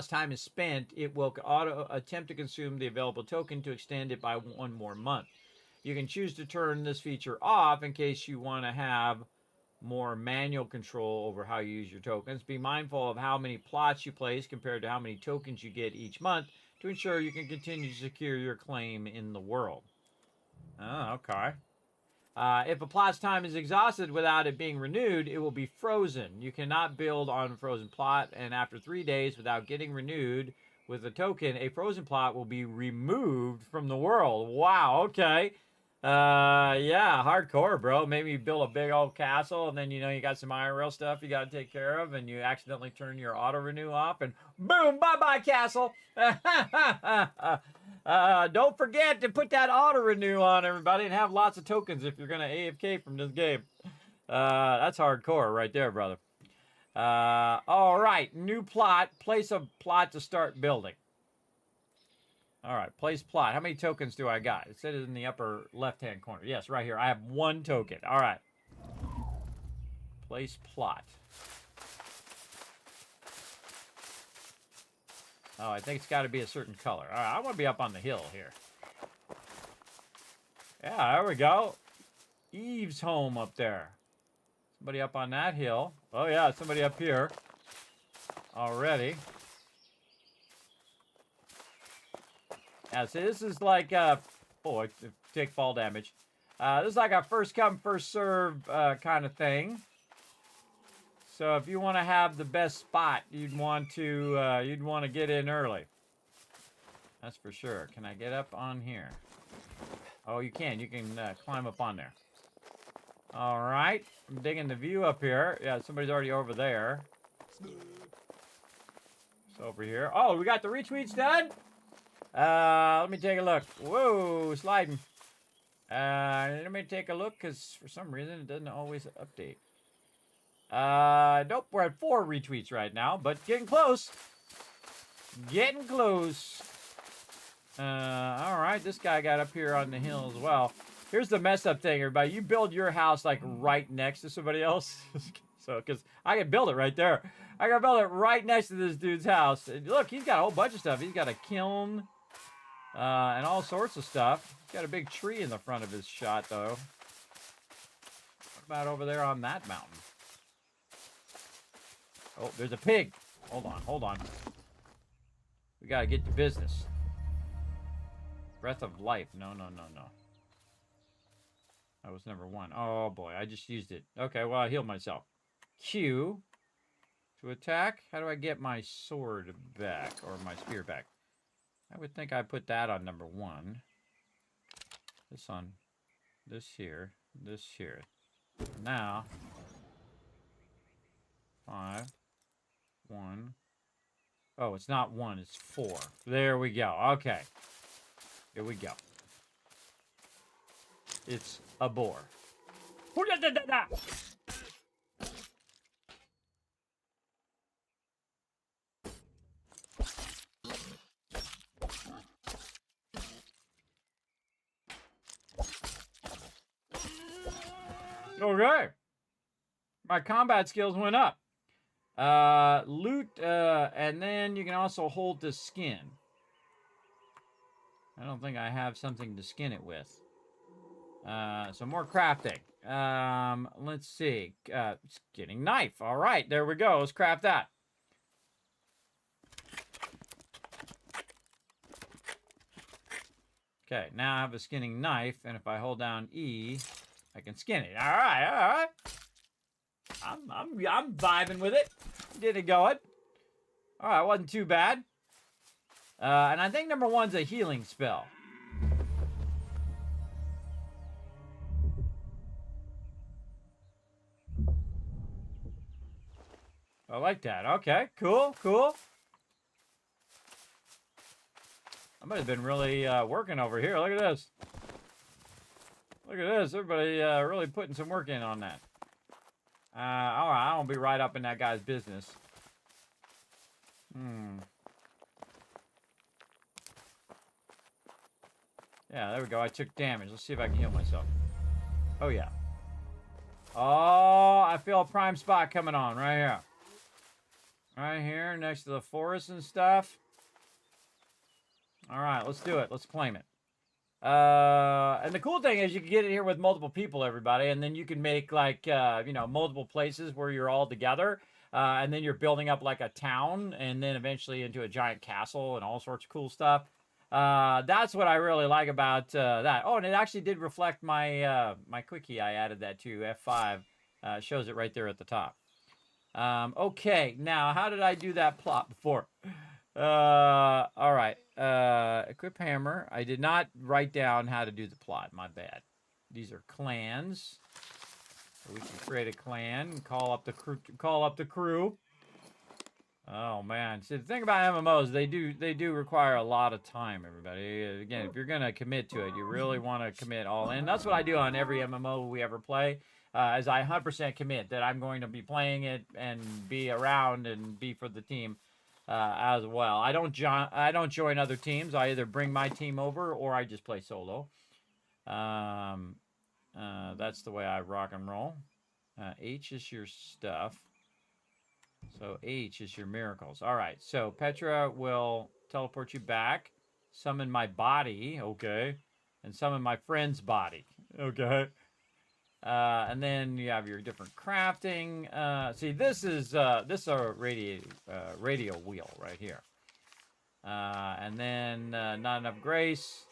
time is spent, it will auto attempt to consume the available token to extend it by 1 more month. You can choose to turn this feature off in case you want to have more manual control over how you use your tokens. Be mindful of how many plots you place compared to how many tokens you get each month to ensure you can continue to secure your claim in the world. Oh, okay. If a plot's time is exhausted without it being renewed, it will be frozen. You cannot build on a frozen plot, and after 3 days without getting renewed with a token, a frozen plot will be removed from the world. Wow, okay. Yeah, hardcore, bro. Maybe you build a big old castle, and then, you know, you got some IRL stuff you got to take care of, and you accidentally turn your auto-renew off, and boom, bye-bye, castle. Don't forget to put that auto-renew on, everybody, and have lots of tokens if you're going to AFK from this game. That's hardcore right there, brother. All right, new plot. Place a plot to start building. All right, place plot. How many tokens do I got? It said it in the upper left-hand corner. Yes, right here. I have 1 token. All right. Place plot. Oh, I think it's got to be a certain color. All right, I want to be up on the hill here. Yeah, there we go. Eve's home up there. Somebody up on that hill. Oh, yeah, somebody up here already. Yeah, so this is like, oh, I take fall damage. This is like a first come, first serve kind of thing. So if you want to have the best spot, you'd want to get in early. That's for sure. Can I get up on here? Oh, you can. You can climb up on there. All right. I'm digging the view up here. Yeah, somebody's already over there. It's over here. Oh, we got the retweets done? Let me take a look. Whoa, sliding. Let me take a look, because for some reason it doesn't always update. Nope, we're at 4 retweets right now, but getting close. Getting close. All right, this guy got up here on the hill as well. Here's the messed up thing, everybody. You build your house, like, right next to somebody else. So, because I can build it right there. I can build it right next to this dude's house. And look, he's got a whole bunch of stuff. He's got a kiln. And all sorts of stuff. He's got a big tree in the front of his shot, though. What about over there on that mountain? Oh, there's a pig. Hold on, hold on. We gotta get to business. Breath of life. No, no, no, no. That was number 1. Oh, boy, I just used it. Okay, well, I healed myself. Q. To attack. How do I get my sword back? Or my spear back? I would think I put that on number 1. This on this here. This here. Now 5 1. Oh, it's not 1, it's 4. There we go. Okay. Here we go. It's a boar. Okay. My combat skills went up. Loot, and then you can also hold the skin. I don't think I have something to skin it with. So more crafting. Let's see. Skinning knife. All right, there we go. Let's craft that. Okay, now I have a skinning knife, and if I hold down E, I can skin it. All right, all right. I'm vibing with it. Get it going. All right, wasn't too bad. And I think number 1's a healing spell. I like that. Okay, cool, cool. I might have been really working over here. Look at this. Look at this. Everybody really putting some work in on that. All right, I won't be right up in that guy's business. Yeah, there we go. I took damage. Let's see if I can heal myself. Oh, yeah. Oh, I feel a prime spot coming on right here. Right here next to the forest and stuff. All right, let's do it. Let's claim it. And the cool thing is you can get it here with multiple people, everybody, and then you can make like, you know, multiple places where you're all together. And then you're building up like a town and then eventually into a giant castle and all sorts of cool stuff. That's what I really like about that. Oh, and it actually did reflect my my quickie. I added that to F5. Shows it right there at the top. Okay, now how did I do that plot before? All right. Equip hammer. I did not write down how to do the plot. My bad. These are clans. So we can create a clan and call up the crew. Oh man! See, the thing about MMOs, they do require a lot of time. Everybody, again, if you're gonna commit to it, you really want to commit all in. That's what I do on every MMO we ever play. As I 100% commit that I'm going to be playing it and be around and be for the team as well. I don't join other teams. I either bring my team over or I just play solo. That's the way I rock and roll. H is your stuff. So H is your miracles. All right. So Petra will teleport you back. Summon my body. Okay. And summon my friend's body. Okay. And then you have your different crafting. See, this is a radio wheel right here. And then not enough grace.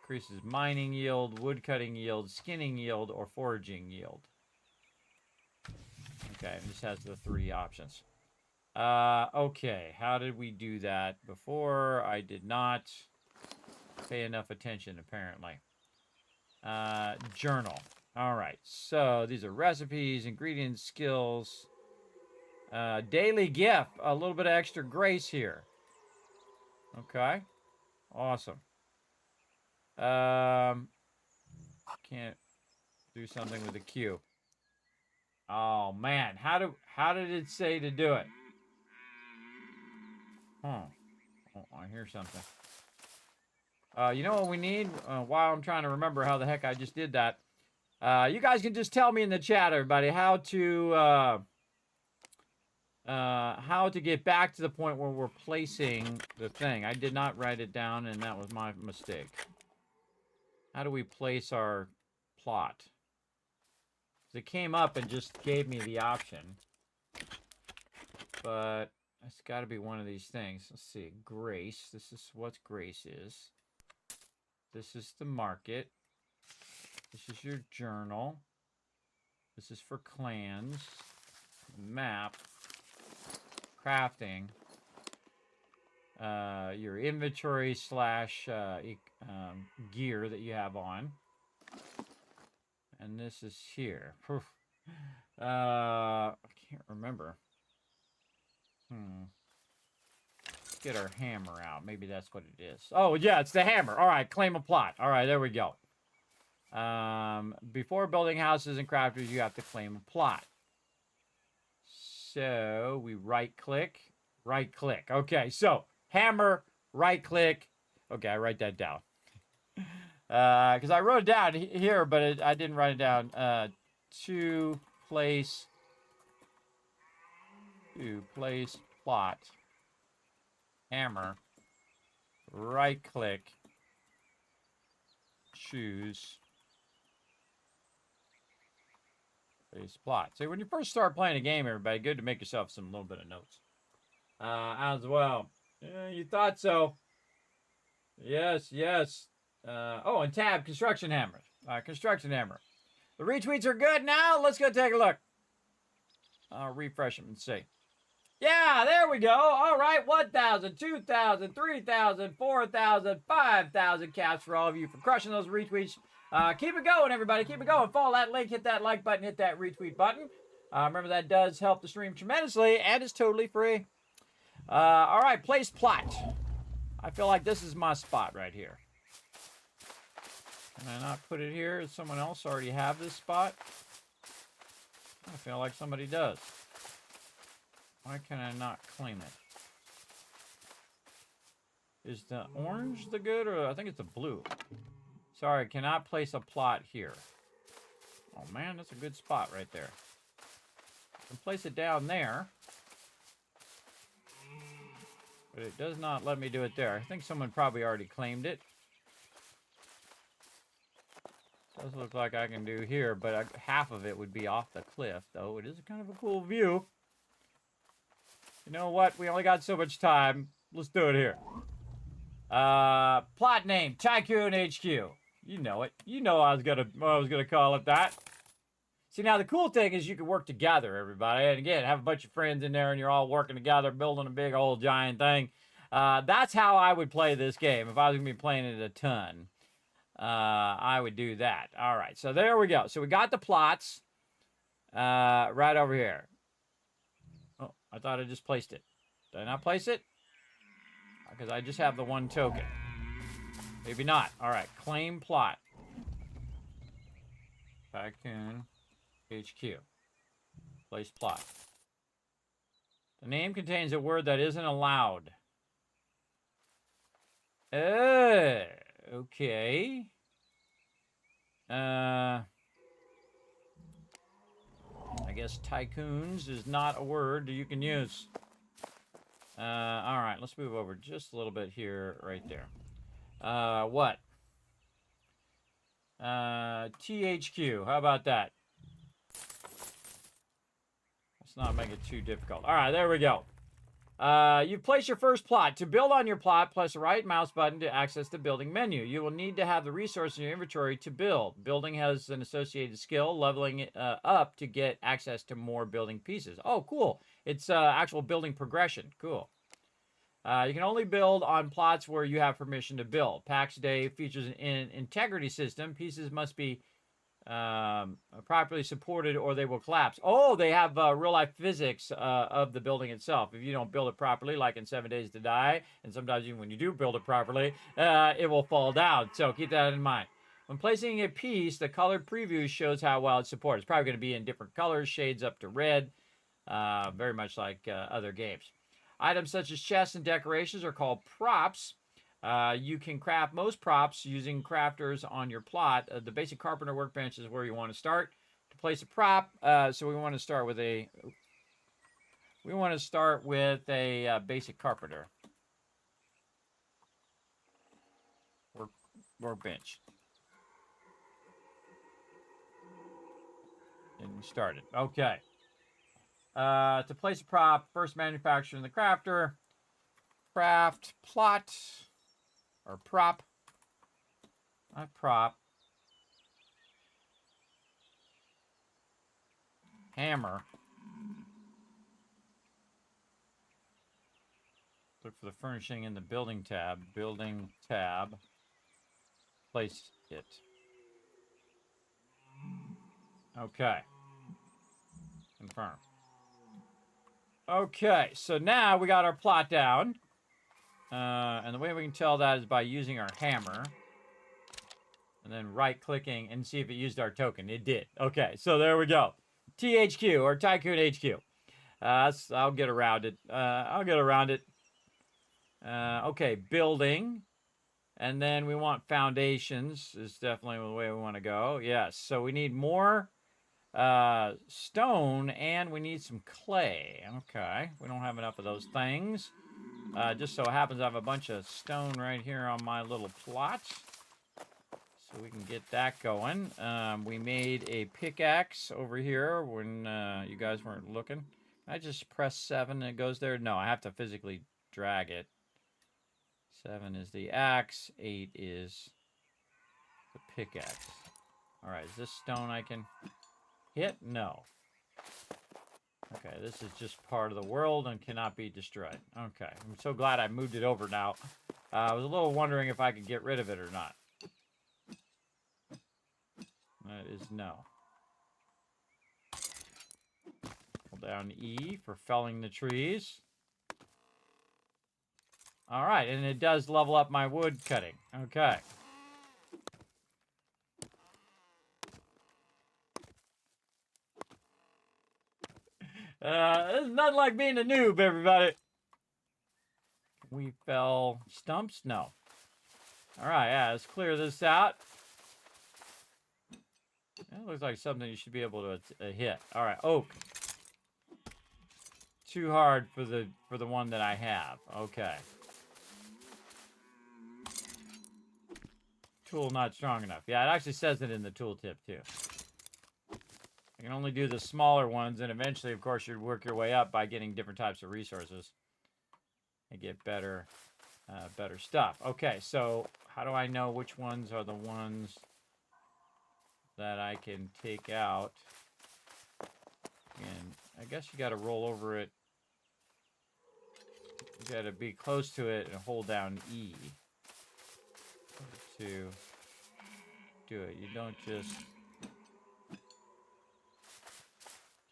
Increases mining yield, wood cutting yield, skinning yield, or foraging yield. Okay, it just has the 3 options. Okay, how did we do that before? I did not pay enough attention, apparently. Journal. All right, so these are recipes, ingredients, skills. Daily gift, a little bit of extra grace here. Okay, awesome. Can't do something with the Q. Oh man, how did it say to do it? Huh. Oh, I hear something. You know what we need? While I'm trying to remember how the heck I just did that. You guys can just tell me in the chat, everybody, how to get back to the point where we're placing the thing. I did not write it down, and that was my mistake. How do we place our plot? It came up and just gave me the option. But it's got to be one of these things. Let's see. Grace. This is what grace is. This is the market. This is your journal. This is for clans. Map. Crafting. Your inventory slash gear that you have on. And this is here. I can't remember. Let's get our hammer out. Maybe that's what it is. Oh, yeah, it's the hammer. All right, claim a plot. All right, there we go. Before building houses and crafters, you have to claim a plot. So we right-click. Okay, so hammer, right-click. Okay, I write that down. Because I wrote it down here, but I didn't write it down. To place plot. Hammer. Right-click. Choose. Place plot. So when you first start playing a game, everybody, good to make yourself a little bit of notes. As well. You thought so. Yes. Oh, and tab, construction hammer. Construction hammer. The retweets are good now. Let's go take a look. I'll refresh them and see. Yeah, there we go. All right, 1,000, 2,000, 3,000, 4,000, 5,000 caps for all of you for crushing those retweets. Keep it going, everybody. Keep it going. Follow that link, hit that like button, hit that retweet button. Remember, that does help the stream tremendously, and it's totally free. All right, place plot. I feel like this is my spot right here. Can I not put it here? Does someone else already have this spot? I feel like somebody does. Why can I not claim it? Is the orange the good, or I think it's the blue? Sorry, cannot place a plot here. Oh man, that's a good spot right there. I can place it down there. But it does not let me do it there. I think someone probably already claimed it. Does look like I can do here, but half of it would be off the cliff, though. It is kind of a cool view. You know what? We only got so much time. Let's do it here. Plot name, Tycoon HQ. You know it. You know I was gonna call it that. See, now the cool thing is you can work together, everybody. And again, have a bunch of friends in there and you're all working together, building a big old giant thing. That's how I would play this game. If I was gonna be playing it a ton, I would do that. All right, so there we go. So we got the plots right over here. Oh, I thought I just placed it. Did I not place it? Because I just have the one token. Maybe not. All right, claim plot. Tycoon HQ. Place plot. The name contains a word that isn't allowed. Okay. I guess tycoons is not a word you can use. All right, let's move over just a little bit here, right there. What? THQ, how about that? Let's not make it too difficult. All right, there we go. You place your first plot. To build on your plot, press the right mouse button to access the building menu. You will need to have the resource in your inventory to build. Building has an associated skill, leveling it up to get access to more building pieces. Oh, cool. It's actual building progression. Cool. You can only build on plots where you have permission to build. Pax Dei features an integrity system. Pieces must be properly supported or they will collapse. Oh, they have real-life physics of the building itself. If you don't build it properly, like in 7 Days to Die, and sometimes even when you do build it properly, it will fall down. So keep that in mind. When placing a piece, the colored preview shows how well it's supported. It's probably going to be in different colors, shades up to red, very much like other games. Items such as chests and decorations are called props. You can craft most props using crafters on your plot. The basic carpenter workbench is where you want to start to place a prop. So we want to start with a basic carpenter workbench. And we started. Okay. To place a prop, first manufacture in the crafter. Craft plot. Or prop. Not prop. Hammer. Look for the furnishing in the building tab. Building tab. Place it. Okay. Confirm. Okay, so now we got our plot down. And the way we can tell that is by using our hammer. And then right-clicking and see if it used our token. It did. Okay, so there we go. THQ, or Tycoon HQ. I'll get around it. Okay, building. And then we want foundations is definitely the way we want to go. Yes, so we need more stone and we need some clay. Okay, we don't have enough of those things. Just so happens I have a bunch of stone right here on my little plot. So we can get that going. We made a pickaxe over here when you guys weren't looking. I just press 7 and it goes there. No, I have to physically drag it. 7 is the axe. 8 is the pickaxe. All right, is this stone I can hit? No. Okay, this is just part of the world and cannot be destroyed. Okay, I'm so glad I moved it over now. I was a little wondering if I could get rid of it or not. That is no. Hold down E for felling the trees. All right, and it does level up my wood cutting. Okay. It's nothing like being a noob, everybody. We fell stumps? No. All right, yeah, let's clear this out. That looks like something you should be able to hit. All right, oak. Too hard for the one that I have. Okay. Tool not strong enough. Yeah, it actually says it in the tooltip too. You can only do the smaller ones, and eventually, of course, you work your way up by getting different types of resources and get better stuff. Okay, so how do I know which ones are the ones that I can take out? And I guess you got to roll over it. You got to be close to it and hold down E to do it. You don't just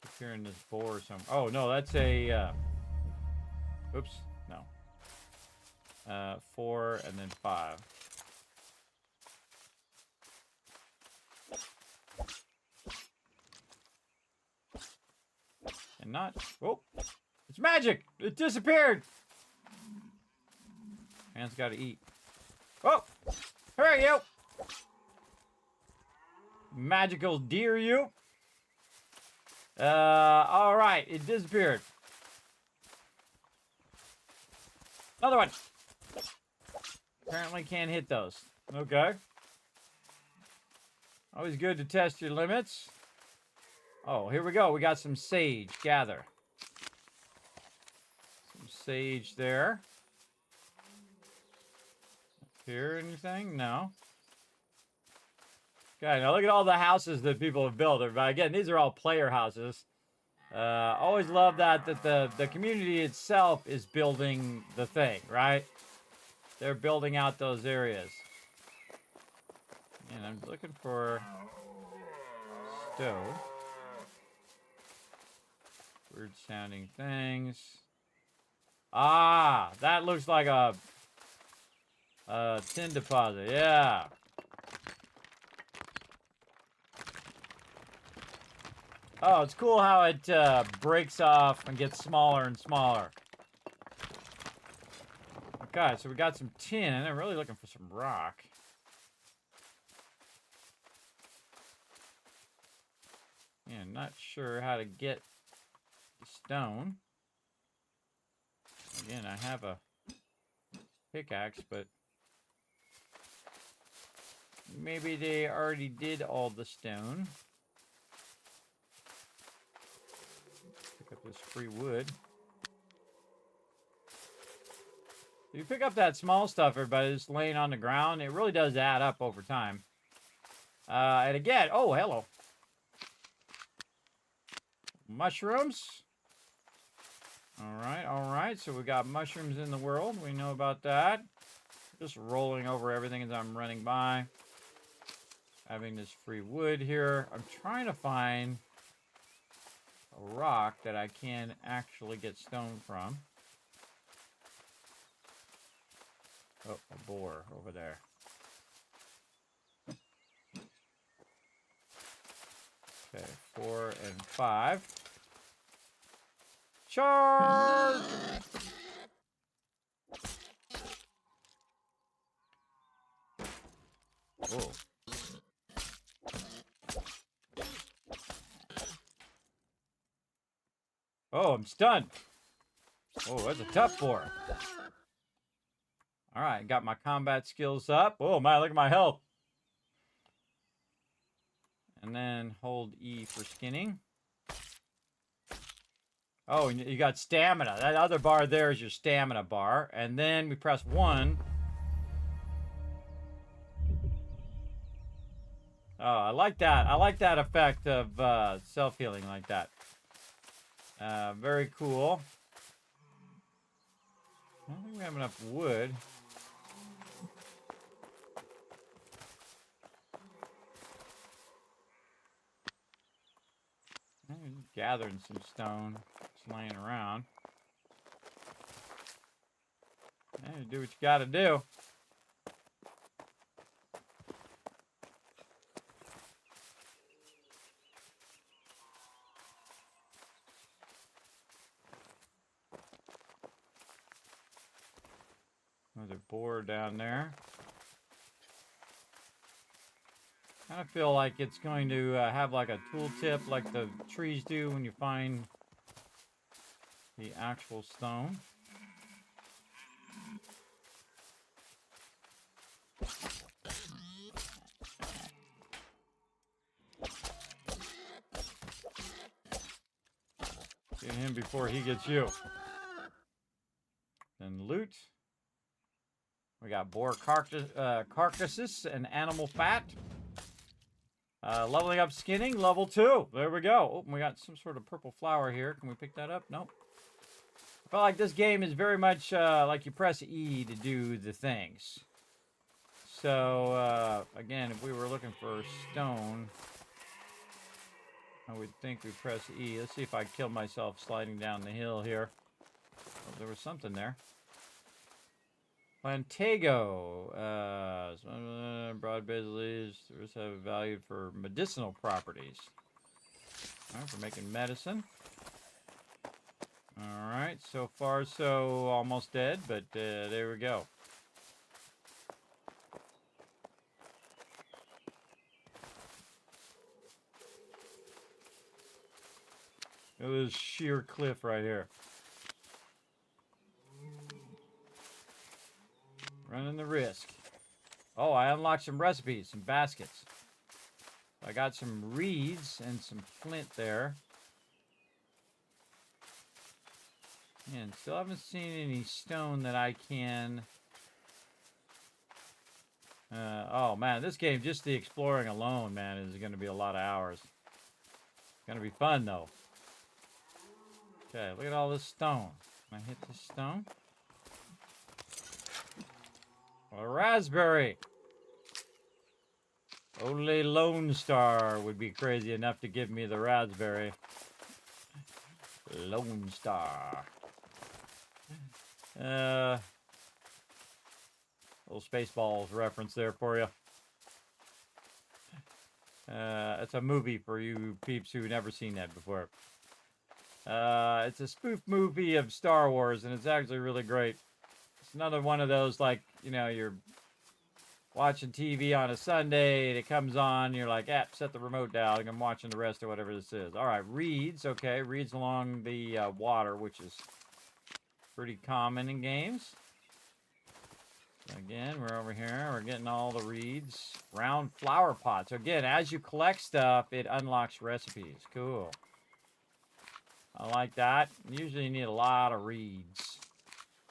keep hearing this boar or something. Oh no, that's a. Oops, no. 4 and then 5. And not. Oh, it's magic! It disappeared. Man's got to eat. Oh, here you. Magical deer, you. All right, it disappeared. Another one. Apparently can't hit those. Okay. Always good to test your limits. Oh, here we go. We got some sage. Gather. Some sage there. Here, anything? No. Okay, now look at all the houses that people have built. But again, these are all player houses. Always love that the community itself is building the thing, right? They're building out those areas. And I'm looking for stove. Weird sounding things. Ah, that looks like a tin deposit. Yeah. Oh, it's cool how it breaks off and gets smaller and smaller. Okay, so we got some tin. I'm really looking for some rock. Yeah, not sure how to get the stone. Again, I have a pickaxe, but maybe they already did all the stone. Pick up this free wood. If you pick up that small stuff, everybody, just laying on the ground, it really does add up over time. And again, oh, hello. Mushrooms. All right. So we got mushrooms in the world. We know about that. Just rolling over everything as I'm running by. Having this free wood here. I'm trying to find a rock that I can actually get stone from. Oh, a boar over there. Okay, 4 and 5. Charge! Oh. Oh, I'm stunned. Oh, that's a tough boar. All right, got my combat skills up. Oh, my, look at my health. And then hold E for skinning. Oh, and you got stamina. That other bar there is your stamina bar. And then we press 1. Oh, I like that. I like that effect of self-healing like that. Very cool. I don't think we have enough wood. I'm gathering some stone. It's laying around. Yeah, you do what you gotta do. board down there. I feel like it's going to have like a tooltip like the trees do when you find the actual stone. Get him before he gets you. Then loot. We got boar carcasses and animal fat. Leveling up skinning, level 2. There we go. Oh, we got some sort of purple flower here. Can we pick that up? Nope. I feel like this game is very much like you press E to do the things. So, again, if we were looking for stone, I would think we press E. Let's see if I kill myself sliding down the hill here. Oh, there was something there. Plantago. Broad-based leaves. These have value for medicinal properties. All right, for making medicine. All right, so far so almost dead, but there we go. It was sheer cliff right here. Running the risk. Oh, I unlocked some recipes, some baskets. I got some reeds and some flint there. And still haven't seen any stone that I can... oh, man, this game, just the exploring alone, man, is going to be a lot of hours. It's going to be fun, though. Okay, look at all this stone. Can I hit this stone? A raspberry. Only Lone Star would be crazy enough to give me the raspberry. Lone Star. Little Spaceballs reference there for you. It's a movie for you peeps who've never seen that before. It's a spoof movie of Star Wars, and it's actually really great. It's another one of those, like, you know, you're watching TV on a Sunday, and it comes on, you're like, set the remote down, I'm watching the rest of whatever this is. All right, reeds, okay, reeds along the water, which is pretty common in games. Again, we're over here, we're getting all the reeds. Round flower pots. So again, as you collect stuff, it unlocks recipes. Cool. I like that. Usually you need a lot of reeds.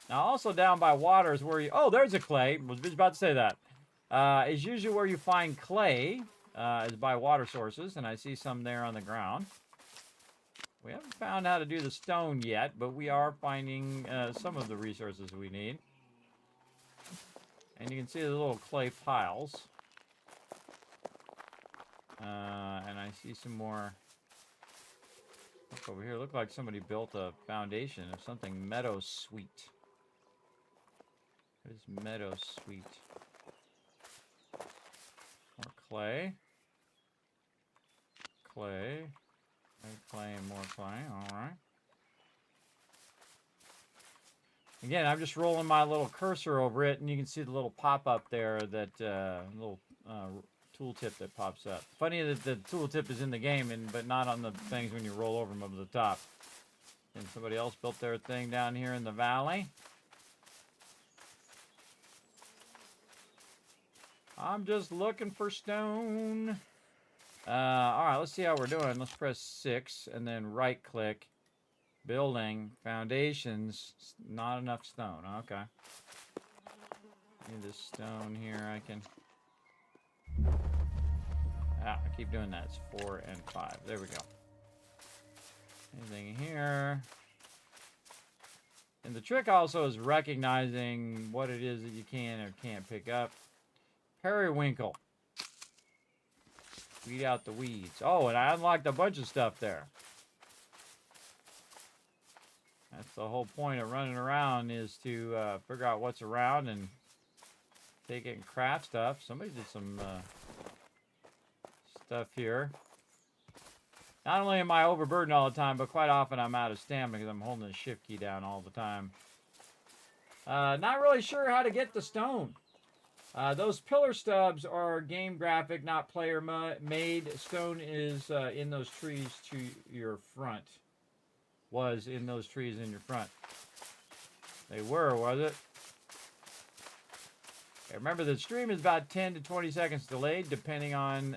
Now, also down by water is where you... Oh, there's a clay. I was just about to say that. Is usually where you find clay, is by water sources, and I see some there on the ground. We haven't found how to do the stone yet, but we are finding some of the resources we need. And you can see the little clay piles. And I see some more... Look over here. Look like somebody built a foundation of something meadow sweet. What is meadow sweet? More clay. Clay. Clay and more clay. Alright. Again, I'm just rolling my little cursor over it, and you can see the little pop-up there, that little tooltip that pops up. Funny that the tooltip is in the game, but not on the things when you roll over them over the top. And somebody else built their thing down here in the valley. I'm just looking for stone. Alright, let's see how we're doing. Let's press 6 and then right-click. Building. Foundations. Not enough stone. Okay. Need this stone here. I can... I keep doing that. It's 4 and 5. There we go. Anything here? And the trick also is recognizing what it is that you can or can't pick up. Periwinkle. Weed out the weeds. Oh, and I unlocked a bunch of stuff there. That's the whole point of running around, is to figure out what's around and take it and craft stuff. Somebody did some stuff here. Not only am I overburdened all the time, but quite often I'm out of stamina because I'm holding the shift key down all the time. Not really sure how to get the stone. Those pillar stubs are game graphic, not player made. Stone is in those trees to your front. Was in those trees in your front. They were, was it? Okay, remember, the stream is about 10 to 20 seconds delayed, depending on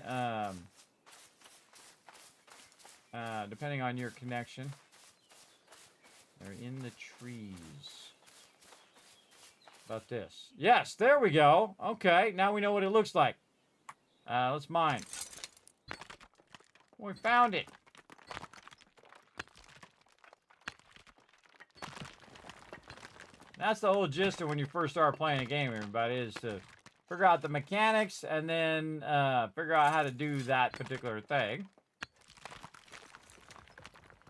your connection. They're in the trees. About this. Yes, there we go. Okay, now we know what it looks like. Let's mine. We found it. That's the whole gist of when you first start playing a game, everybody, is to figure out the mechanics and then figure out how to do that particular thing.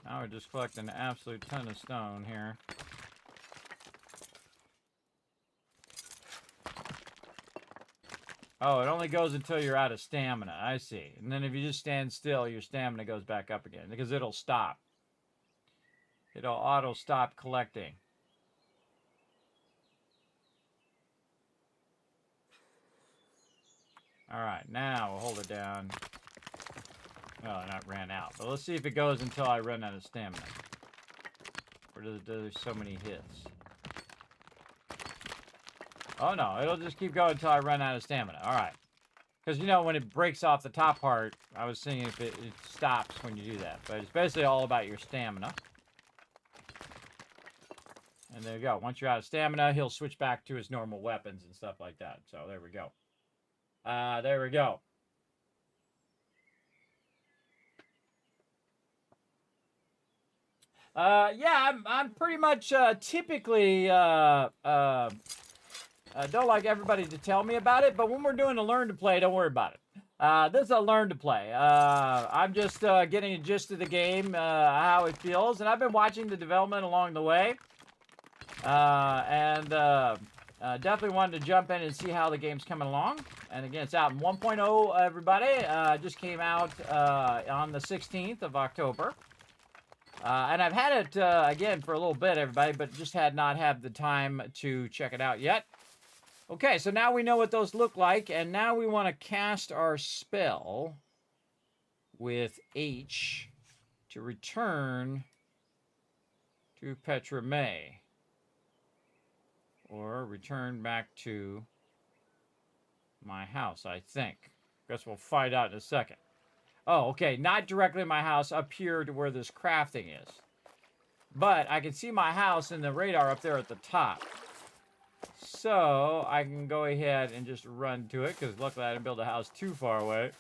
Now we're just collecting an absolute ton of stone here. Oh, it only goes until you're out of stamina. I see. And then if you just stand still, your stamina goes back up again because it'll stop. It'll auto stop collecting. All right, now we'll hold it down. Oh, not ran out. But let's see if it goes until I run out of stamina. Or does it do so many hits? Oh, no. It'll just keep going until I run out of stamina. All right. Because, you know, when it breaks off the top part, I was seeing if it stops when you do that. But it's basically all about your stamina. And there you go. Once you're out of stamina, he'll switch back to his normal weapons and stuff like that. So there we go. There we go. Yeah, I'm pretty much typically don't like everybody to tell me about it, but when we're doing a learn to play, don't worry about it. This is a learn to play. I'm just getting a gist of the game, how it feels, and I've been watching the development along the way, and definitely wanted to jump in and see how the game's coming along. And again, it's out in 1.0, everybody. Just came out on the 16th of October. And I've had it, again, for a little bit, everybody, but just had not had the time to check it out yet. Okay, so now we know what those look like, and now we want to cast our spell with H to return to Petra May. Or return back to my house, I think. Guess we'll find out in a second. Oh, okay, not directly in my house, up here to where this crafting is. But I can see my house and the radar up there at the top. So I can go ahead and just run to it, because luckily I didn't build a house too far away.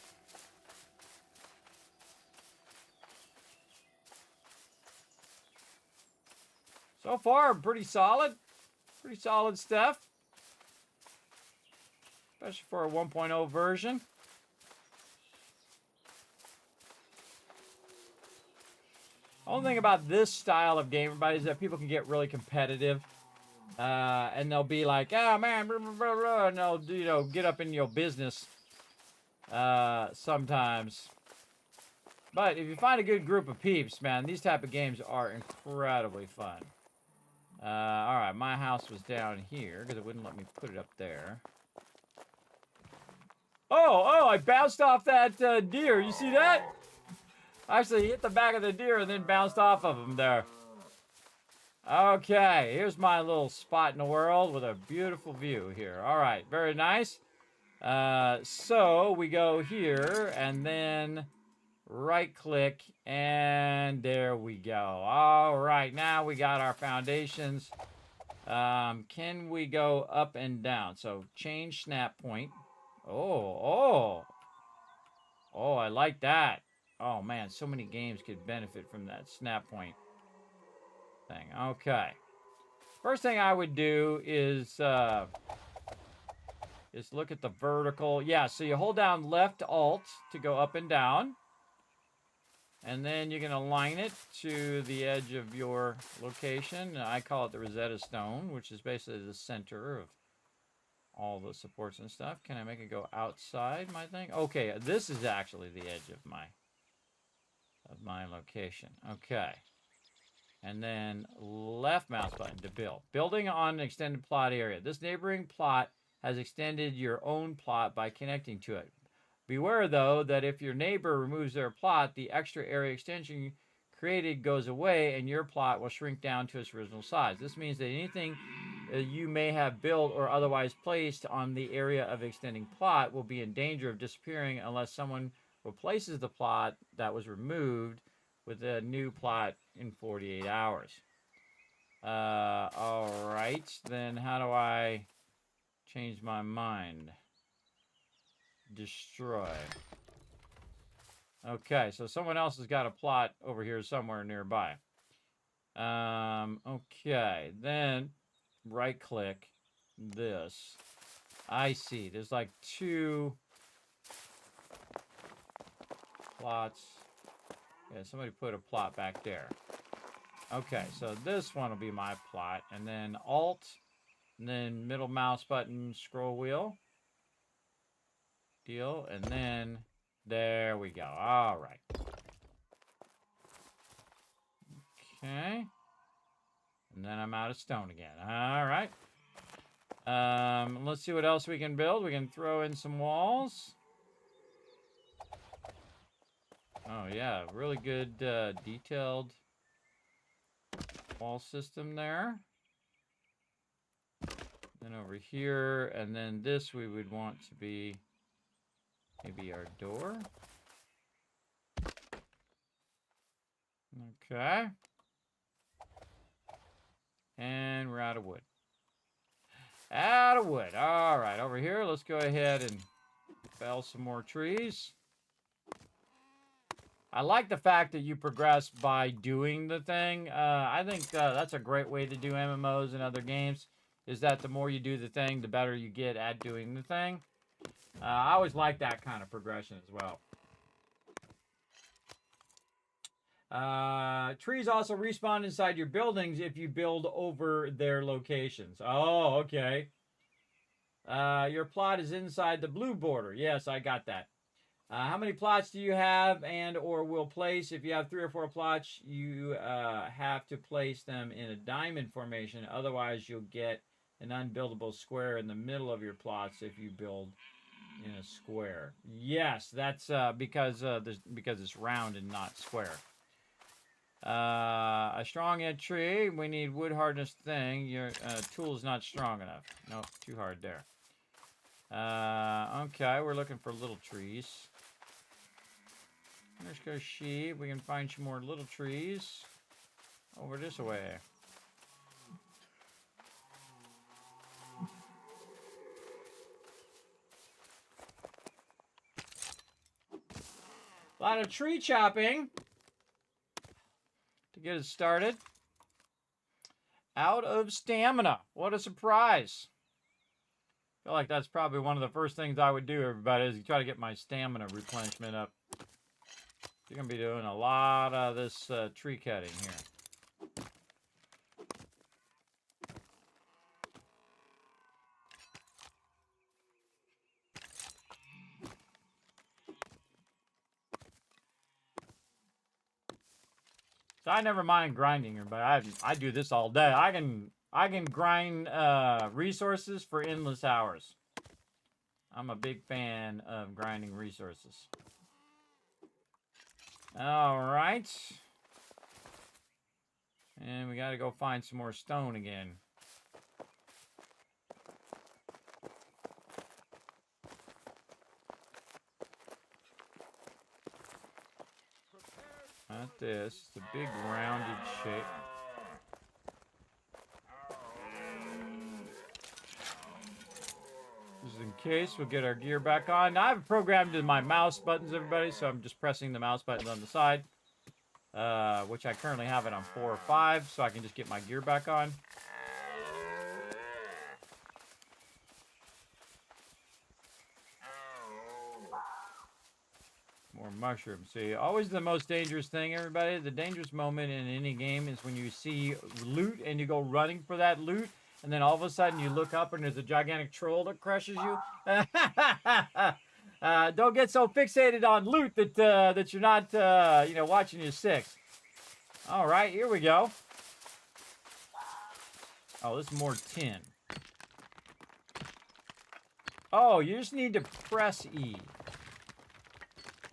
So far, pretty solid. Pretty solid stuff. Especially for a 1.0 version. Only thing about this style of game, everybody, is that people can get really competitive. And they'll be like, oh, man, blah, blah, blah, blah, and they'll, you know, get up in your business sometimes. But if you find a good group of peeps, man, these type of games are incredibly fun. All right, my house was down here because it wouldn't let me put it up there. Oh, I bounced off that deer. You see that? Actually, hit the back of the deer and then bounced off of him there. Okay, here's my little spot in the world with a beautiful view here. All right, very nice. So we go here and then right click and there we go. All right, now we got our foundations. Can we go up and down? So change snap point. Oh, I like that. Oh man, so many games could benefit from that snap point thing. Okay. First thing I would do is look at the vertical. Yeah, so you hold down left alt to go up and down. And then you're going to align it to the edge of your location. I call it the Rosetta Stone, which is basically the center of all the supports and stuff. Can I make it go outside my thing? Okay, this is actually the edge of my location. Okay. And then left mouse button to build. Building on an extended plot area. This neighboring plot has extended your own plot by connecting to it. Beware, though, that if your neighbor removes their plot, the extra area extension created goes away and your plot will shrink down to its original size. This means that anything you may have built or otherwise placed on the area of extending plot will be in danger of disappearing unless someone replaces the plot that was removed with a new plot in 48 hours. All right, then how do I change my mind? Destroy. Okay, so someone else has got a plot over here somewhere nearby. Okay, then right click this. I see, there's like 2 plots. Yeah, somebody put a plot back there. Okay, so this one will be my plot, and then Alt, and then middle mouse button, scroll wheel. Deal, and then there we go. All right. Okay. And then I'm out of stone again. All right. Let's see what else we can build. We can throw in some walls. Oh, yeah. Really good detailed wall system there. Then over here, and then this we would want to be maybe our door. Okay. And we're out of wood. Out of wood. All right, over here, let's go ahead and fell some more trees. I like the fact that you progress by doing the thing. I think that's a great way to do MMOs and other games, is that the more you do the thing, the better you get at doing the thing. I always like that kind of progression as well. Trees also respawn inside your buildings if you build over their locations. Oh, okay. Your plot is inside the blue border. Yes, I got that. How many plots do you have and or will place? If you have 3 or 4 plots, you have to place them in a diamond formation. Otherwise, you'll get an unbuildable square in the middle of your plots if you build in a square. Yes, that's because it's round and not square. A strong edge tree. We need wood hardness thing. Your tool is not strong enough. Nope, too hard there. Okay, we're looking for little trees. There's goes sheep. We can find some more little trees over this way. A lot of tree chopping to get it started. Out of stamina. What a surprise. I feel like that's probably one of the first things I would do, everybody, is try to get my stamina replenishment up. You're going to be doing a lot of this tree cutting here. So I never mind grinding, but I do this all day. I can grind resources for endless hours. I'm a big fan of grinding resources. All right. And we got to go find some more stone again. Not this. It's a big rounded shape. Just in case, we'll get our gear back on. Now, I've programmed in my mouse buttons, everybody, so I'm just pressing the mouse buttons on the side, which I currently have it on 4 or 5, so I can just get my gear back on. More mushrooms. See, always the most dangerous thing, everybody. The dangerous moment in any game is when you see loot and you go running for that loot, and then all of a sudden you look up and there's a gigantic troll that crushes you. Don't get so fixated on loot that you're not, watching your 6. All right, here we go. Oh, this is more tin. Oh, you just need to press E.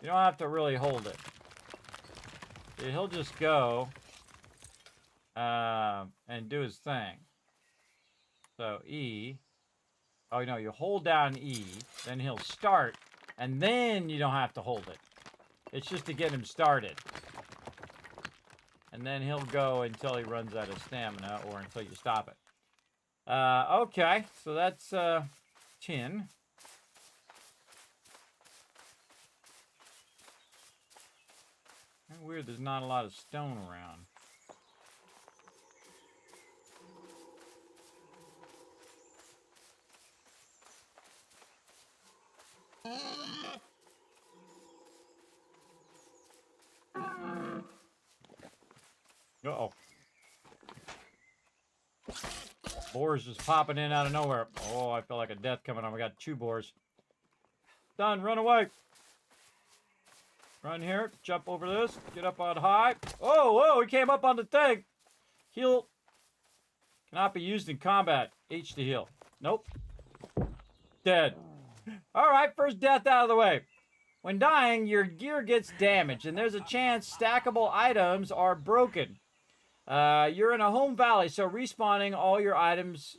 You don't have to really hold it. He'll just go and do his thing. So E. Oh, no, you hold down E, then he'll start, and then you don't have to hold it. It's just to get him started. And then he'll go until he runs out of stamina or until you stop it. Okay, so that's tin. Kind of weird, there's not a lot of stone around. Uh-oh. Boars just popping in out of nowhere. Oh, I feel like a death coming on. We got 2 boars. Done, run away. Run here, jump over this, get up on high. Oh, whoa, he came up on the thing. Heal. Cannot be used in combat. H to heal. Nope. Dead. All right, first death out of the way. When dying, your gear gets damaged, and there's a chance stackable items are broken. You're in a home valley, so respawning all your items.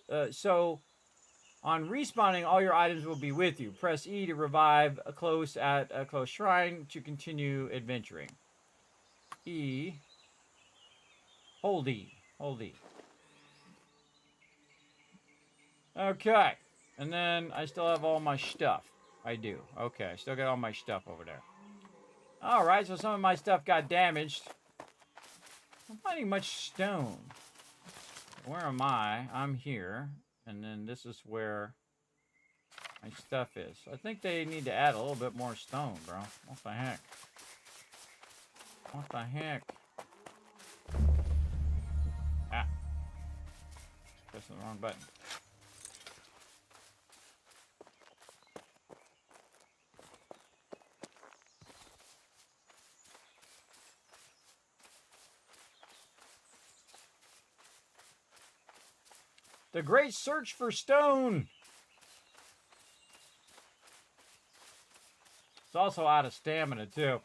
On respawning, all your items will be with you. Press E to revive a close shrine to continue adventuring. E. Hold E. Hold E. Okay. And then I still have all my stuff. I do. Okay, I still got all my stuff over there. Alright, so some of my stuff got damaged. I'm finding much stone. Where am I? I'm here. And then this is where my stuff is. I think they need to add a little bit more stone, bro. What the heck? What the heck? Ah. Pressing the wrong button. The great search for stone. It's also out of stamina, too.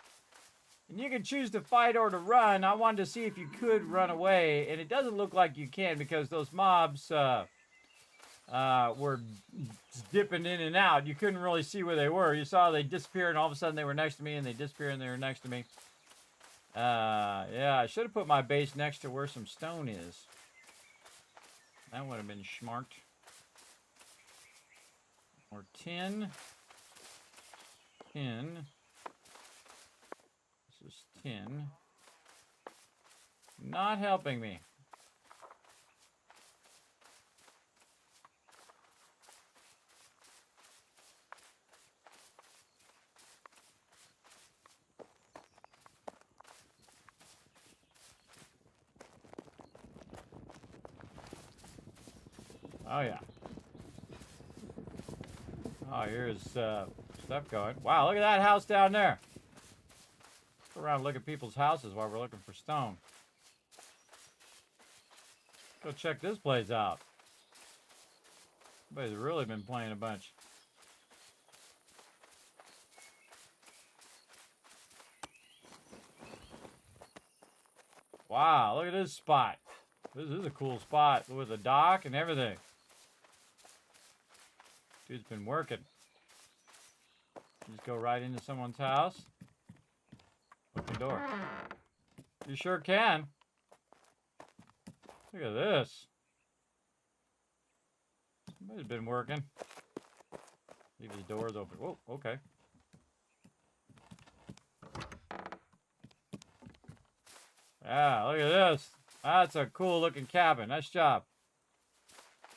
And you can choose to fight or to run. I wanted to see if you could run away, and it doesn't look like you can because those mobs were dipping in and out. You couldn't really see where they were. You saw they disappeared, and all of a sudden they were next to me, and they disappeared, and they were next to me. Yeah, I should have put my base next to where some stone is. That would have been smart. Or tin. Tin. This is tin. Not helping me. Oh, yeah. Oh, here's stuff going. Wow, look at that house down there. Let's go around and look at people's houses while we're looking for stone. Go check this place out. Everybody's really been playing a bunch. Wow, look at this spot. This is a cool spot with a dock and everything. Dude's been working. Just go right into someone's house. Open door. You sure can. Look at this. Somebody's been working. Leave his doors open. Whoa, okay. Yeah, look at this. That's a cool looking cabin. Nice job.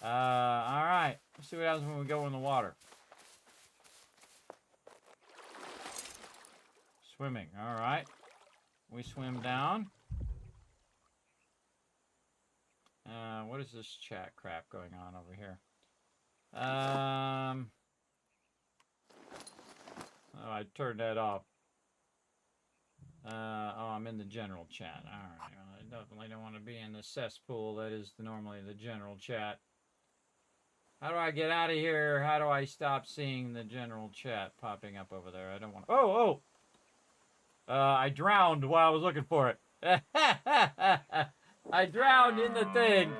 Alright. Let's see what happens when we go in the water. Swimming. Alright. We swim down. What is this chat crap going on over here? Oh, I turned that off. Oh, I'm in the general chat. All right. Well, I definitely don't want to be in the cesspool that is normally the general chat. How do I get out of here? How do I stop seeing the general chat popping up over there? I don't want to... Oh, oh! I drowned while I was looking for it. I drowned in the thing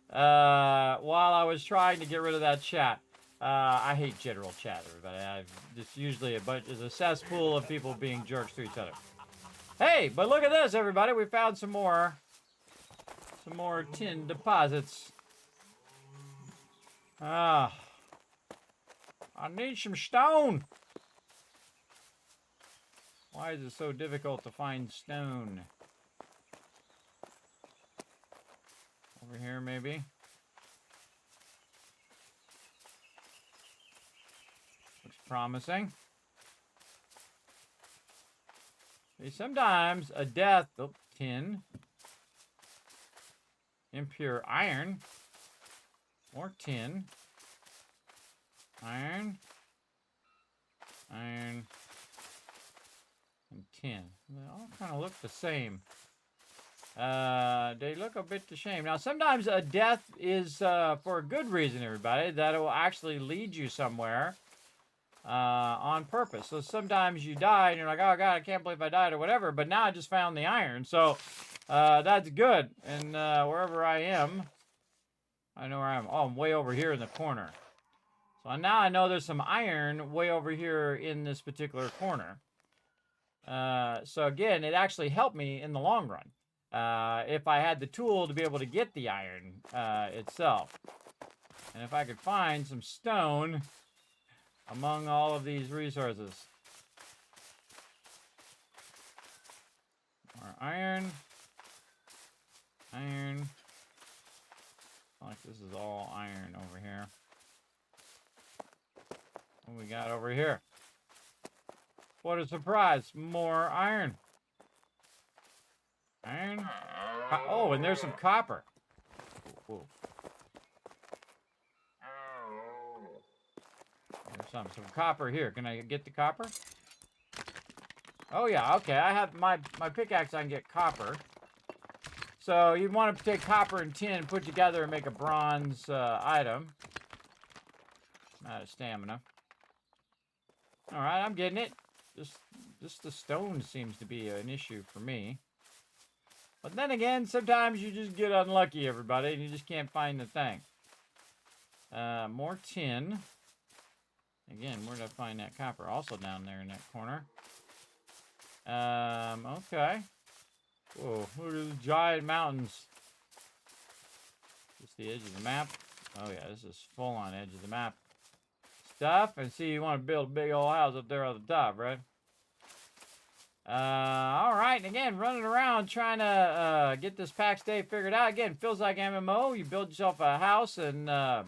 while I was trying to get rid of that chat. I hate general chat, everybody. It's usually it's a cesspool of people being jerks to each other. Hey, but look at this, everybody. We found some more tin deposits. I need some stone. Why is it so difficult to find stone? Over here, maybe? Looks promising. See, sometimes a death... Oh, tin. Impure iron. More tin. Iron. Iron. And tin. They all kind of look the same. They look a bit the same. Now, sometimes a death is for a good reason, everybody. That it will actually lead you somewhere on purpose. So sometimes you die and you're like, oh, God, I can't believe I died or whatever. But now I just found the iron. So that's good. And wherever I am, I know where I am. Oh, I'm way over here in the corner. So now I know there's some iron way over here in this particular corner. So again, it actually helped me in the long run. If I had the tool to be able to get the iron itself. And if I could find some stone among all of these resources. More iron. Iron. Like this is all iron over here. What we got over here? What a surprise. More iron. Iron. Oh, and there's some copper. Ooh. There's some copper here. Can I get the copper? Oh, yeah. Okay. I have my pickaxe. I can get copper. So you want to take copper and tin, put together, and make a bronze item. I'm out of stamina. All right. I'm getting it. Just the stone seems to be an issue for me. But then again, sometimes you just get unlucky, everybody, and you just can't find the thing. More tin. Again, where did I find that copper? Also down there in that corner. Okay. Whoa, look at these giant mountains. Just the edge of the map. Oh yeah, this is full on edge of the map stuff. And see, you want to build a big old house up there on the top, right? All right, and again, running around trying to get this Pax Dei figured out. Again, feels like MMO. You build yourself a house and all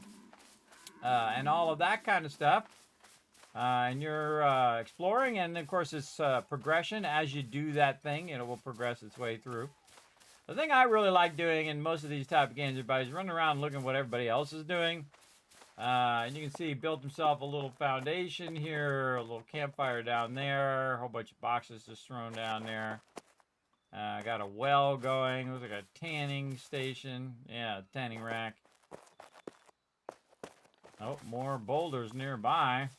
of that kind of stuff. And you're exploring, and of course, it's progression. As you do that thing, it will progress its way through. The thing I really like doing in most of these type of games, everybody's running around looking at what everybody else is doing. And you can see he built himself a little foundation here, a little campfire down there, a whole bunch of boxes just thrown down there. Got a well going. Looks like a tanning station. Yeah, tanning rack. Oh, more boulders nearby.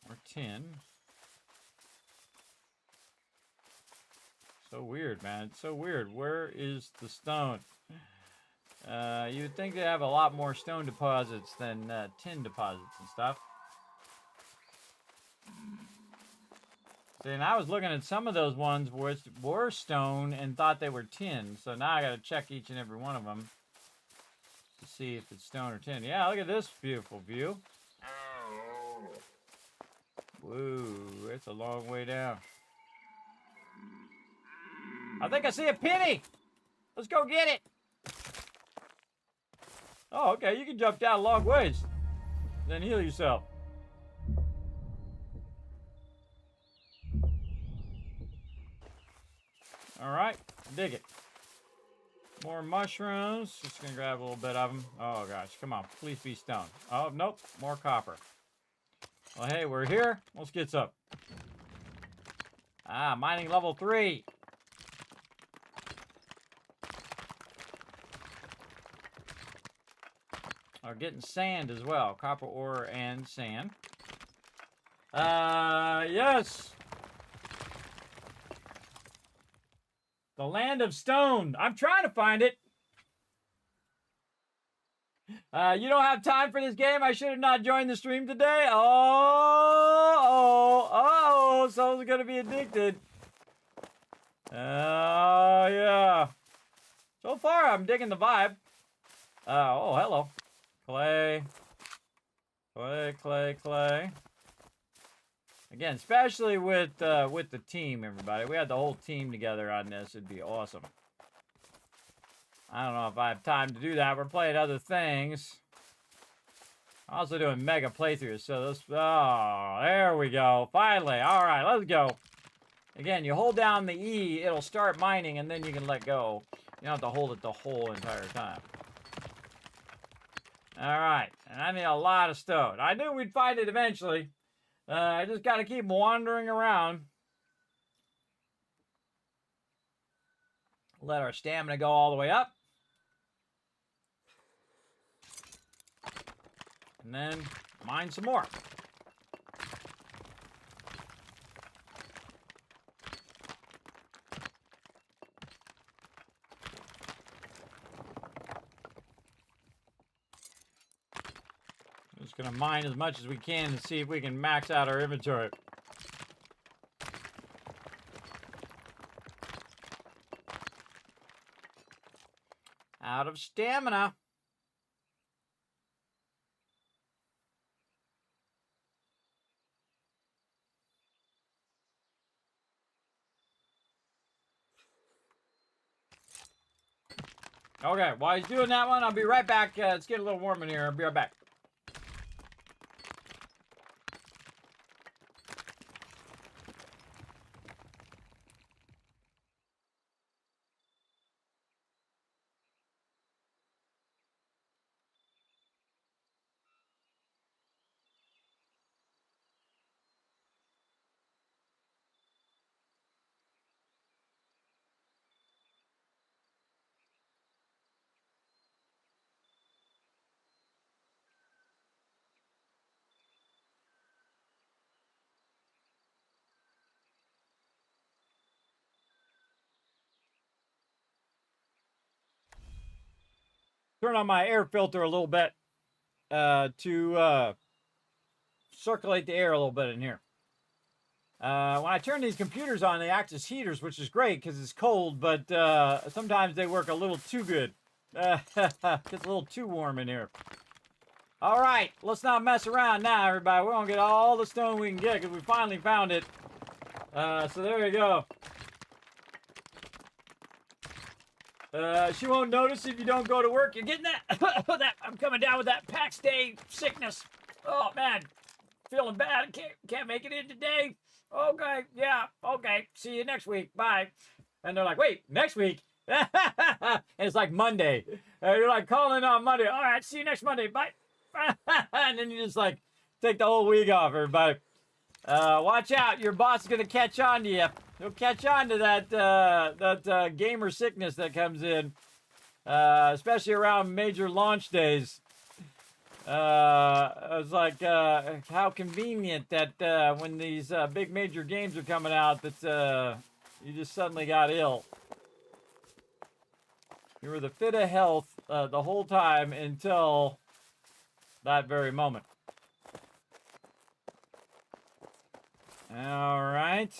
More tin. So weird, man. It's so weird. Where is the stone? You would think they have a lot more stone deposits than tin deposits and stuff. See, and I was looking at some of those ones which were stone and thought they were tin. So now I got to check each and every one of them to see if it's stone or tin. Yeah, look at this beautiful view. Whoa, it's a long way down. I think I see a penny. Let's go get it. Oh, okay, you can jump down a long ways. Then heal yourself. All right, dig it. More mushrooms. Just gonna grab a little bit of them. Oh gosh, come on, please be stone. Oh, nope, more copper. Well, hey, we're here. Let's get some. Ah, mining level 3. Or getting sand as well. Copper ore and sand. Yes. The Land of Stone. I'm trying to find it. You don't have time for this game? I should have not joined the stream today. Someone's gonna be addicted. Oh, yeah. So far, I'm digging the vibe. Oh, hello. Clay. Clay. Again, especially with the team, everybody. We had the whole team together on this. It'd be awesome. I don't know if I have time to do that. We're playing other things. I'm also doing mega playthroughs. So this... Oh, there we go. Finally. All right, let's go. Again, you hold down the E, it'll start mining, and then you can let go. You don't have to hold it the whole entire time. All right, and I need a lot of stone. I knew we'd find it eventually. I just got to keep wandering around. Let our stamina go all the way up. And then mine some more. Just gonna mine as much as we can and see if we can max out our inventory. Out of stamina. Okay, while he's doing that one, I'll be right back. Let's get a little warm in here. I'll be right back. Turn on my air filter a little bit to circulate the air a little bit in here. When I turn these computers on, they act as heaters, which is great because it's cold, but sometimes they work a little too good. Gets a little too warm in here. All right, let's not mess around now, everybody. We're going to get all the stone we can get because we finally found it. So there you go. She won't notice if you don't go to work. You're getting that? I'm coming down with that Pax Dei sickness. Oh, man. Feeling bad. Can't make it in today. Okay, yeah, okay. See you next week. Bye. And they're like, wait, next week? And it's like Monday. You're like calling on Monday. All right, see you next Monday. Bye. And then you just like take the whole week off, everybody. Watch out. Your boss is going to catch on to you. He'll catch on to that gamer sickness that comes in, especially around major launch days. It's like how convenient that when these big major games are coming out that you just suddenly got ill. You were the fit of health the whole time until that very moment. All right.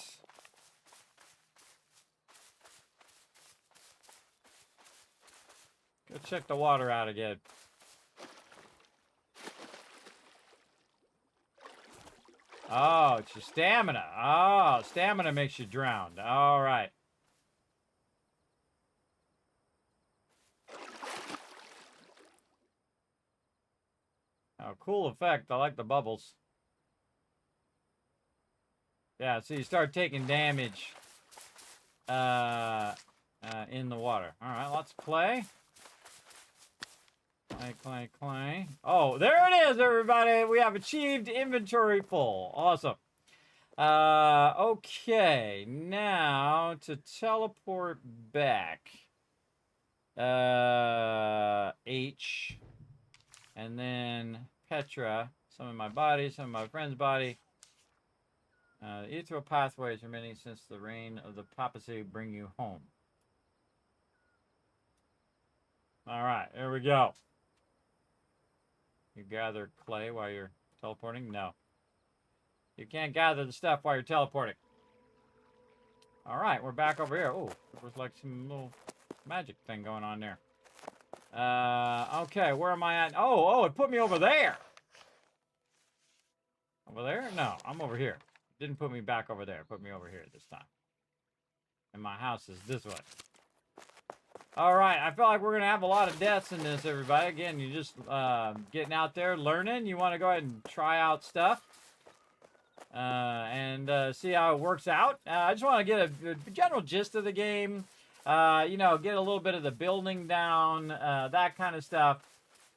Go check the water out again. Oh, it's your stamina. Oh, stamina makes you drown. All right. Oh, cool effect. I like the bubbles. Yeah, so you start taking damage in the water. All right, lots of clay. Clay. Oh, there it is, everybody. We have achieved inventory full. Awesome. Okay, now to teleport back. H, and then Petra, some in my body, some in my friend's body. Ethereal pathways remaining since the reign of the papacy bring you home. All right, here we go. You gather clay while you're teleporting? No. You can't gather the stuff while you're teleporting. All right, we're back over here. Oh, there was like some little magic thing going on there. Okay, where am I at? Oh, it put me over there. Over there? No, I'm over here. Didn't put me back over there. Put me over here this time. And my house is this way. All right, I feel like we're going to have a lot of deaths in this, everybody. Again, you just getting out there, learning. You want to go ahead and try out stuff. And see how it works out. I just want to get a general gist of the game. You know, get a little bit of the building down, that kind of stuff.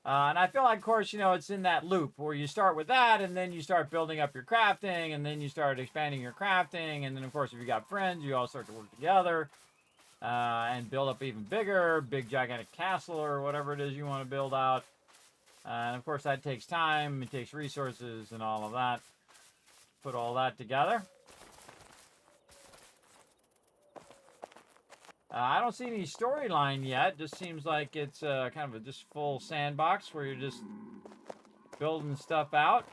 And I feel like, of course, you know, it's in that loop where you start with that, and then you start building up your crafting, and then you start expanding your crafting, and then, of course, if you got friends, you all start to work together and build up even bigger, big gigantic castle or whatever it is you want to build out. And, of course, that takes time, it takes resources and all of that. Put all that together. I don't see any storyline yet. Just seems like it's kind of a just full sandbox where you're just building stuff out.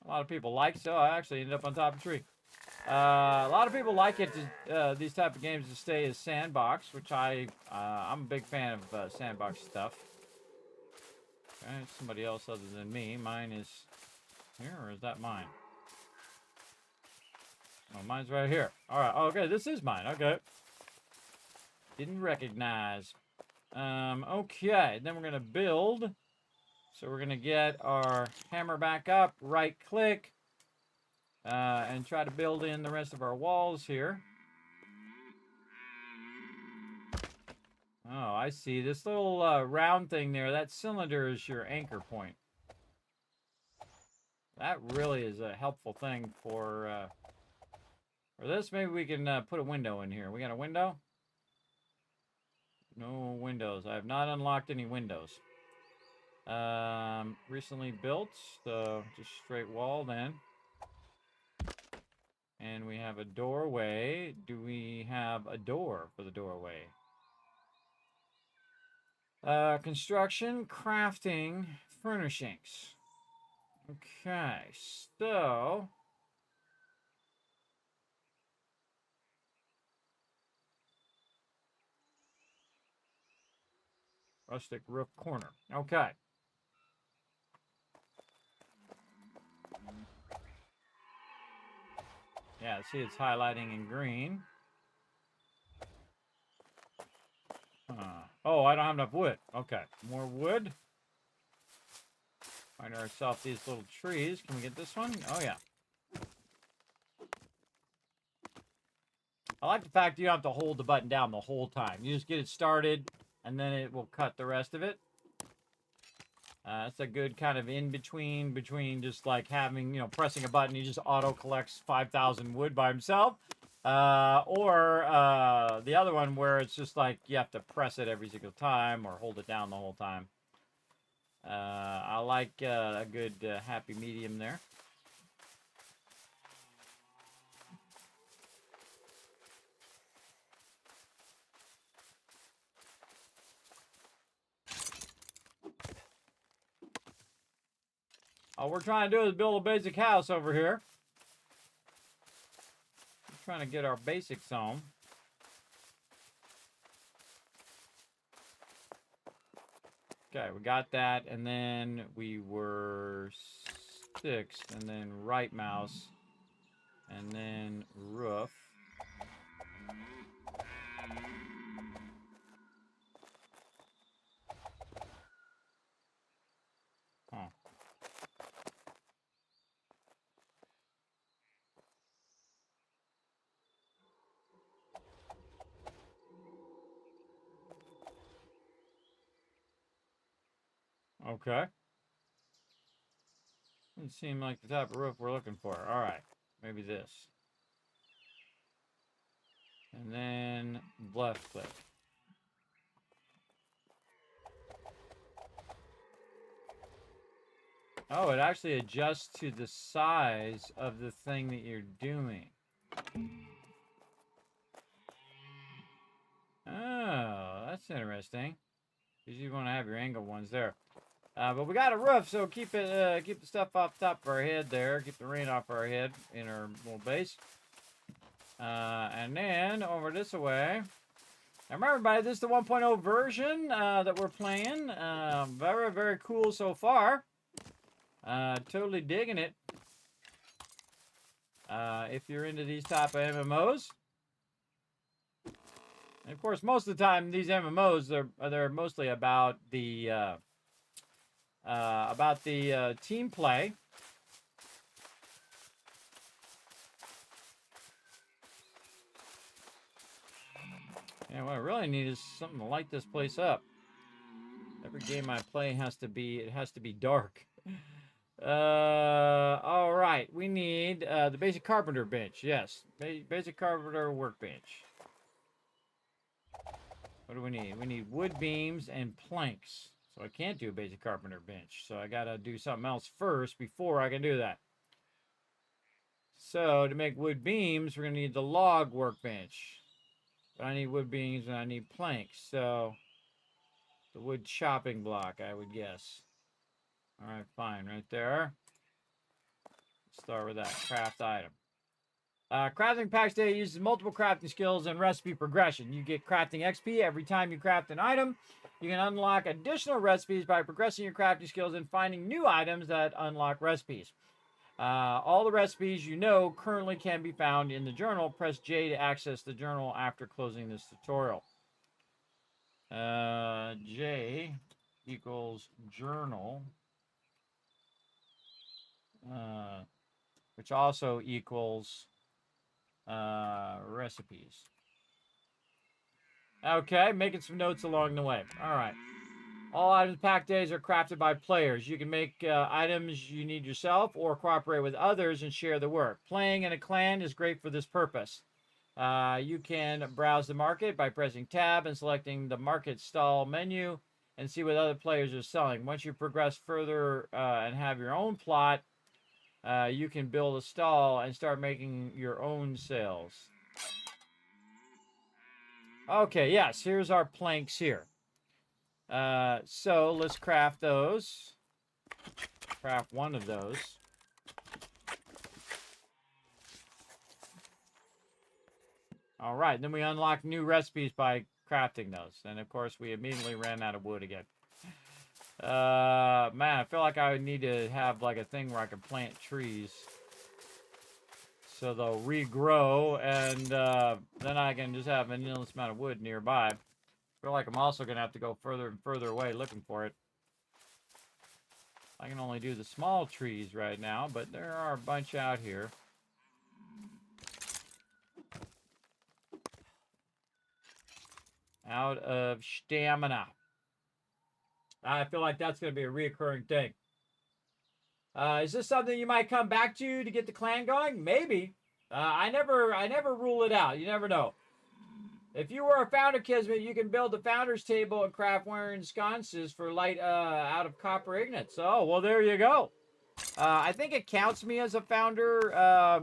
A lot of people like so. I actually ended up on top of a tree. A lot of people like it to, these type of games to stay as sandbox, which I'm a big fan of sandbox stuff. Okay, somebody else other than me. Mine is here, or is that mine? Oh, mine's right here. All right. Okay, this is mine. Okay. Didn't recognize. Okay, then we're going to build. So we're going to get our hammer back up, right click, and try to build in the rest of our walls here. Oh, I see. This little round thing there, that cylinder is your anchor point. That really is a helpful thing for this. Maybe we can put a window in here. We got a window? No windows. I have not unlocked any windows. Recently built, so just straight wall then. And we have a doorway. Do we have a door for the doorway? Construction, crafting, furnishings. Okay, so rustic roof corner. Okay. Yeah, see it's highlighting in green. Oh, I don't have enough wood. Okay, more wood. Find ourselves these little trees. Can we get this one? Oh, yeah. I like the fact you don't have to hold the button down the whole time. You just get it started, and then it will cut the rest of it. It's a good kind of in-between, between just like having, you know, pressing a button, he just auto-collects 5,000 wood by himself. Or the other one where it's just like you have to press it every single time or hold it down the whole time. I like a good happy medium there. All we're trying to do is build a basic house over here. We're trying to get our basics home. Okay, we got that, and then we were sixth, and then right mouse, and then roof. Huh. Okay. Doesn't seem like the type of roof we're looking for. All right, maybe this. And then left click. Oh, it actually adjusts to the size of the thing that you're doing. Oh, that's interesting. Because you want to have your angled ones there. But we got a roof, so keep it, keep the stuff off the top of our head there. Keep the rain off our head in our little base. And then over this way. Now remember, everybody, this is the 1.0 version that we're playing. Very, very cool so far. Totally digging it. If you're into these type of MMOs. And of course, most of the time, these MMOs, they're mostly about the team play. Yeah, what I really need is something to light this place up. Every game I play has to be dark. All right, we need the basic carpenter bench. Yes, basic carpenter workbench. What do we need? We need wood beams and planks. So I can't do a basic carpenter bench. So I gotta do something else first before I can do that. So to make wood beams, we're gonna need the log workbench. But I need wood beams and I need planks. So the wood chopping block, I would guess. All right, fine, right there. Let's start with that craft item. Crafting Pax Dei uses multiple crafting skills and recipe progression. You get crafting XP every time you craft an item. You can unlock additional recipes by progressing your crafting skills and finding new items that unlock recipes. All the recipes you know currently can be found in the journal. Press J to access the journal after closing this tutorial. J equals journal. Which also equals recipes. Okay, making some notes along the way. All right. All items Pax Deis are crafted by players. You can make items you need yourself or cooperate with others and share the work. Playing in a clan is great for this purpose. You can browse the market by pressing tab and selecting the market stall menu and see what other players are selling. Once you progress further and have your own plot, you can build a stall and start making your own sales. Okay, yes, here's our planks here. So let's craft those. Craft one of those. All right, then we unlock new recipes by crafting those. And of course, we immediately ran out of wood again. Man, I feel like I would need to have like a thing where I can plant trees. So they'll regrow, and then I can just have an endless amount of wood nearby. I feel like I'm also going to have to go further and further away looking for it. I can only do the small trees right now, but there are a bunch out here. Out of stamina. I feel like that's going to be a reoccurring thing. Is this something you might come back to get the clan going? Maybe. I never rule it out. You never know. If you were a founder, Kismet, you can build the founder's table and craft iron sconces for light out of copper ingots. Oh, well, there you go. I think it counts me as a founder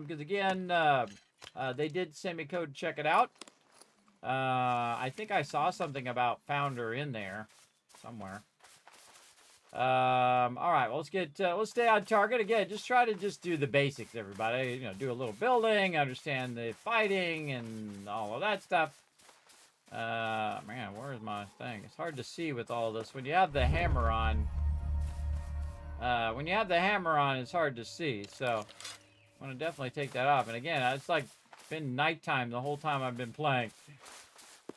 because, again, they did send me code to check it out. I think I saw something about founder in there somewhere. All right, well, let's stay on target again. Just try to do the basics, everybody. You know, do a little building, understand the fighting and all of that stuff. Man, where's my thing? It's hard to see with all this. When you have the hammer on, it's hard to see. So I'm gonna definitely take that off. And again, it's like been nighttime the whole time I've been playing.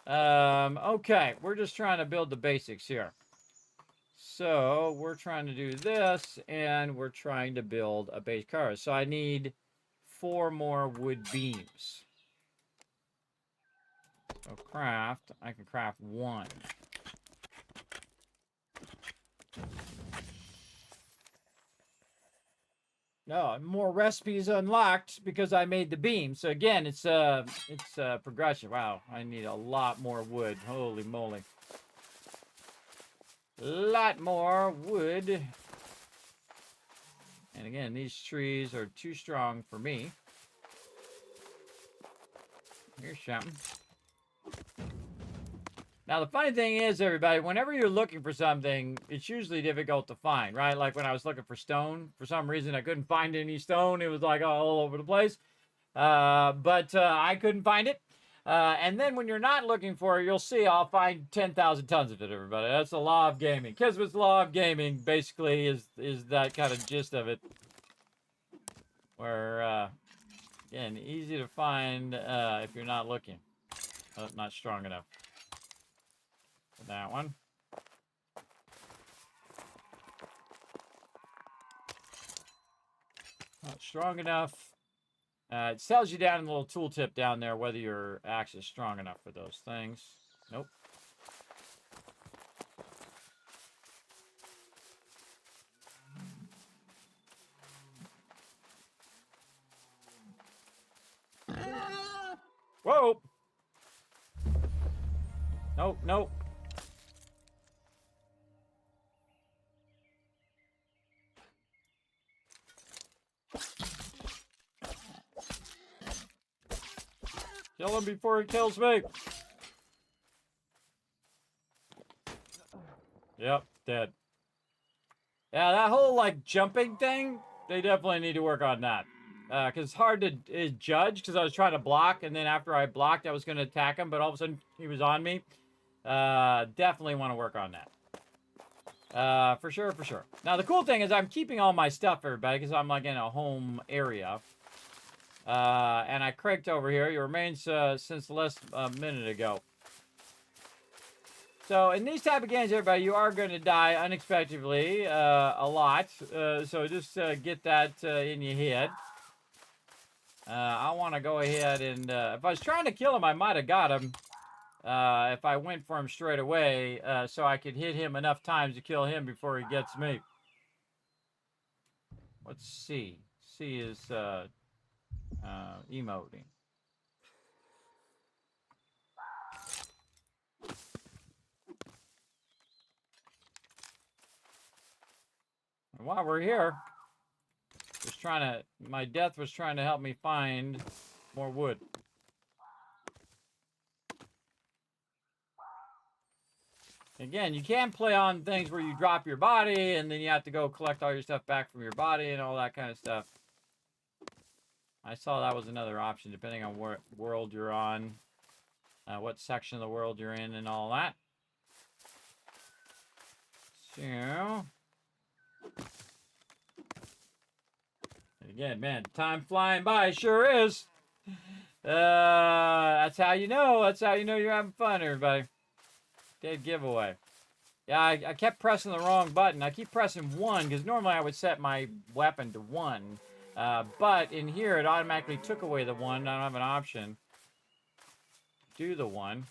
Okay, we're just trying to build the basics here. So we're trying to do this, and we're trying to build a base car. So I need 4 more wood beams. So craft, I can craft 1. No, more recipes unlocked because I made the beam. So again, it's progression. Wow, I need a lot more wood. Holy moly. A lot more wood. And again, these trees are too strong for me. Here's something. Now, the funny thing is, everybody, whenever you're looking for something, it's usually difficult to find, right? Like when I was looking for stone, for some reason, I couldn't find any stone. It was like all over the place. But I couldn't find it. And then when you're not looking for it, you'll see I'll find 10,000 tons of it, everybody. That's the law of gaming. Kismet's law of gaming basically is that kind of gist of it. Where, again, easy to find if you're not looking. Oh, not strong enough. For that one. Not strong enough. It tells you down in the little tooltip down there whether your axe is strong enough for those things. Nope. Whoa! Nope, nope. Kill him before he kills me. Yep, dead. Yeah, that whole, like, jumping thing, they definitely need to work on that. Because it's hard to judge, because I was trying to block, and then after I blocked, I was going to attack him, but all of a sudden, he was on me. Definitely want to work on that. For sure, for sure. Now, the cool thing is I'm keeping all my stuff, everybody, because I'm, like, in a home area. And I cranked over here. It remains since less a minute ago. So in these type of games, everybody, you are going to die unexpectedly a lot. So just get that in your head. I want to go ahead and... if I was trying to kill him, I might have got him. If I went for him straight away, so I could hit him enough times to kill him before he gets me. What's C? C is emoting. And while we're here, just trying to... My death was trying to help me find more wood. Again, you can play on things where you drop your body and then you have to go collect all your stuff back from your body and all that kind of stuff. I saw that was another option depending on what world you're on, what section of the world you're in and all that. So, again, man, time flying by, sure is. That's how you know. That's how you know you're having fun, everybody. Dead giveaway. Yeah, I kept pressing the wrong button. I keep pressing 1 because normally I would set my weapon to 1. But in here, it automatically took away the 1. I don't have an option. Do the 1.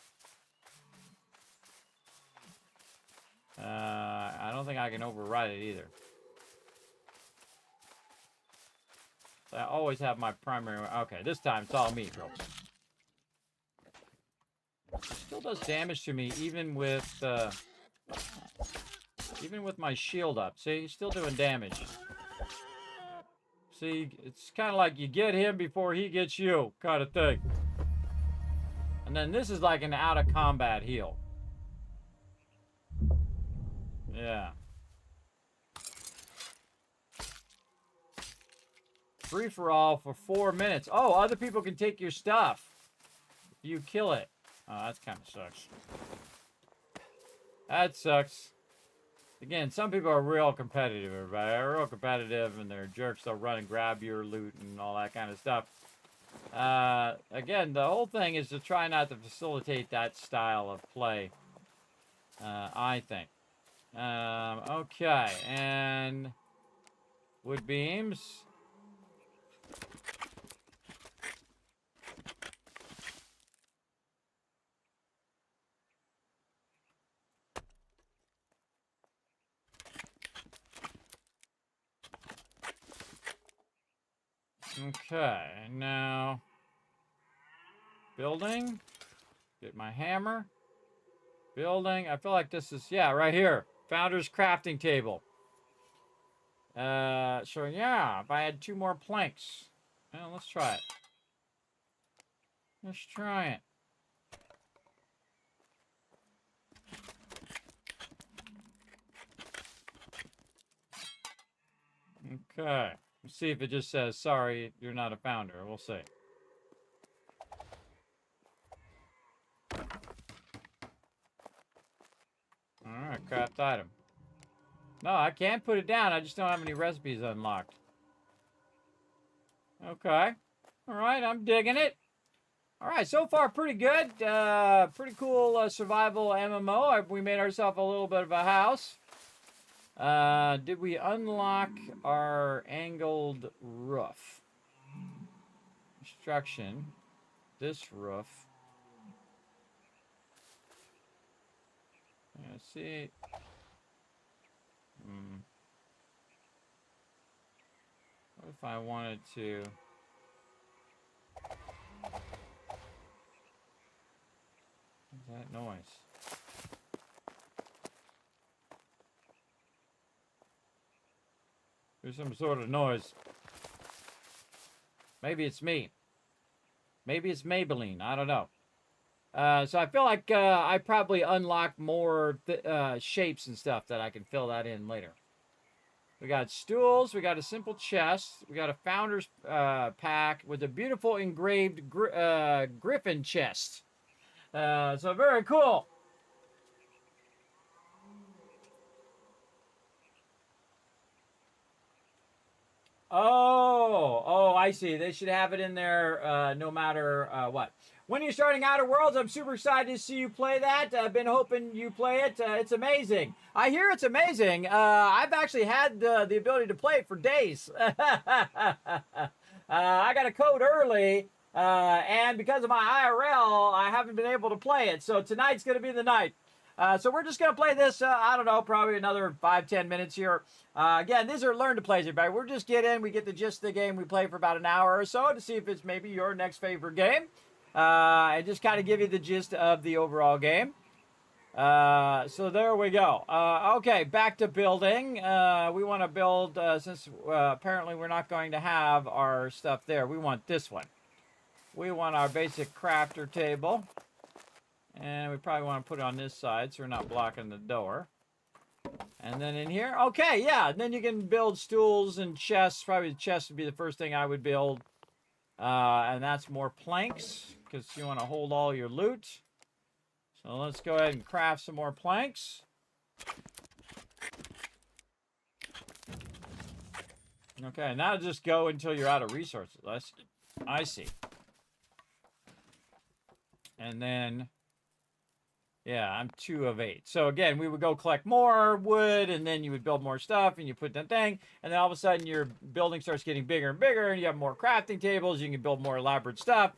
I don't think I can override it either. So I always have my primary... Okay, this time it's all me, folks. Still does damage to me even with my shield up. See, he's still doing damage. See, it's kind of like you get him before he gets you, kind of thing. And then this is like an out of combat heal. Yeah. Free for all for 4 minutes. Oh, other people can take your stuff if you kill it. Oh, that kind of sucks. That sucks. Again, some people are real competitive, everybody. They're real competitive, and they're jerks. They'll run and grab your loot and all that kind of stuff. Again, the whole thing is to try not to facilitate that style of play, I think. Okay, and wood beams. Okay, now building. Get my hammer. Building. I feel like this is, yeah, right here. Founder's crafting table. So yeah, if I had 2 more planks. Well, let's try it. Let's try it. Okay. Let's see if it just says, sorry, you're not a founder. We'll see. Alright, craft item. No, I can't put it down. I just don't have any recipes unlocked. Okay. Alright, I'm digging it. Alright, so far pretty good. Pretty cool survival MMO. We made ourselves a little bit of a house. Did we unlock our angled roof? Construction. This roof. Let's see. What if I wanted to... What's that noise? There's some sort of noise. Maybe it's me. Maybe it's Maybelline. I don't know. So I feel like I probably unlock more shapes and stuff that I can fill that in later. We got stools. We got a simple chest. We got a founder's pack with a beautiful engraved griffin chest. So very cool. Oh, I see. They should have it in there no matter what. When you're starting Outer Worlds, I'm super excited to see you play that. I've been hoping you play it. It's amazing. I hear it's amazing. I've actually had the ability to play it for days. I got a code early, and because of my IRL, I haven't been able to play it. So tonight's going to be the night. So we're just going to play this, I don't know, probably another 5-10 minutes here. Again, these are learn to plays, everybody. We're just we get the gist of the game. We play for about an hour or so to see if it's maybe your next favorite game. And just kind of give you the gist of the overall game. So there we go. Okay, back to building. We want to build, since apparently we're not going to have our stuff there. We want this one. We want our basic crafter table. And we probably want to put it on this side so we're not blocking the door. And then in here, okay, yeah. And then you can build stools and chests. Probably the chest would be the first thing I would build. And that's more planks because you want to hold all your loot. So let's go ahead and craft some more planks. Okay, now just go until you're out of resources. I see. And then... yeah, I'm 2 of 8. So again, we would go collect more wood, and then you would build more stuff, and you put that thing, and then all of a sudden your building starts getting bigger and bigger, and you have more crafting tables, you can build more elaborate stuff.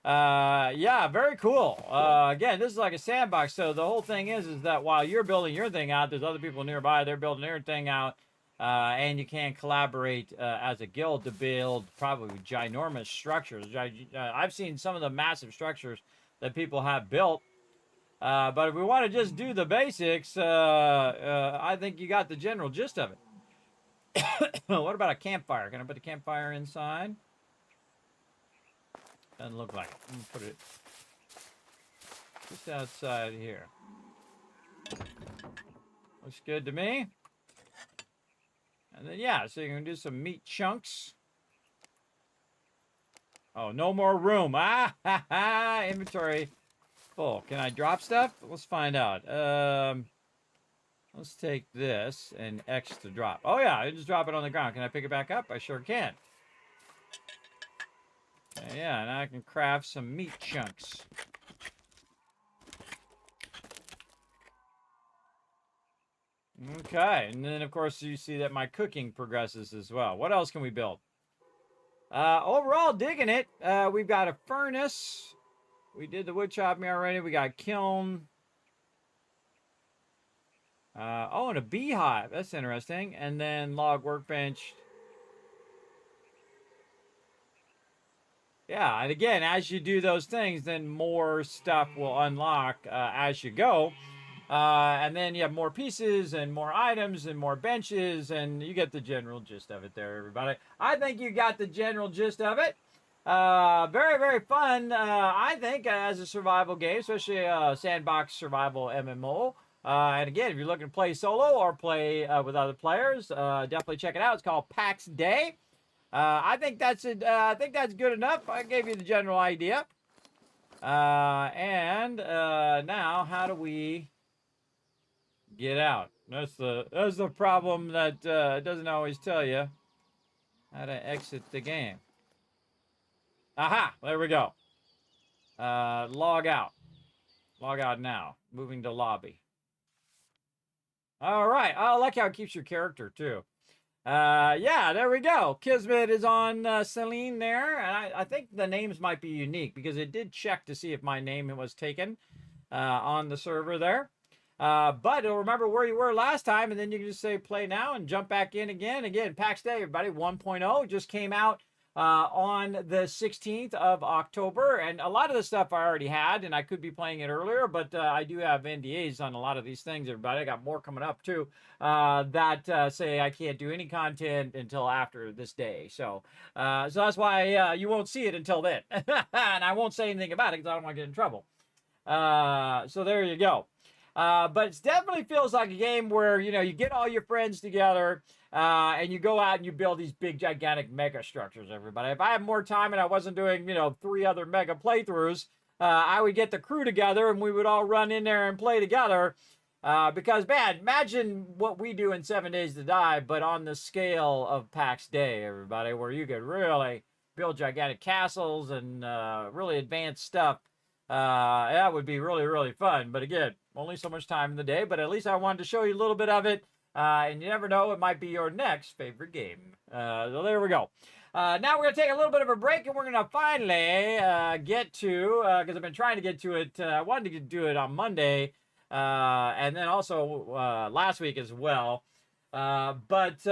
Yeah, very cool. Again, this is like a sandbox, so the whole thing is that while you're building your thing out, there's other people nearby, they're building their thing out, and you can collaborate as a guild to build probably ginormous structures. I've seen some of the massive structures that people have built. But if we want to just do the basics, I think you got the general gist of it. What about a campfire? Can I put a campfire inside? Doesn't look like it. Let me put it just outside here. Looks good to me. And then, yeah, so you can do some meat chunks. Oh, no more room. Ah, ha, ha, inventory. Full. Can I drop stuff? Let's find out. Let's take this and X to drop. Oh yeah, I just drop it on the ground. Can I pick it back up? I sure can. Yeah, now I can craft some meat chunks. Okay, and then of course you see that my cooking progresses as well. What else can we build? Overall, digging it. We've got a furnace. We did the wood chopping already. We got kiln. Oh, and a beehive. That's interesting. And then log workbench. Yeah, and again, as you do those things, then more stuff will unlock as you go. And then you have more pieces and more items and more benches, and you get the general gist of it there, everybody. I think you got the general gist of it. Very, very fun, I think, as a survival game, especially a sandbox survival MMO. And again, if you're looking to play solo or play with other players, definitely check it out. It's called Pax Dei. I think that's it. I think that's good enough. I gave you the general idea. And now, how do we get out? That's the problem that it doesn't always tell you how to exit the game. Aha! There we go. Log out. Log out now. Moving to lobby. All right. I like how it keeps your character too. Yeah, there we go. Kismet is on Celine there. And I think the names might be unique because it did check to see if my name was taken on the server there. But it'll remember where you were last time, and then you can just say play now and jump back in again. Again, Pax Day, everybody, 1.0 just came out on the 16th of October, and a lot of the stuff I already had, and I could be playing it earlier, but I do have NDAs on a lot of these things, everybody. I got more coming up, too, that say I can't do any content until after this day. So that's why you won't see it until then. And I won't say anything about it because I don't want to get in trouble. So there you go. But it definitely feels like a game where, you know, you get all your friends together and you go out and you build these big, gigantic mega structures, everybody. If I had more time and I wasn't doing, you know, 3 other mega playthroughs, I would get the crew together and we would all run in there and play together. Because, man, imagine what we do in 7 Days to Die, but on the scale of Pax Day, everybody, where you could really build gigantic castles and really advanced stuff. That would be really, really fun. But again, only so much time in the day, but at least I wanted to show you a little bit of it. And you never know, it might be your next favorite game. So there we go. Now we're going to take a little bit of a break, and we're going to finally get to, because I've been trying to get to it, I wanted to do it on Monday, and then also last week as well. But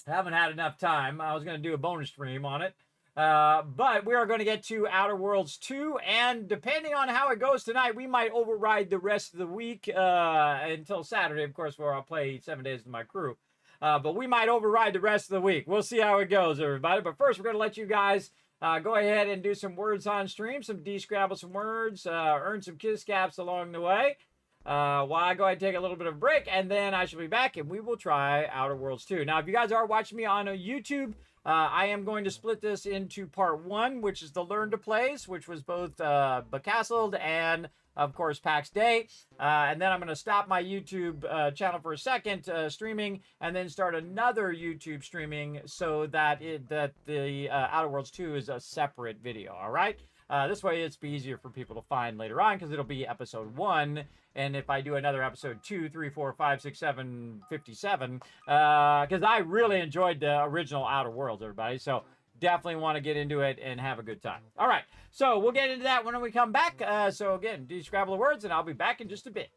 haven't had enough time. I was going to do a bonus stream on it. But we are going to get to Outer Worlds 2, and depending on how it goes tonight, we might override the rest of the week until Saturday, of course, where I'll play 7 Days with my crew. But we might override the rest of the week. We'll see how it goes, everybody. But first, we're going to let you guys go ahead and do some words on stream, some de-scrabble some words, earn some kiss caps along the way. While I go ahead and take a little bit of a break, and then I shall be back, and we will try Outer Worlds 2. Now, if you guys are watching me on YouTube, I am going to split this into part 1, which is the Learn to Plays, which was both Becastled and, of course, Pax Day. And then I'm going to stop my YouTube channel for a second, streaming, and then start another YouTube streaming so that the Outer Worlds 2 is a separate video, all right? This way it's be easier for people to find later on because it'll be episode 1. And if I do another episode 2, 3, 4, 5, 6, 7, 57, because I really enjoyed the original Outer Worlds, everybody. So definitely want to get into it and have a good time. All right. So we'll get into that when we come back. So again, de-scrabble the words, and I'll be back in just a bit.